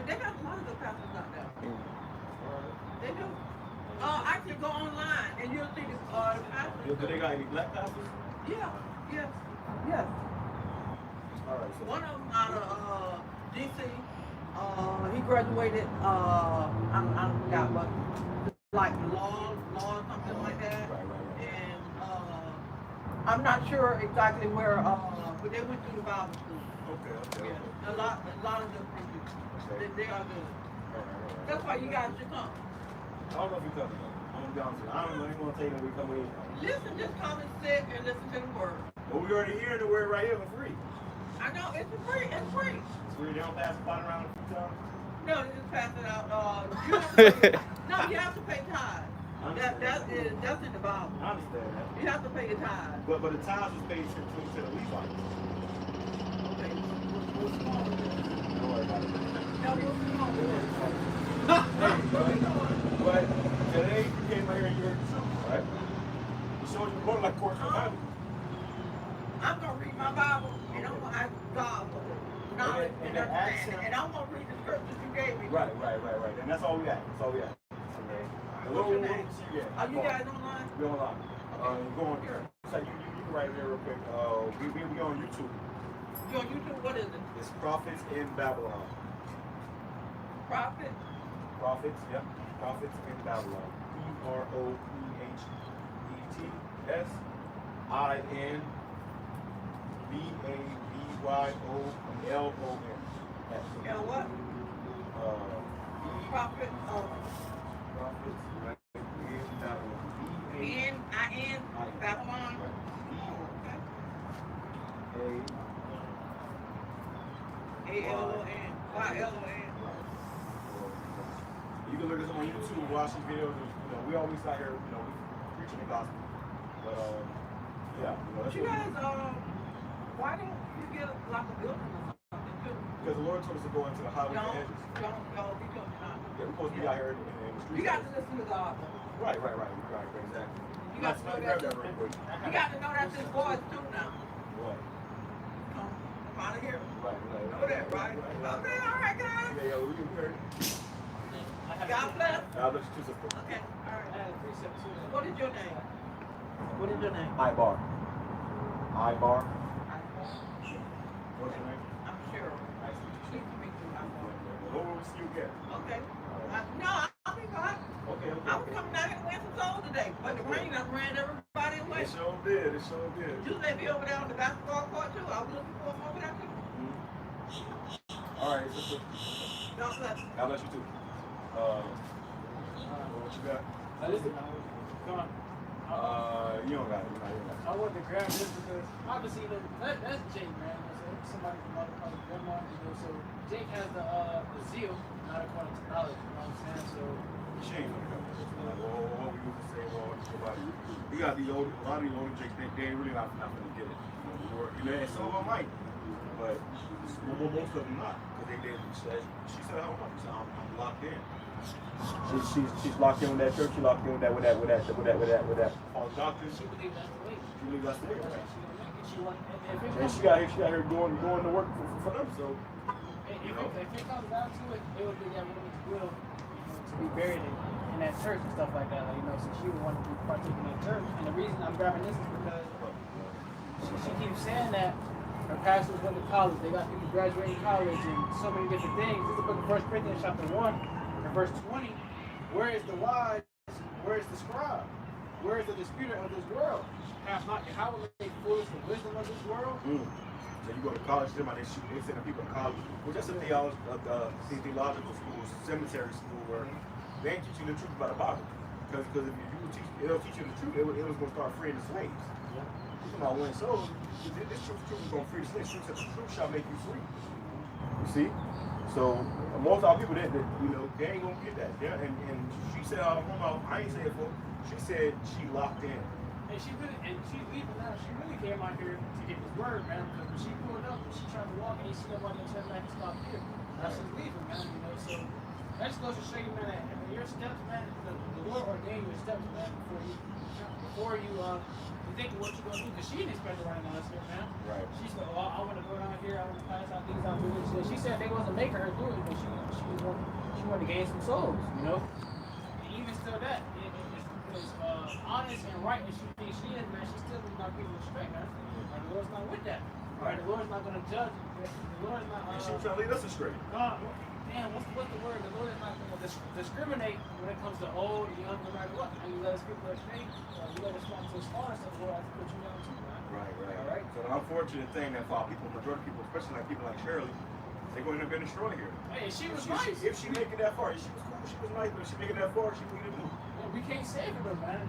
They got a lot of good pastors out there. They do. Actually go online and you'll see the pastors. Do they got any black pastors? Yeah, yes. All right. So One of them out of DC, he graduated, I forgot what, like law or something like that. Right. And I'm not sure exactly where, but they went through the Bible school. Okay. Yeah, a lot of them do. They are good. Right. That's why you guys should come. I don't know if you come. I'm gonna be honest with you. I don't know if you're gonna take it when we come in. Listen, just come and sit and listen to the word. But we already hearing the word right here for free. I know, it's free. So we don't pass the pot around a few times. No, you just pass it out. You have to pay tithes. That's in the Bible. I understand that. You have to pay the tithes. But the tithes was paid to the Levites. Okay, what's wrong with it? Don't worry about it. No, what's wrong with it? But today you came out here and you heard the truth, right? You showed you more like course of Bible. I'm going to read my Bible and I'm going to ask God for knowledge and understanding. And I'm going to read the scriptures you gave me. Right. And that's all we got. The What's your Lord name? wants you. Are you guys online? We're online. Go on here. So you right there real quick. We on YouTube. You on YouTube? What is it? It's Prophets in Babylon. Prophet? Prophets, yep. Prophets in Babylon. PROPHETSINBABYOLON. Yeah, what? Prophet? Prophets right in Babylon. B-N-I-N? Babylon? A-L-O-N. Y-L-O-N. You can look at us on YouTube, watch these videos. We always out here, we preaching the gospel. But yeah, But you guys, why don't you get like a building or something too? because the Lord told us to go into the highways and hedges. Don't be doing that. Yeah, we're supposed to be out here in the streets. You got to listen to God. Right, exactly. You got to know that. You got to know that's his voice too now. What? Come out of here. Right. Know that, right? Okay, all right, guys. Yeah, we heard. God bless. God bless you too, sister. Okay, all right. What is your name? What is your name? Ibar. What's your name? I'm Cheryl. Nice to meet you. Pleased to meet you. I'm Cheryl. Lord will see you again. Okay. No, I'll be fine. Okay. I was coming down here to win some souls today, but the rain done ran everybody away. It sure did. You let me over there on the basketball court too. I was looking for him over there too. All right, sister. God bless. God bless you too. What you got? Listen, come on. You don't got it. I want to grab this because obviously that's Jake, man. Somebody from motherfucking grandma, so Jake has the zeal, not according to knowledge, you know what I'm saying? So Shame when it comes to this. What we used to say, you got these older, a lot of these older Jakes, they ain't really not going to get it. And some of them might, but most of them not. Because she said, I don't know. She said, I'm locked in. She's locked in with that church. She locked in with that false doctrine. she believes that's the way. She believes that's the way, right? She want, if it And comes, she got here doing the work for them. So if it comes down to it, it would be that woman's will, to be buried in that church and stuff like that. Like, so she would want to be partaking in that church. And the reason I'm grabbing this is because she keeps saying that her pastors went to college. They got people graduating college and so many different things. This is the book of 1 Corinthians chapter 1 and verse 20. Where is the wise? Where is the scribe? words of the spirit of this world. Have not Yahweh made foolish the wisdom of this world? So you go to college, they send people to college, which is a theological school, cemetery school, where they ain't teach you the truth about the Bible. Because if it'll teach you the truth, it was going to start freeing the slaves. You're talking about winning souls. This truth is going to free the slaves. The truth shall make you free. You see? So most of our people, they ain't going to get that. Yeah? And she said, I ain't say it for her. She said she locked in. And she's leaving now. She really came out here to get this word, man. Because when she pulled up and she tried to walk, and she nobody to turn back and stop here. Now she's leaving, man. So that just goes to show you, man, that your steps, man, the Lord ordained your steps, man, before you think of what you're gonna do. Because she didn't expect to run down this here, man. Right. She said, "Oh, I want to go down here. I want to pass out things. I'll do this." She said they wasn't making her do it, but she wanted to gain some souls, And even still, that is honest and right as she thinks she is, man. She still does not give respect, man. And the Lord's not with that. Right? The Lord's not gonna judge. The Lord's not. She was trying to lead us astray. Damn, what's the word? The Lord is not going to discriminate when it comes to old, young, no matter what. And you let us people astray, you let us come to a small so the Lord has to put you down too, man. Right. So the unfortunate thing that for people, majority of people, especially like people like Shirley, they're going to be destroyed here. Hey, she was nice. If she make it that far, she was cool, she was nice, but if she make it that far, she wouldn't do. Yeah, we can't save her, man.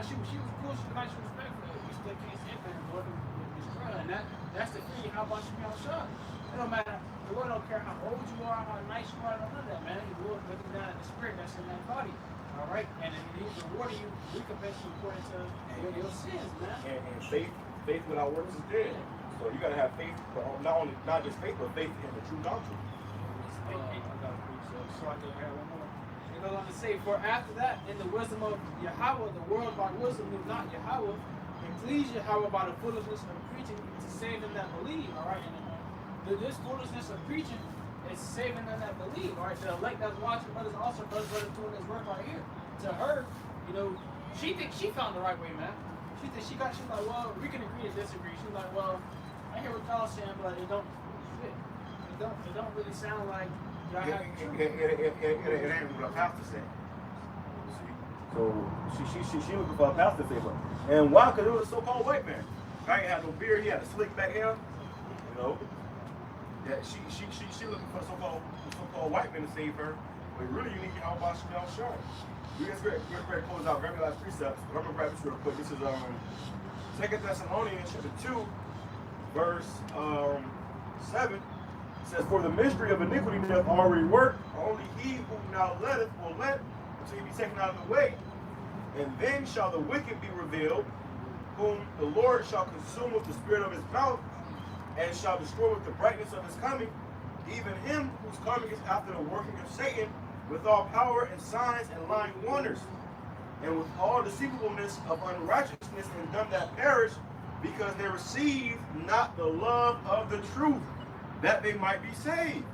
She was cool, she was nice, she was respectful. We still can't save her, and the Lord can destroy her. And that's the thing. How about she be on shot? It don't matter. The Lord don't care how old you are, how nice you are, none of that, man. The Lord looking down at the spirit that's in that body. All right? And He's rewarding you, recompense you according to your sins, man. And faith without works is dead. So you gotta have faith, but not just faith, but faith in the true doctrine. I got to preach, so I can have one more. It goes on to say, for after that, in the wisdom of Yahweh, the world by wisdom knew not Yahweh, and pleased Yahweh by the foolishness of preaching to save them that believe. All right? This foolishness of preaching is saving them that believe. All right, the elect that's watching, brothers doing this work right here. To her, she thinks she found the right way, man. She's like, well, we can agree to disagree. She's like, well, I hear what y'all saying, but it don't really sound like y'all have the truth. It ain't what a pastor said. So she looking for a pastor favor. And why? Because it was a so-called white man. I ain't had no beard. He had a slick back hair. That she looking for so-called white men to save her, but really you need to help out Shemel Shard. We're going to close out very last precepts, but I'm going to grab this real quick. This is 2 Thessalonians chapter 2, verse 7. It says, for the mystery of iniquity doth already work, only he who now letteth will let until he be taken out of the way. And then shall the wicked be revealed, whom the Lord shall consume with the spirit of his mouth, and shall destroy with the brightness of his coming, even him whose coming is after the working of Satan, with all power and signs and lying wonders, and with all deceivableness of unrighteousness in them that perish, because they receive not the love of the truth, that they might be saved.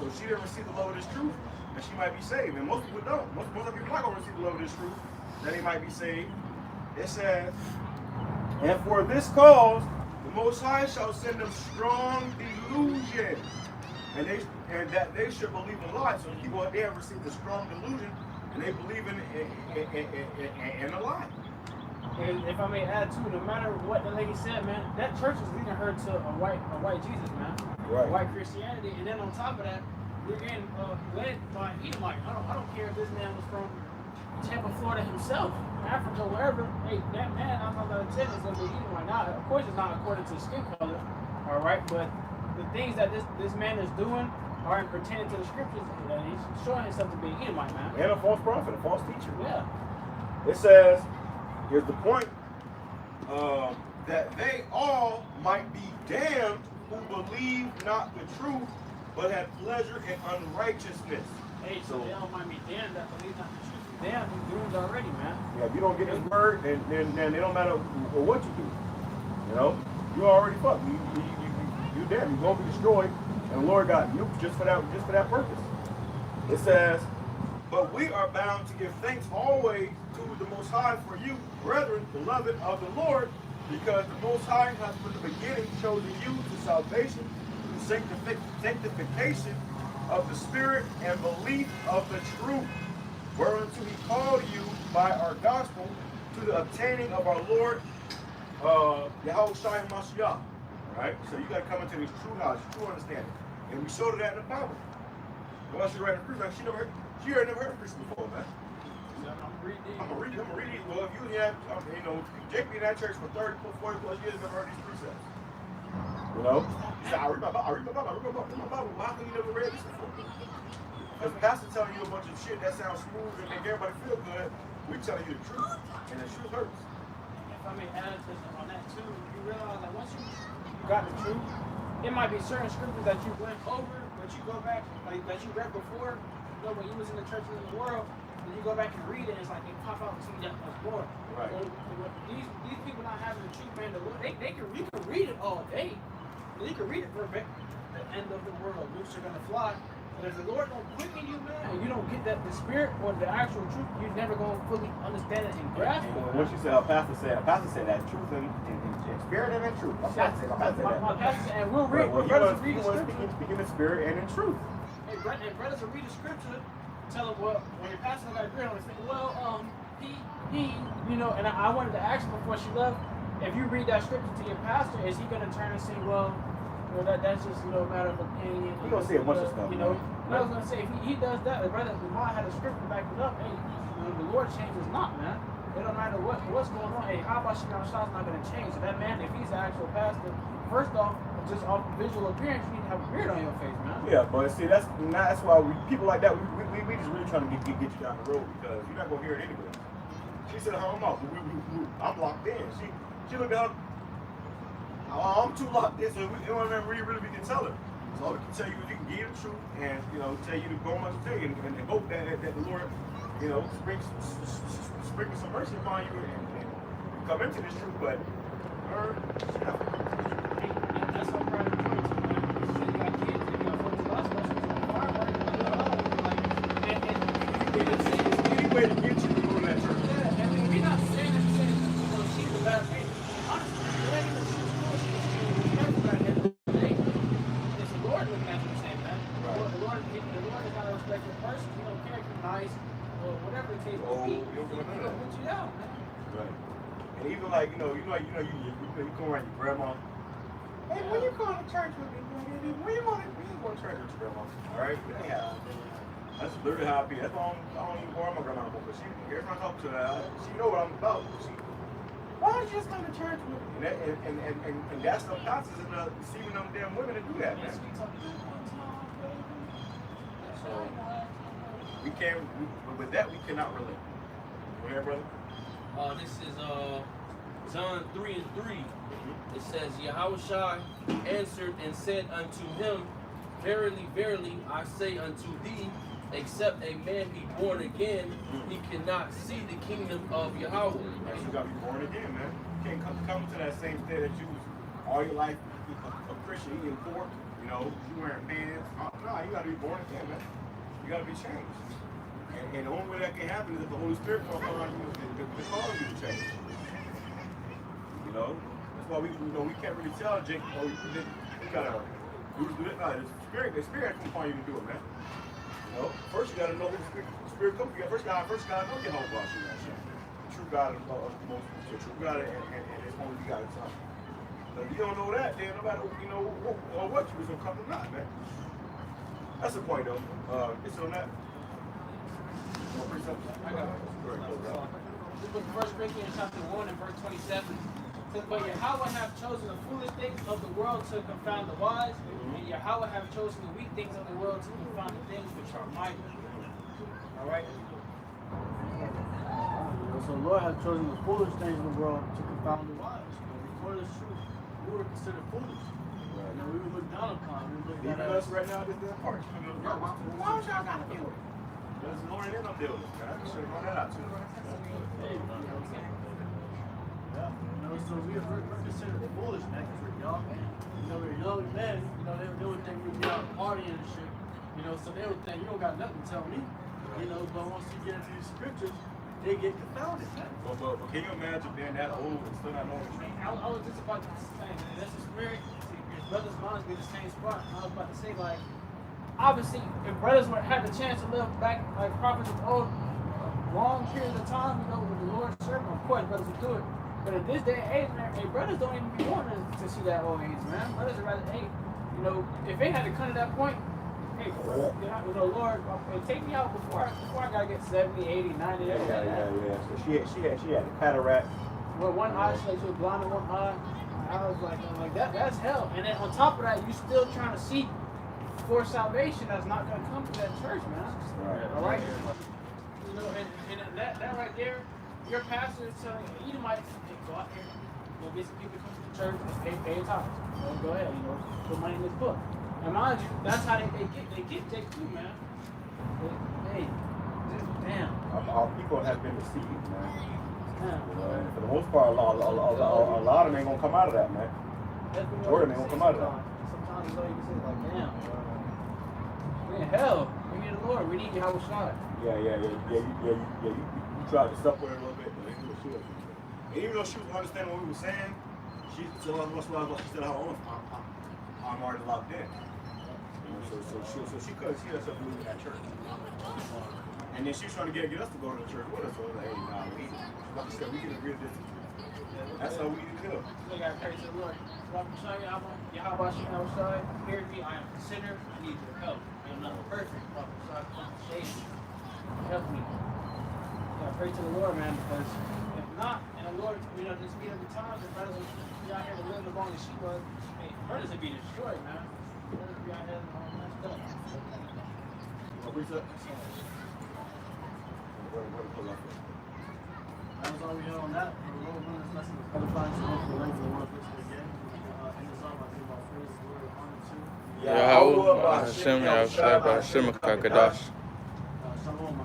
So she didn't receive the love of this truth, that she might be saved. And most people don't. Most of people are not going to receive the love of this truth, that they might be saved. It says, and for this cause, the Most High shall send them strong delusion, and that they should believe a lie. So the people out there receive the strong delusion, and they believe in a lie. And if I may add too, no matter what the lady said, man, that church is leading her to a white Jesus, man, right. White Christianity, and then on top of that, we're getting led by Edomite. I don't care if this man was from Tampa, Florida himself, Africa, wherever. Hey, that man, I'm not going to tell you, is going to be Edomite. Now, of course, it's not according to skin color, all right, but the things that this man is doing are pertaining to the scriptures, and he's showing himself to be an Edomite, man. And a false prophet, a false teacher. Yeah. It says, here's the point, that they all might be damned who believe not the truth, but have pleasure in unrighteousness. Hey, so they all might be damned that believe not the truth. Damn, you're doomed already, man. Yeah, if you don't get this word, then it don't matter what you do. You already fucked. You damn, you're gonna be destroyed, and the Lord got you just for that purpose. It says, but we are bound to give thanks always to the Most High for you, brethren, beloved of the Lord, because the Most High has from the beginning chosen you to salvation, through sanctification of the Spirit and belief of the truth, whereunto he called you by our gospel, to the obtaining of our Lord, Yahawashi Mashiach. Right? So you got to come into this true knowledge, true understanding. And we showed her that in the Bible. Once she read the proof, she never heard of Christ before, man. I'm gonna read it. Well, if you have, Jake been in that church for 30, 40 plus years, never heard these precepts. You know? He said, I read my Bible. Well, how come you never read this before? Because the pastor telling you a bunch of shit that sounds smooth and make everybody feel good, we telling you the truth, and the truth hurts. If I may add on that too, you realize that once you got the truth, it might be certain scriptures that you went over, but you go back, like that you read before, when you was in the churches in the world, and you go back and read it, it's like they pop out to you that more. Right. These people not having the truth, man, you can read it all day. You can read it for the end of the world. Loose are gonna fly. But if the Lord don't quicken you, man, and you don't get the spirit or the actual truth, you're never gonna fully understand it and grasp it. What you said, a pastor said that truth and spirit and in truth. My pastor said, and we'll read. Brothers will read the scripture. Speaking in spirit and in truth. And brothers will read the scripture. Tell them, well, when your pastor got agree on it, say, well, he, and I wanted to ask before she left, if you read that scripture to your pastor, is he gonna turn and say, well, that's just a matter of opinion. He's gonna say a bunch of stuff. I was gonna say if he does that, the brother might have a script to back it up. Hey, the Lord changes not, man. It don't matter what's going on. Hey, how about Shimon Shah's not gonna change? So that man, if he's an actual pastor, first off, just off visual appearance, you need to have a beard on your face, man. Yeah, but see, that's why people like that we just really trying to get you down the road because you're not gonna hear it anyway. She said, "I'm out. I'm locked in." She looked at her. I'm too locked in, so we don't really can tell her. So all we can tell you is you can give you the truth and tell you to go on today and hope that the Lord sprinkle some mercy upon you and come into this truth. But that's our pride and joy too, man. You got kids, you got folks in hospitals, any way to get you to go to that church. Yeah, and we're not saying that she's a bad thing. Honestly, it ain't even she's cool. She's right at the end of the day. It's the Lord looking at you the same, man. Right. The Lord is not a respectful person. He don't care if you're nice or whatever the case may be. He'll put you out, man. Right. And even like, you come around your grandma. Hey, when you going to church with me? When you going to church with your grandma? All right? Yeah. That's literally how I be. That's why I don't even go around my grandma no more. But every time I talk to her, she know what I'm about. Why don't you just come to church with me? And that's the pastors and deceiving them damn women to do that, man. So with that we cannot relate. Go ahead, brother. This is John 3:3. It says, Yahawashi answered and said unto him, Verily, verily, I say unto thee, except a man be born again, he cannot see the kingdom of Yahweh. You gotta be born again, man. You can't come to that same state that you was all your life a Christian eating pork, you wearing pants. No, you gotta be born again, man. You gotta be changed. And the only way that can happen is if the Holy Spirit comes around you and calls you to change. That's why we can't really tell Jake, you gotta do this. No, the Spirit comes upon you to do it, man. First you gotta know who the Spirit comes. First you gotta know YAHAWASHI, the true God of the most, the true God and His only begotten Son. So if you don't know that, then no matter what you was gonna come to not, man. That's the point, though. It's on that. I got it. This book, 1 Corinthians chapter 1 and verse 27. Says, but Yahweh hath chosen the foolish things of the world to confound the wise, and Yahweh hath chosen the weak things of the world to confound the things which are mighty. All right. So the Lord hath chosen the foolish things of the world to confound the wise. Before this truth, we were considered foolish. Right. We were looked down upon. We were looked down us right now. This is part. Why don't y'all got to deal with it? Because the Lord ain't no deal with it. I should have brought that out too. So we're considered foolish, man, because we're young. We're young men. They would think we'd be out partying and shit. So they would think you don't got nothing to tell me. But once you get into these scriptures, they get confounded, man. But can you imagine being that old and still not knowing the truth? I was just about to say, that's the spirit. His brother's minds be the same spot. I was about to say, like, obviously, if brothers had the chance to live back like prophets of old, long periods of time, you know, with the Lord's servant, of course, brothers will do it. But in this day and age, man, hey, brothers don't even be wanting to see that old age, man. Brothers are rather, hey, you know, if they had to come to that point, hey, you know, Lord, hey, take me out before I gotta get 70, 80, 90. Yeah. So she had the cataract. Well, one eye, so she was blind in one eye. I was like that's hell. And then on top of that, you still trying to seek for salvation that's not gonna come to that church, man. Right. All right. You know, and that right there, your pastor is telling you, you might go out here, you know, get some people to come to the church and pay a tithe. You know, go ahead, you know, put money in this book. And mind you, that's how they get Jake too, man. Hey, just damn. Our people have been deceived, man. Damn. You know, and for the most part, a lot of them ain't gonna come out of that, man. Jordan ain't gonna come out of that. Sometimes you know, you can say like, damn, we in hell. We need the Lord. We need YAHAWASHI. You tried to sup with her a little bit, but ain't what she was. And even though she was understanding what we were saying, she still she said her own arm already locked in. You know, so she herself moving that church. And then she was trying to get us to go to the church with us. So I was like, hey, nah, like I said, we can agree to this. That's how we need to do. We got to pray to the Lord. YAHAWASHI, hear me. I am a sinner. I need your help. I am not perfect. Help me. Yeah, pray to the Lord, man, because if not, and the Lord, you know, just meet every time, the brothers will be out here living along as she was. Hey, brothers would be destroyed, man. Brothers would be out here all messed up. That was all we had on that. For the Lord willing, this lesson was edifying to us for the length of the Lord fix it again. In the psalm, I think about praise the Lord, honor to. Yahawah, BAHASHAM, YAHAWASHI, BAHASHAM, QADASH. Shalom.